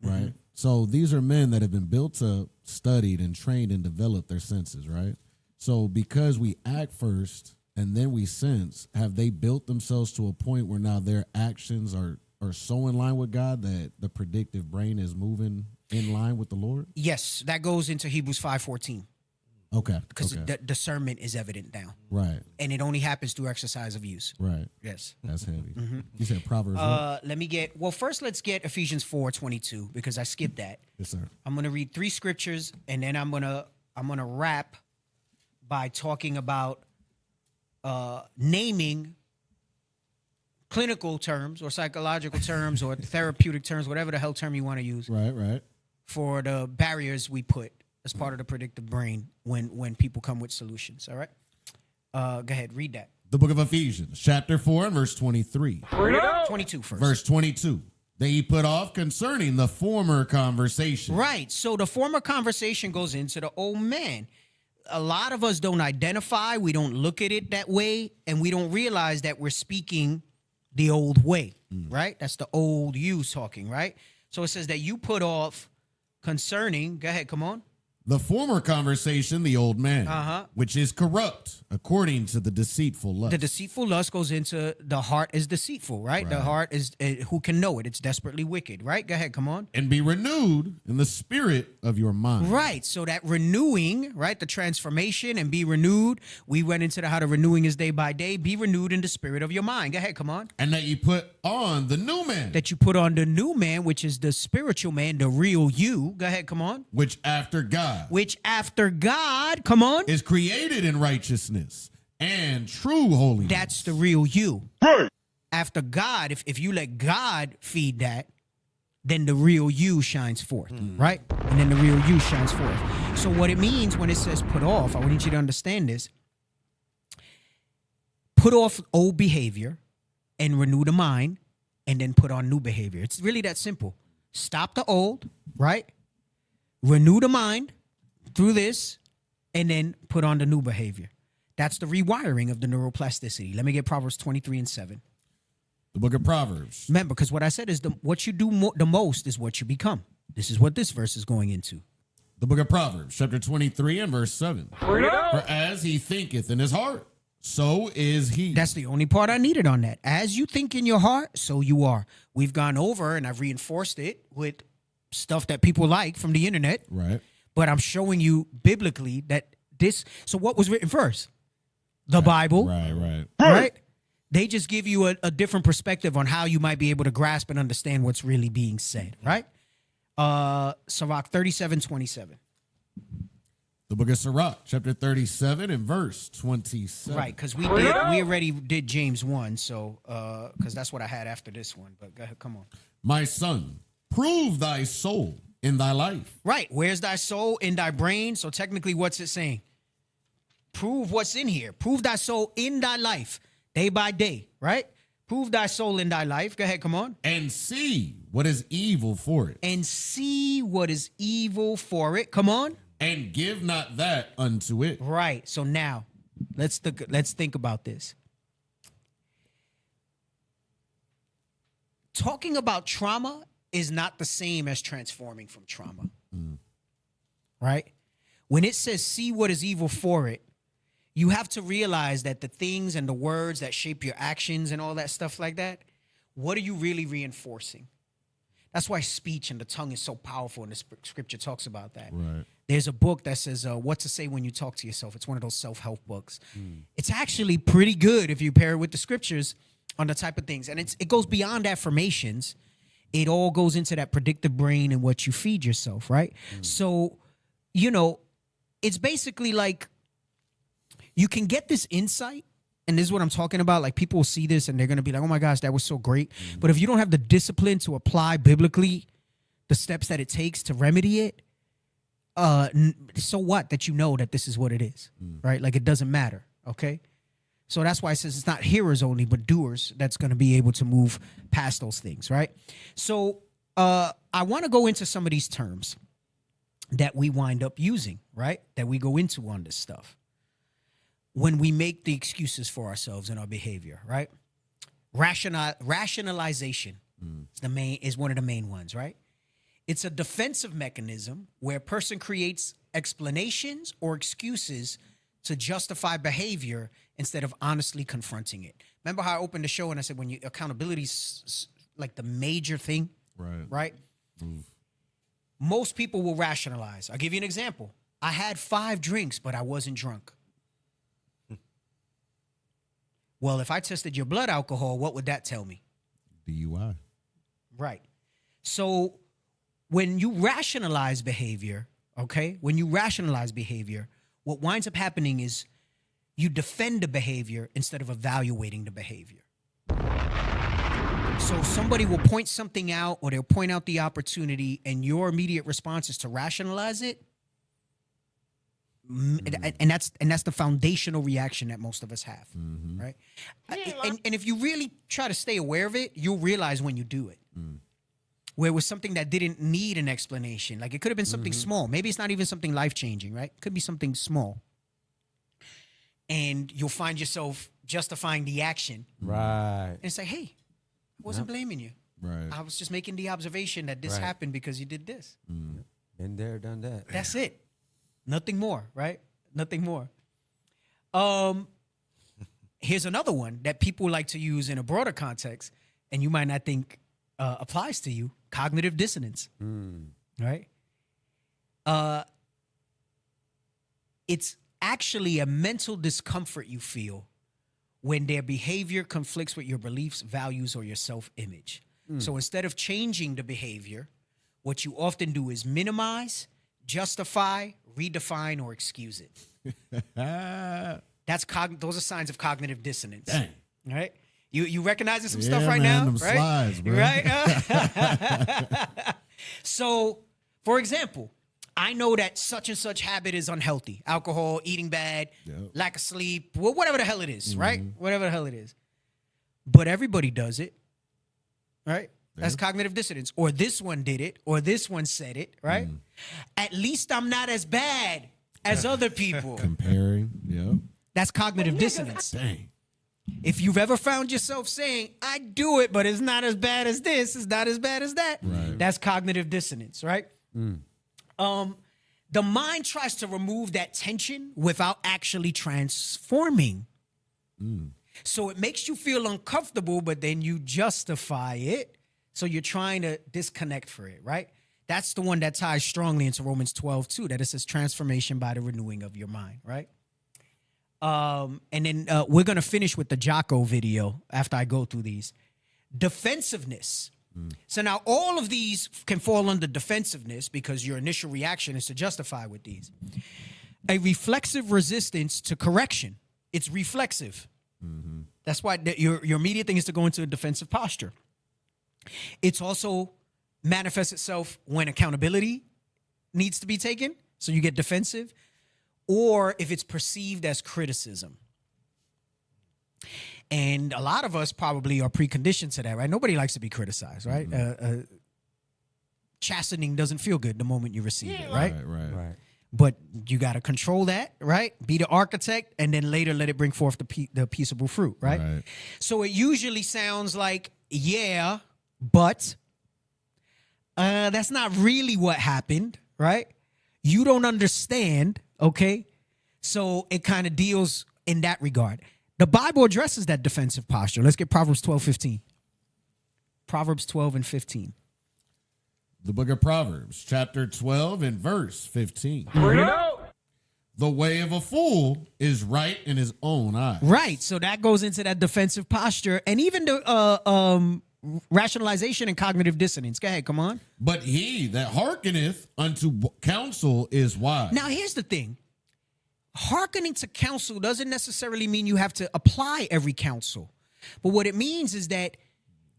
Speaker 14: right?
Speaker 12: Mm-hmm.
Speaker 14: So these are men that have been built up, studied, and trained and developed their senses, right? So because we act first and then we sense, have they built themselves to a point where now their actions are so in line with God that the predictive brain is moving in line with the Lord?
Speaker 12: Yes, that goes into Hebrews 5:14.
Speaker 14: Okay.
Speaker 12: Because
Speaker 14: okay.
Speaker 12: the discernment is evident now.
Speaker 14: Right.
Speaker 12: And it only happens through exercise of use.
Speaker 14: Right.
Speaker 12: Yes.
Speaker 14: That's heavy.
Speaker 12: Mhm.
Speaker 14: You said Proverbs. What?
Speaker 12: Let me get, well, first let's get Ephesians 4:22 because I skipped that.
Speaker 14: Yes, sir.
Speaker 12: I'm going to read 3 scriptures and then I'm going to wrap by talking about naming clinical terms or psychological terms or therapeutic terms, whatever the hell term you want to use.
Speaker 14: Right, right.
Speaker 12: For the barriers we put as part of the predictive brain when people come with solutions. All right? Go ahead, read that.
Speaker 14: The book of Ephesians, chapter 4 and verse 23.
Speaker 12: 22 first.
Speaker 14: Verse 22. That ye put off concerning the former conversation.
Speaker 12: Right. So the former conversation goes into the old man. A lot of us don't identify, we don't look at it that way, and we don't realize that we're speaking the old way, right? That's the old you talking, right? So it says that you put off concerning, go ahead, come on.
Speaker 14: The former conversation, the old man, which is corrupt according to the deceitful lust.
Speaker 12: The deceitful lust goes into the heart is deceitful, right? The heart is, who can know it? It's desperately wicked, right? Go ahead, come on.
Speaker 14: And be renewed in the spirit of your mind.
Speaker 12: Right. So that renewing, right? The transformation and be renewed. We went into how the renewing is day by day. Be renewed in the spirit of your mind. Go ahead, come on.
Speaker 14: And that you put on the new man.
Speaker 12: That you put on the new man, which is the spiritual man, the real you. Go ahead, come on.
Speaker 14: Which after God.
Speaker 12: Which after God, come on.
Speaker 14: Is created in righteousness and true holiness.
Speaker 12: That's the real you. Right. After God, if you let God feed that, then the real you shines forth, right? And then the real you shines forth. So what it means when it says put off, I want you to understand this. Put off old behavior and renew the mind and then put on new behavior. It's really that simple. Stop the old, right? Renew the mind through this and then put on the new behavior. That's the rewiring of the neuroplasticity. Let me get Proverbs 23:7.
Speaker 14: The book of Proverbs.
Speaker 12: Remember, because what I said is what you do the most is what you become. This is what this verse is going into.
Speaker 14: The book of Proverbs, chapter 23 and verse 7. For as he thinketh in his heart, so is he.
Speaker 12: That's the only part I needed on that. As you think in your heart, so you are. We've gone over and I've reinforced it with stuff that people like from the internet.
Speaker 14: Right.
Speaker 12: But I'm showing you biblically that this. So what was written first? The Bible. Right. They just give you a different perspective on how you might be able to grasp and understand what's really being said. Right. Sirach 37:27.
Speaker 14: The book of Sirach, chapter 37 and verse 27.
Speaker 12: Right, because we already did James 1, so because that's what I had after this one. But go ahead, come on.
Speaker 14: My son, prove thy soul in thy life.
Speaker 12: Right, where's thy soul? In thy brain. So technically, what's it saying? Prove what's in here. Prove thy soul in thy life, day by day, right? Prove thy soul in thy life. Go ahead, come on.
Speaker 14: And see what is evil for it.
Speaker 12: And see what is evil for it. Come on.
Speaker 14: And give not that unto it.
Speaker 12: Right. So now, let's think about this. Talking about trauma is not the same as transforming from trauma. Right? When it says see what is evil for it, you have to realize that the things and the words that shape your actions and all that stuff like that, what are you really reinforcing? That's why speech and the tongue is so powerful, and the scripture talks about that.
Speaker 14: Right.
Speaker 12: There's a book that says what to say when you talk to yourself. It's one of those self-help books. It's actually pretty good if you pair it with the scriptures on the type of things. And it goes beyond affirmations. It all goes into that predictive brain and what you feed yourself, right? So, you know, it's basically like you can get this insight, and this is what I'm talking about. Like, people will see this and they're going to be like, oh my gosh, that was so great. But if you don't have the discipline to apply biblically the steps that it takes to remedy it, so what that you know that this is what it is, right? Like, it doesn't matter, okay? So that's why it says it's not hearers only, but doers that's going to be able to move past those things, right? So I want to go into some of these terms that we wind up using, right? That we go into on this stuff when we make the excuses for ourselves and our behavior, right? Rationalization is one of the main ones, right? It's a defensive mechanism where a person creates explanations or excuses to justify behavior instead of honestly confronting it. Remember how I opened the show and I said when accountability is like the major thing, right? Most people will rationalize. I'll give you an example. I had 5 drinks, but I wasn't drunk. Well, if I tested your blood alcohol, what would that tell me?
Speaker 14: DUI.
Speaker 12: Right. So when you rationalize behavior, okay, what winds up happening is you defend the behavior instead of evaluating the behavior. So somebody will point something out or they'll point out the opportunity and your immediate response is to rationalize it. And that's the foundational reaction that most of us have, right? And if you really try to stay aware of it, you'll realize when you do it. Where it was something that didn't need an explanation. Like, it could have been something small. Maybe it's not even something life-changing, right? It could be something small. And you'll find yourself justifying the action.
Speaker 13: Right.
Speaker 12: And it's like, hey, I wasn't blaming you.
Speaker 14: Right.
Speaker 12: I was just making the observation that this happened because you did this.
Speaker 13: Been there, done that.
Speaker 12: That's it. Nothing more, right? Nothing more. Here's another one that people like to use in a broader context, and you might not think applies to you. Cognitive dissonance, right? It's actually a mental discomfort you feel when their behavior conflicts with your beliefs, values, or your self-image. So instead of changing the behavior, what you often do is minimize, justify, redefine, or excuse it. Those are signs of cognitive dissonance. Dang. Right? You recognizing some stuff right now,
Speaker 14: them
Speaker 12: right?
Speaker 14: Slides, bro.
Speaker 12: Right? So, for example, I know that such and such habit is unhealthy. Alcohol, eating bad, lack of sleep, whatever the hell it is, right? Whatever the hell it is. But everybody does it, right? That's cognitive dissonance. Or this one did it, or this one said it, right? At least I'm not as bad as other people.
Speaker 14: Comparing,
Speaker 12: That's cognitive dissonance.
Speaker 14: Dang.
Speaker 12: If you've ever found yourself saying, I do it, but it's not as bad as this, it's not as bad as that, that's cognitive dissonance, right? The mind tries to remove that tension without actually transforming. So it makes you feel uncomfortable, but then you justify it. So you're trying to disconnect for it, right? That's the one that ties strongly into Romans 12, too, that it says transformation by the renewing of your mind, right? And then we're going to finish with the Jocko video after I go through these. Defensiveness. So now all of these can fall under defensiveness because your initial reaction is to justify with these. A reflexive resistance to correction. It's reflexive. That's why your immediate thing is to go into a defensive posture. It's also manifests itself when accountability needs to be taken. So you get defensive. Or if it's perceived as criticism. And a lot of us probably are preconditioned to that, right? Nobody likes to be criticized, right? Chastening doesn't feel good the moment you receive it, right?
Speaker 14: Right.
Speaker 12: But you got to control that, right? Be the architect, and then later let it bring forth the peaceable fruit, right? So it usually sounds like, yeah, but that's not really what happened, right? You don't understand, okay? So it kind of deals in that regard. The Bible addresses that defensive posture. Let's get Proverbs 12:15. Proverbs 12 and 15.
Speaker 14: The book of Proverbs, chapter 12 and verse 15.
Speaker 21: Bring it out.
Speaker 14: The way of a fool is right in his own eyes.
Speaker 12: Right. So that goes into that defensive posture and even the rationalization and cognitive dissonance. Go ahead, come on.
Speaker 14: But he that hearkeneth unto counsel is wise.
Speaker 12: Now, here's the thing. Hearkening to counsel doesn't necessarily mean you have to apply every counsel. But what it means is that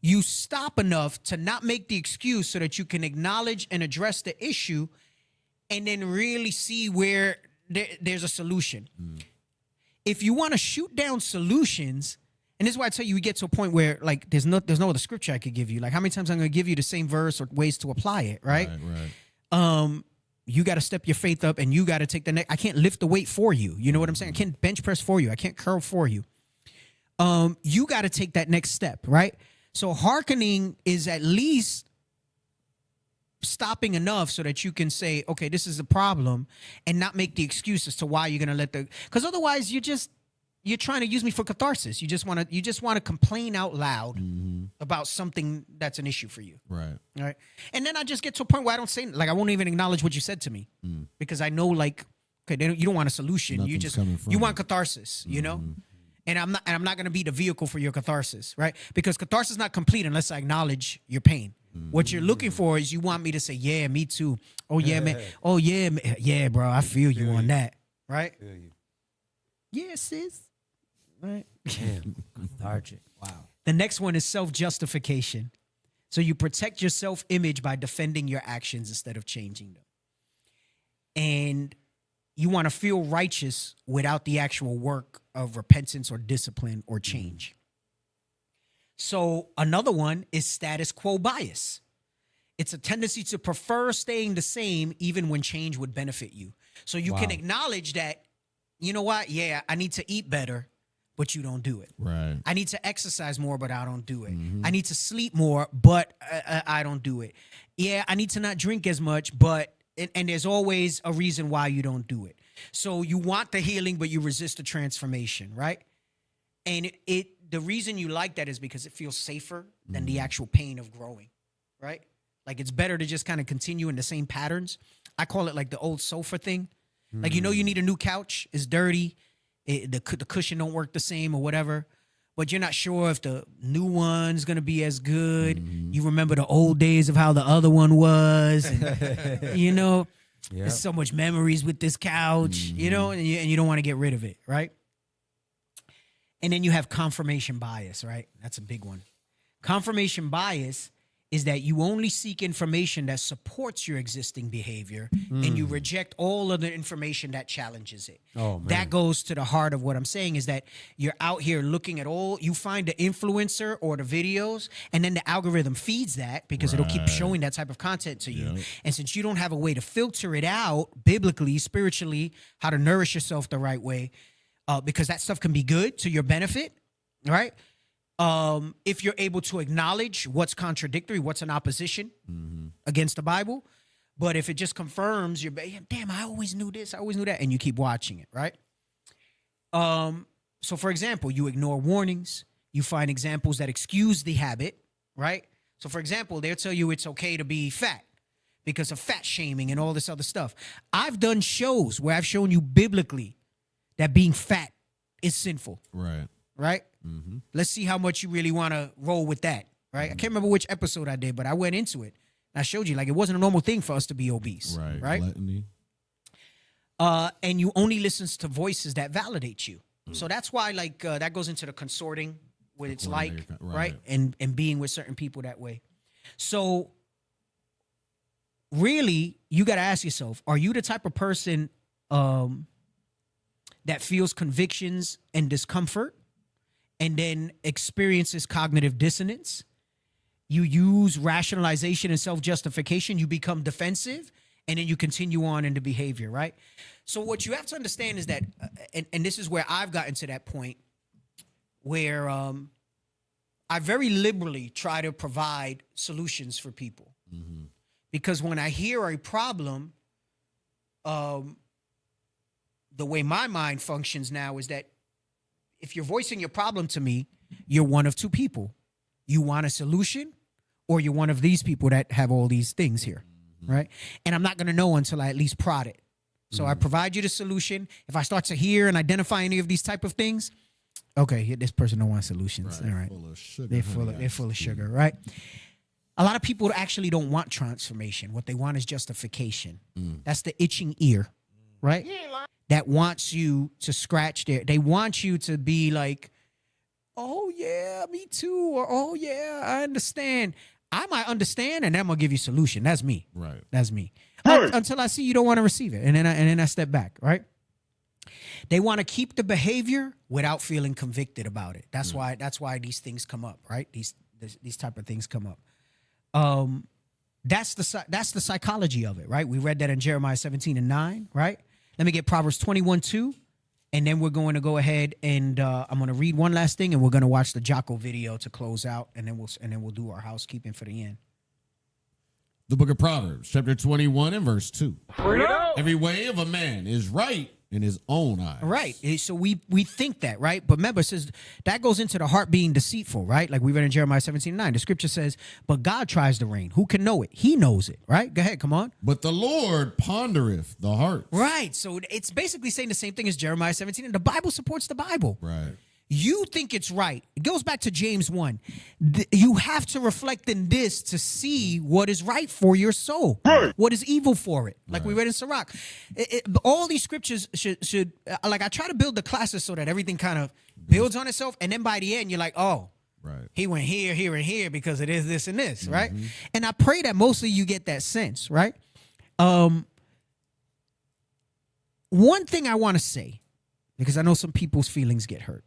Speaker 12: you stop enough to not make the excuse so that you can acknowledge and address the issue and then really see where there's a solution. If you want to shoot down solutions, and this is why I tell you, we get to a point where like there's no other scripture I could give you. Like how many times I'm going to give you the same verse or ways to apply it, right?
Speaker 14: Right.
Speaker 12: You got to step your faith up and you got to take the next. I can't lift the weight for you. You know what I'm saying? I can't bench press for you. I can't curl for you. You got to take that next step, right? So hearkening is at least stopping enough so that you can say, okay, this is a problem and not make the excuse as to why you're going to let because otherwise you're trying to use me for catharsis. You just want to complain out loud about something that's an issue for you.
Speaker 14: Right.
Speaker 12: All right. And then I just get to a point where I don't say, like, I won't even acknowledge what you said to me because I know, like, okay, you don't want a solution. You want catharsis, you know? And I'm not going to be the vehicle for your catharsis, right? Because catharsis is not complete unless I acknowledge your pain. What you're looking for is you want me to say, yeah, me too. Oh, yeah, man. Oh, yeah, man. Yeah, bro, I feel you on that, right? Yeah, sis. Right?
Speaker 13: Damn, lethargic. Wow.
Speaker 12: The next one is self-justification. So you protect your self-image by defending your actions instead of changing them. And you want to feel righteous without the actual work of repentance or discipline or change. So another one is status quo bias. It's a tendency to prefer staying the same even when change would benefit you. So you can acknowledge that, you know what? Yeah, I need to eat better, but you don't do it.
Speaker 14: Right.
Speaker 12: I need to exercise more, but I don't do it. I need to sleep more, but I don't do it. Yeah, I need to not drink as much, but and there's always a reason why you don't do it. So you want the healing, but you resist the transformation, right? And the reason you like that is because it feels safer than the actual pain of growing, right? Like it's better to just kind of continue in the same patterns. I call it like the old sofa thing. Like, you know, you need a new couch. It's dirty. The cushion don't work the same or whatever. But you're not sure if the new one's going to be as good. You remember the old days of how the other one was. And, you know, there's so much memories with this couch, you know, and you don't want to get rid of it, right? And then you have confirmation bias, right? That's a big one. Confirmation bias is that you only seek information that supports your existing behavior and you reject all other information that challenges it.
Speaker 13: Oh, man.
Speaker 12: That goes to the heart of what I'm saying is that you're out here looking at you find the influencer or the videos, and then the algorithm feeds that because it'll keep showing that type of content to you. And since you don't have a way to filter it out biblically, spiritually, how to nourish yourself the right way, because that stuff can be good to your benefit, right? If you're able to acknowledge what's contradictory, what's in opposition against the Bible. But if it just confirms damn, I always knew this, I always knew that, and you keep watching it, right? So for example, you ignore warnings, you find examples that excuse the habit, right? So for example, they'll tell you it's okay to be fat because of fat shaming and all this other stuff. I've done shows where I've shown you biblically that being fat is sinful. Right? Let's see how much you really want to roll with that, right? I can't remember which episode I did, but I went into it. I showed you, like, it wasn't a normal thing for us to be obese, right?
Speaker 14: Gluttony.
Speaker 12: And you only listen to voices that validate you. So that's why, like, that goes into the consorting, what it's like, right? And being with certain people that way. So really, you got to ask yourself, are you the type of person that feels convictions and discomfort and then experiences cognitive dissonance? You use rationalization and self-justification. You become defensive, and then you continue on into behavior, right? So what you have to understand is that, and this is where I've gotten to that point where I very liberally try to provide solutions for people. Because when I hear a problem, the way my mind functions now is that if you're voicing your problem to me, you're one of two people. You want a solution or you're one of these people that have all these things here, right? And I'm not going to know until I at least prod it. So I provide you the solution. If I start to hear and identify any of these type of things, okay, this person don't want solutions. All right.
Speaker 14: Full of sugar,
Speaker 12: They're full of sugar, right? A lot of people actually don't want transformation. What they want is justification. That's the itching ear, right? That wants you to scratch they want you to be like, oh yeah, me too, or oh yeah, I understand. I might understand, and then I'm gonna give you a solution. That's me.
Speaker 14: Right.
Speaker 12: That's me. Until I see you don't want to receive it, and then I step back. Right. They want to keep the behavior without feeling convicted about it. That's why these things come up. Right. These type of things come up. That's the psychology of it. Right. We read that in Jeremiah 17:9. Right. Let me get Proverbs 21:2. And then we're going to go ahead and I'm going to read one last thing, and we're going to watch the Jocko video to close out, and then we'll do our housekeeping for the end.
Speaker 14: The book of Proverbs, chapter 21 and verse 2. Every way of a man is right in his own eyes.
Speaker 12: Right. So we think that, right? But remember, it says that goes into the heart being deceitful, right? Like we read in Jeremiah 17:9. The scripture says, but God tries the rein. Who can know it? He knows it, right? Go ahead, come on.
Speaker 14: But the Lord pondereth the heart.
Speaker 12: Right. So it's basically saying the same thing as Jeremiah 17. And the Bible supports the Bible.
Speaker 14: Right.
Speaker 12: You think it's right. It goes back to James 1. You have to reflect in this to see what is right for your soul, what is evil for it. Like we read in Sirach. All these scriptures should like I try to build the classes so that everything kind of builds on itself. And then by the end, you're like, oh, he went here, here, and here because it is this and this, right? And I pray that mostly you get that sense, right? One thing I want to say, because I know some people's feelings get hurt.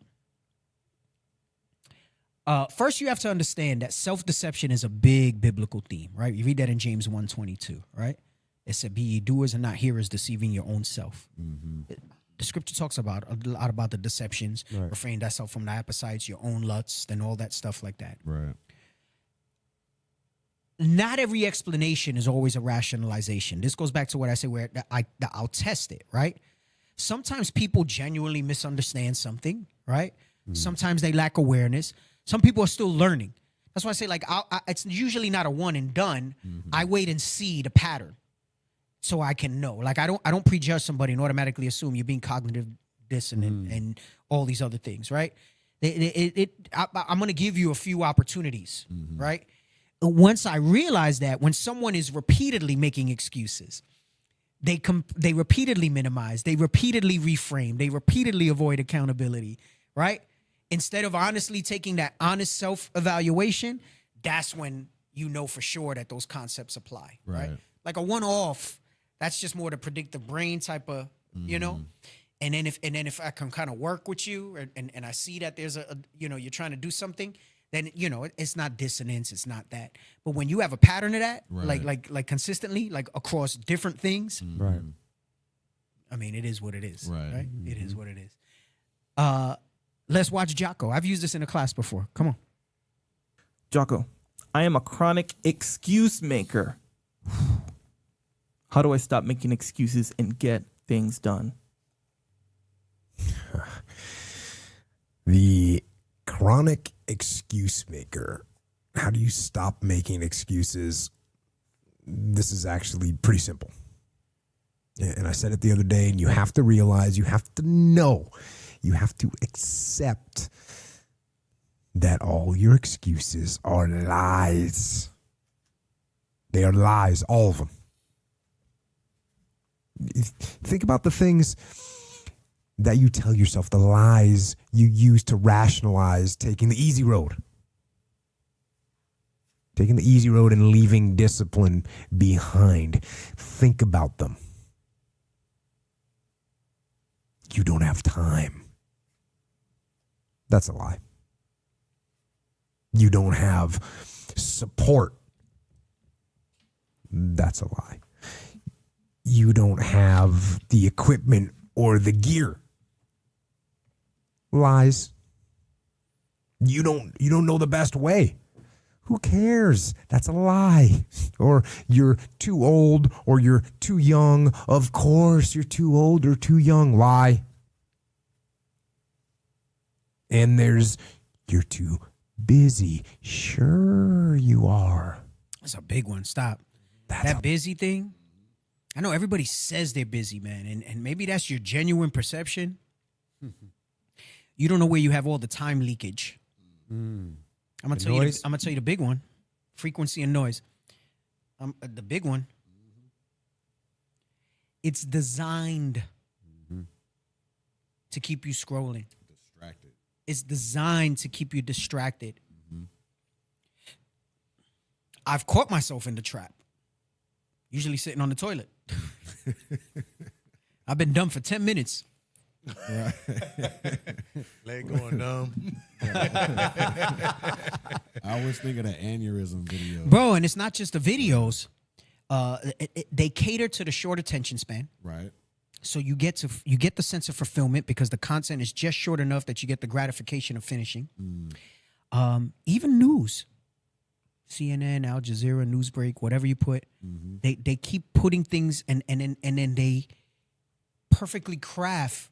Speaker 12: First, you have to understand that self-deception is a big biblical theme, right? You read that in James 1:22, right? It said, be ye doers and not hearers, deceiving your own self. The scripture talks about a lot about the deceptions, refrain thyself from thy appetites, your own lusts, and all that stuff like that.
Speaker 14: Right.
Speaker 12: Not every explanation is always a rationalization. This goes back to what I say where I'll test it, right? Sometimes people genuinely misunderstand something, right? Sometimes they lack awareness. Some people are still learning. That's why I say, like, it's usually not a one and done. I wait and see the pattern so I can know. Like, I don't prejudge somebody and automatically assume you're being cognitive dissonant and all these other things, right? I'm going to give you a few opportunities, right? Once I realize that when someone is repeatedly making excuses, they repeatedly minimize, they repeatedly reframe, they repeatedly avoid accountability, right? Instead of honestly taking that honest self-evaluation, that's when you know for sure that those concepts apply, right? Like a one-off, that's just more to predict the brain type of, you know? And then if I can kind of work with you and I see that there's you're trying to do something, then, it's not dissonance, it's not that. But when you have a pattern of that, like consistently, like across different things,
Speaker 13: right?
Speaker 12: I mean, it is what it is,
Speaker 14: right?
Speaker 12: It is what it is. Let's watch Jocko. I've used this in a class before. Come on.
Speaker 1: Jocko, I am a chronic excuse maker. How do I stop making excuses and get things done?
Speaker 22: The chronic excuse maker. How do you stop making excuses? This is actually pretty simple. And I said it the other day, and you have to realize, you have to know, you have to accept that all your excuses are lies. They are lies, all of them. Think about the things that you tell yourself, the lies you use to rationalize taking the easy road. Taking the easy road and leaving discipline behind. Think about them. You don't have time. That's a lie. You don't have support. That's a lie. You don't have the equipment or the gear. Lies. You don't know the best way. Who cares? That's a lie. Or you're too old or you're too young. Of course you're too old or too young. Lie. And there's you're too busy. Sure you are.
Speaker 12: That's a big one. Stop. That busy thing. I know everybody says they're busy, man, and maybe that's your genuine perception. You don't know where you have all the time leakage. I'm gonna tell you the big one: frequency and noise. The big one. It's designed to keep you scrolling.
Speaker 14: Distracted.
Speaker 12: It's designed to keep you distracted. I've caught myself in the trap. Usually sitting on the toilet. I've been dumb for 10 minutes.
Speaker 10: Right. Leg going dumb.
Speaker 14: I always think of the aneurysm video.
Speaker 12: Bro, and it's not just the videos. They cater to the short attention span.
Speaker 14: Right.
Speaker 12: So you get the sense of fulfillment because the content is just short enough that you get the gratification of finishing. Even news. CNN, Al Jazeera, Newsbreak, whatever you put, they keep putting things and then they perfectly craft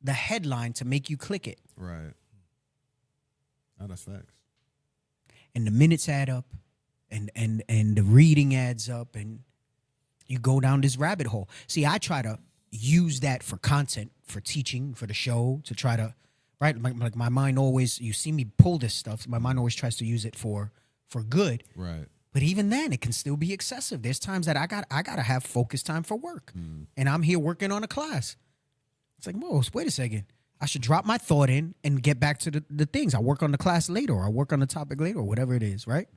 Speaker 12: the headline to make you click it.
Speaker 14: Right. Oh, that's facts.
Speaker 12: And the minutes add up and the reading adds up and you go down this rabbit hole. See, I try to use that for content, for teaching, for the show, to try to, right? Like my mind always, you see me pull this stuff, my mind always tries to use it for good.
Speaker 14: Right.
Speaker 12: But even then, it can still be excessive. There's times that I gotta have focus time for work. And I'm here working on a class. It's like, whoa, wait a second. I should drop my thought in and get back to the things. I work on the class later, or I work on the topic later, or whatever it is, right?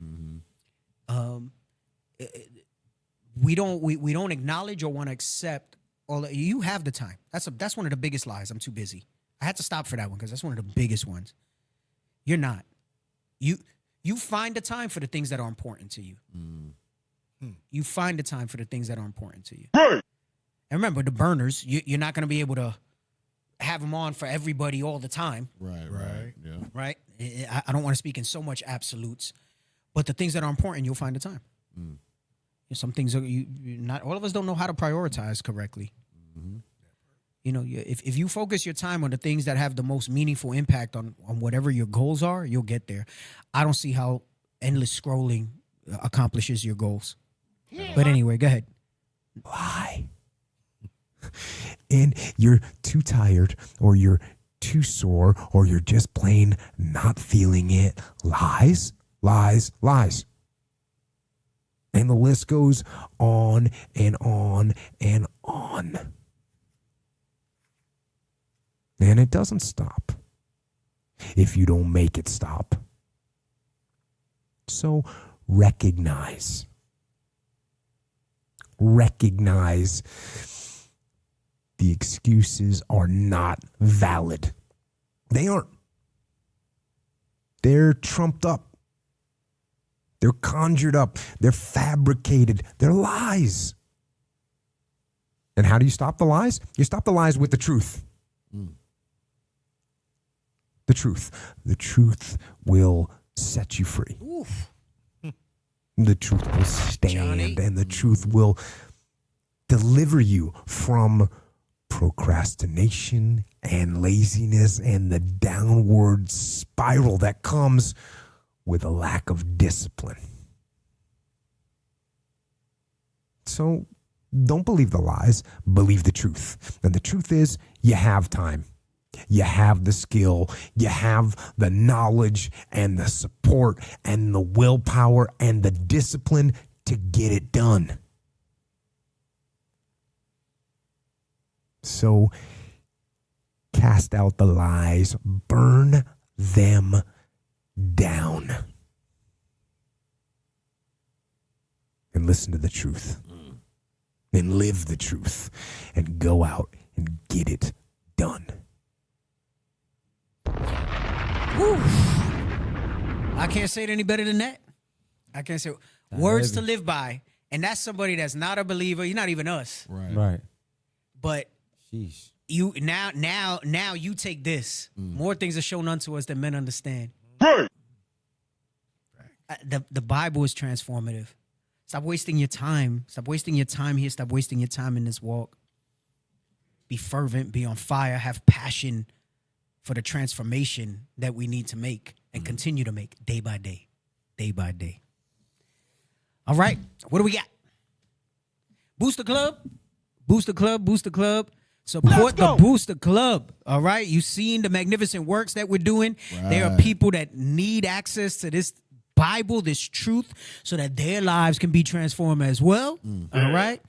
Speaker 12: We don't acknowledge or want to accept all. You have the time. That's one of the biggest lies. I'm too busy. I had to stop for that one because that's one of the biggest ones. You're not. You find the time for the things that are important to you. You find the time for the things that are important to you. Right. And remember, the burners, you're not going to be able to have them on for everybody all the time.
Speaker 14: Right. Yeah.
Speaker 12: Right? I don't want to speak in so much absolutes, but the things that are important, you'll find the time. Some things are not all of us don't know how to prioritize correctly. You know, if you focus your time on the things that have the most meaningful impact on whatever your goals are, you'll get there. I don't see how endless scrolling accomplishes your goals. But anyway, go ahead.
Speaker 22: Lie. And you're too tired, or you're too sore, or you're just plain not feeling it. Lies, lies, lies. And the list goes on and on and on. And it doesn't stop if you don't make it stop. So recognize the excuses are not valid. They aren't. They're trumped up. They're conjured up. They're fabricated. They're lies. And how do you stop the lies? You stop the lies with the truth. The truth. The truth will set you free.
Speaker 12: Oof.
Speaker 22: The truth will stand, and the truth will deliver you from procrastination and laziness and the downward spiral that comes with a lack of discipline. So don't believe the lies, believe the truth. And the truth is, you have time. You have the skill, you have the knowledge and the support and the willpower and the discipline to get it done. So cast out the lies, burn them down, and listen to the truth, and live the truth, and go out and get it done.
Speaker 12: Woo. I can't say it any better than that. I can't say words to live by. And that's somebody that's not a believer. You're not even us.
Speaker 13: Right.
Speaker 12: But
Speaker 13: sheesh.
Speaker 12: You now you take this. More things are shown unto us than men understand. The Bible is transformative. Stop wasting your time. Stop wasting your time here. Stop wasting your time in this walk. Be fervent. Be on fire. Have passion for the transformation that we need to make. and continue to make day by day, day by day. All right, what do we got? Booster Club, Booster Club, Booster Club. Support the Booster Club. All right, you've seen the magnificent works that we're doing.
Speaker 14: Right.
Speaker 12: There are people that need access to this Bible, this truth, so that their lives can be transformed as well. All right.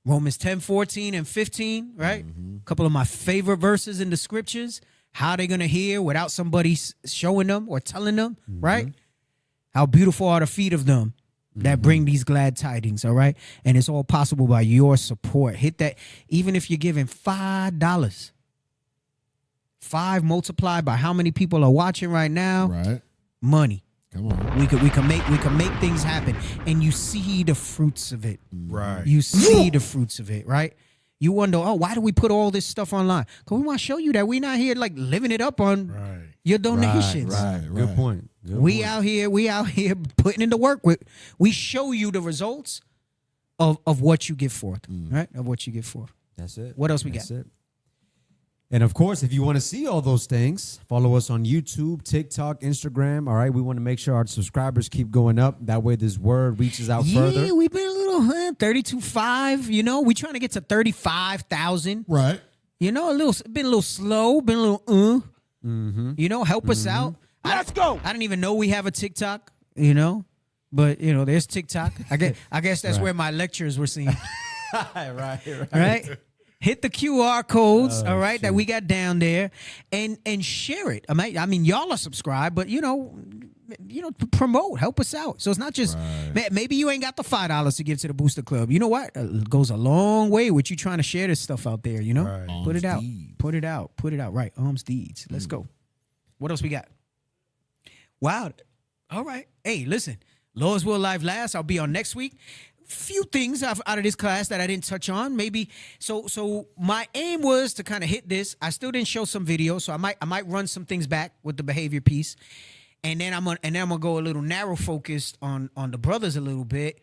Speaker 12: Romans 10, 14, and 15, right? A couple of my favorite verses in the scriptures. How they're going to hear without somebody showing them or telling them, right? How beautiful are the feet of them that bring these glad tidings, all right? And it's all possible by your support. Hit that, even if you're giving $5. 5 multiplied by how many people are watching right now?
Speaker 14: Right.
Speaker 12: Money.
Speaker 14: Come on.
Speaker 12: We can make things happen, and you see the fruits of it.
Speaker 10: Right.
Speaker 12: You see the fruits of it, right? You wonder, oh, why do we put all this stuff online? Because we want to show you that we're not here like living it up on your donations.
Speaker 14: Right.
Speaker 13: Good point.
Speaker 12: We out here putting in the work. We show you the results of what you give forth, right? Of what you give forth.
Speaker 13: That's it.
Speaker 12: What else we
Speaker 13: That's
Speaker 12: got?
Speaker 13: it. And of course, if you want to see all those things, follow us on YouTube, TikTok, Instagram. All right. We want to make sure our subscribers keep going up. That way this word reaches out further.
Speaker 12: Yeah, we've been a little 32.5, you know. We're trying to get to 35,000.
Speaker 14: Right.
Speaker 12: You know, been a little slow, been a little you know, help us out.
Speaker 9: Let's go.
Speaker 12: I didn't even know we have a TikTok, you know. But, you know, there's TikTok. I guess that's where my lectures were seen. Right? Hit the QR codes, all right, that we got down there, and share it. I mean, y'all are subscribed, but you know, promote, help us out. So it's not just maybe you ain't got the $5 to give to the Booster Club. You know what? It goes a long way with you trying to share this stuff out there. You know, put it out, put it out. Right, alms deeds. Let's go. What else we got? Wow. All right. Hey, listen. Lord's Will Live Last. I'll be on next week. Few things out of this class that I didn't touch on. Maybe so my aim was to kind of hit this. I still didn't show some video, so I might run some things back with the behavior piece. And then I'm gonna go a little narrow focused on the brothers a little bit.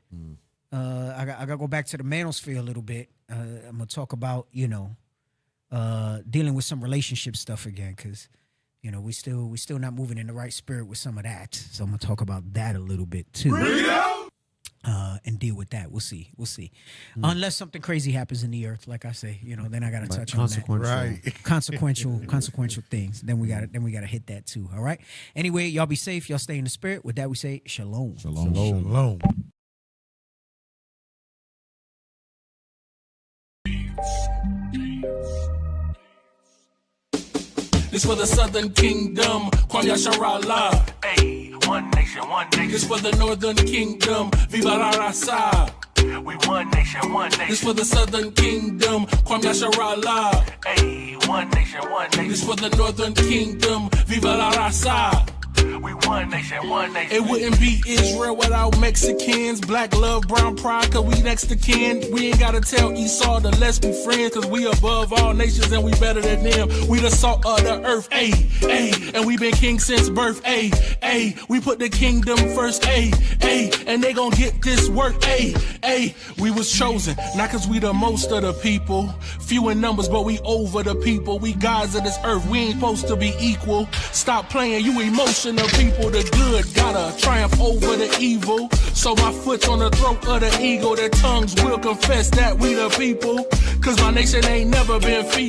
Speaker 12: I gotta go back to the manosphere a little bit. I'm gonna talk about, you know, dealing with some relationship stuff again, because you know we still not moving in the right spirit with some of that. So I'm gonna talk about that a little bit too. And deal with that. We'll see. Unless something crazy happens in the earth, like I say, you know, then I got to touch on that.
Speaker 10: Right.
Speaker 12: Consequential things. Then we got to hit that too. All right. Anyway, y'all be safe. Y'all stay in the spirit. With that, we say shalom.
Speaker 10: Shalom.
Speaker 2: This for the Southern Kingdom, Kwam Yasharallah. Hey, one nation, one nation. This for the Northern Kingdom, Viva la Raza. We one nation, one nation. This for the Southern Kingdom, Kwam Yasharallah. Hey, one nation, one nation. This for the Northern Kingdom, Viva la Raza. We one nation, one nation. It wouldn't be Israel without Mexicans. Black love, brown pride, cause we next to kin. We ain't gotta tell Esau to let's be friends, cause we above all nations and we better than them. We the salt of the earth, ayy, ayy. And we been king since birth, ayy, ayy. We put the kingdom first, ayy, ayy. And they gon' get this work, ayy, ayy. We was chosen, not cause we the most of the people. Few in numbers, but we over the people. We gods of this earth, we ain't supposed to be equal. Stop playing, you emotional people. The good gotta triumph over the evil. So my foot's on the throat of the eagle. Their tongues will confess that we the people. Cause my nation ain't never been feeble.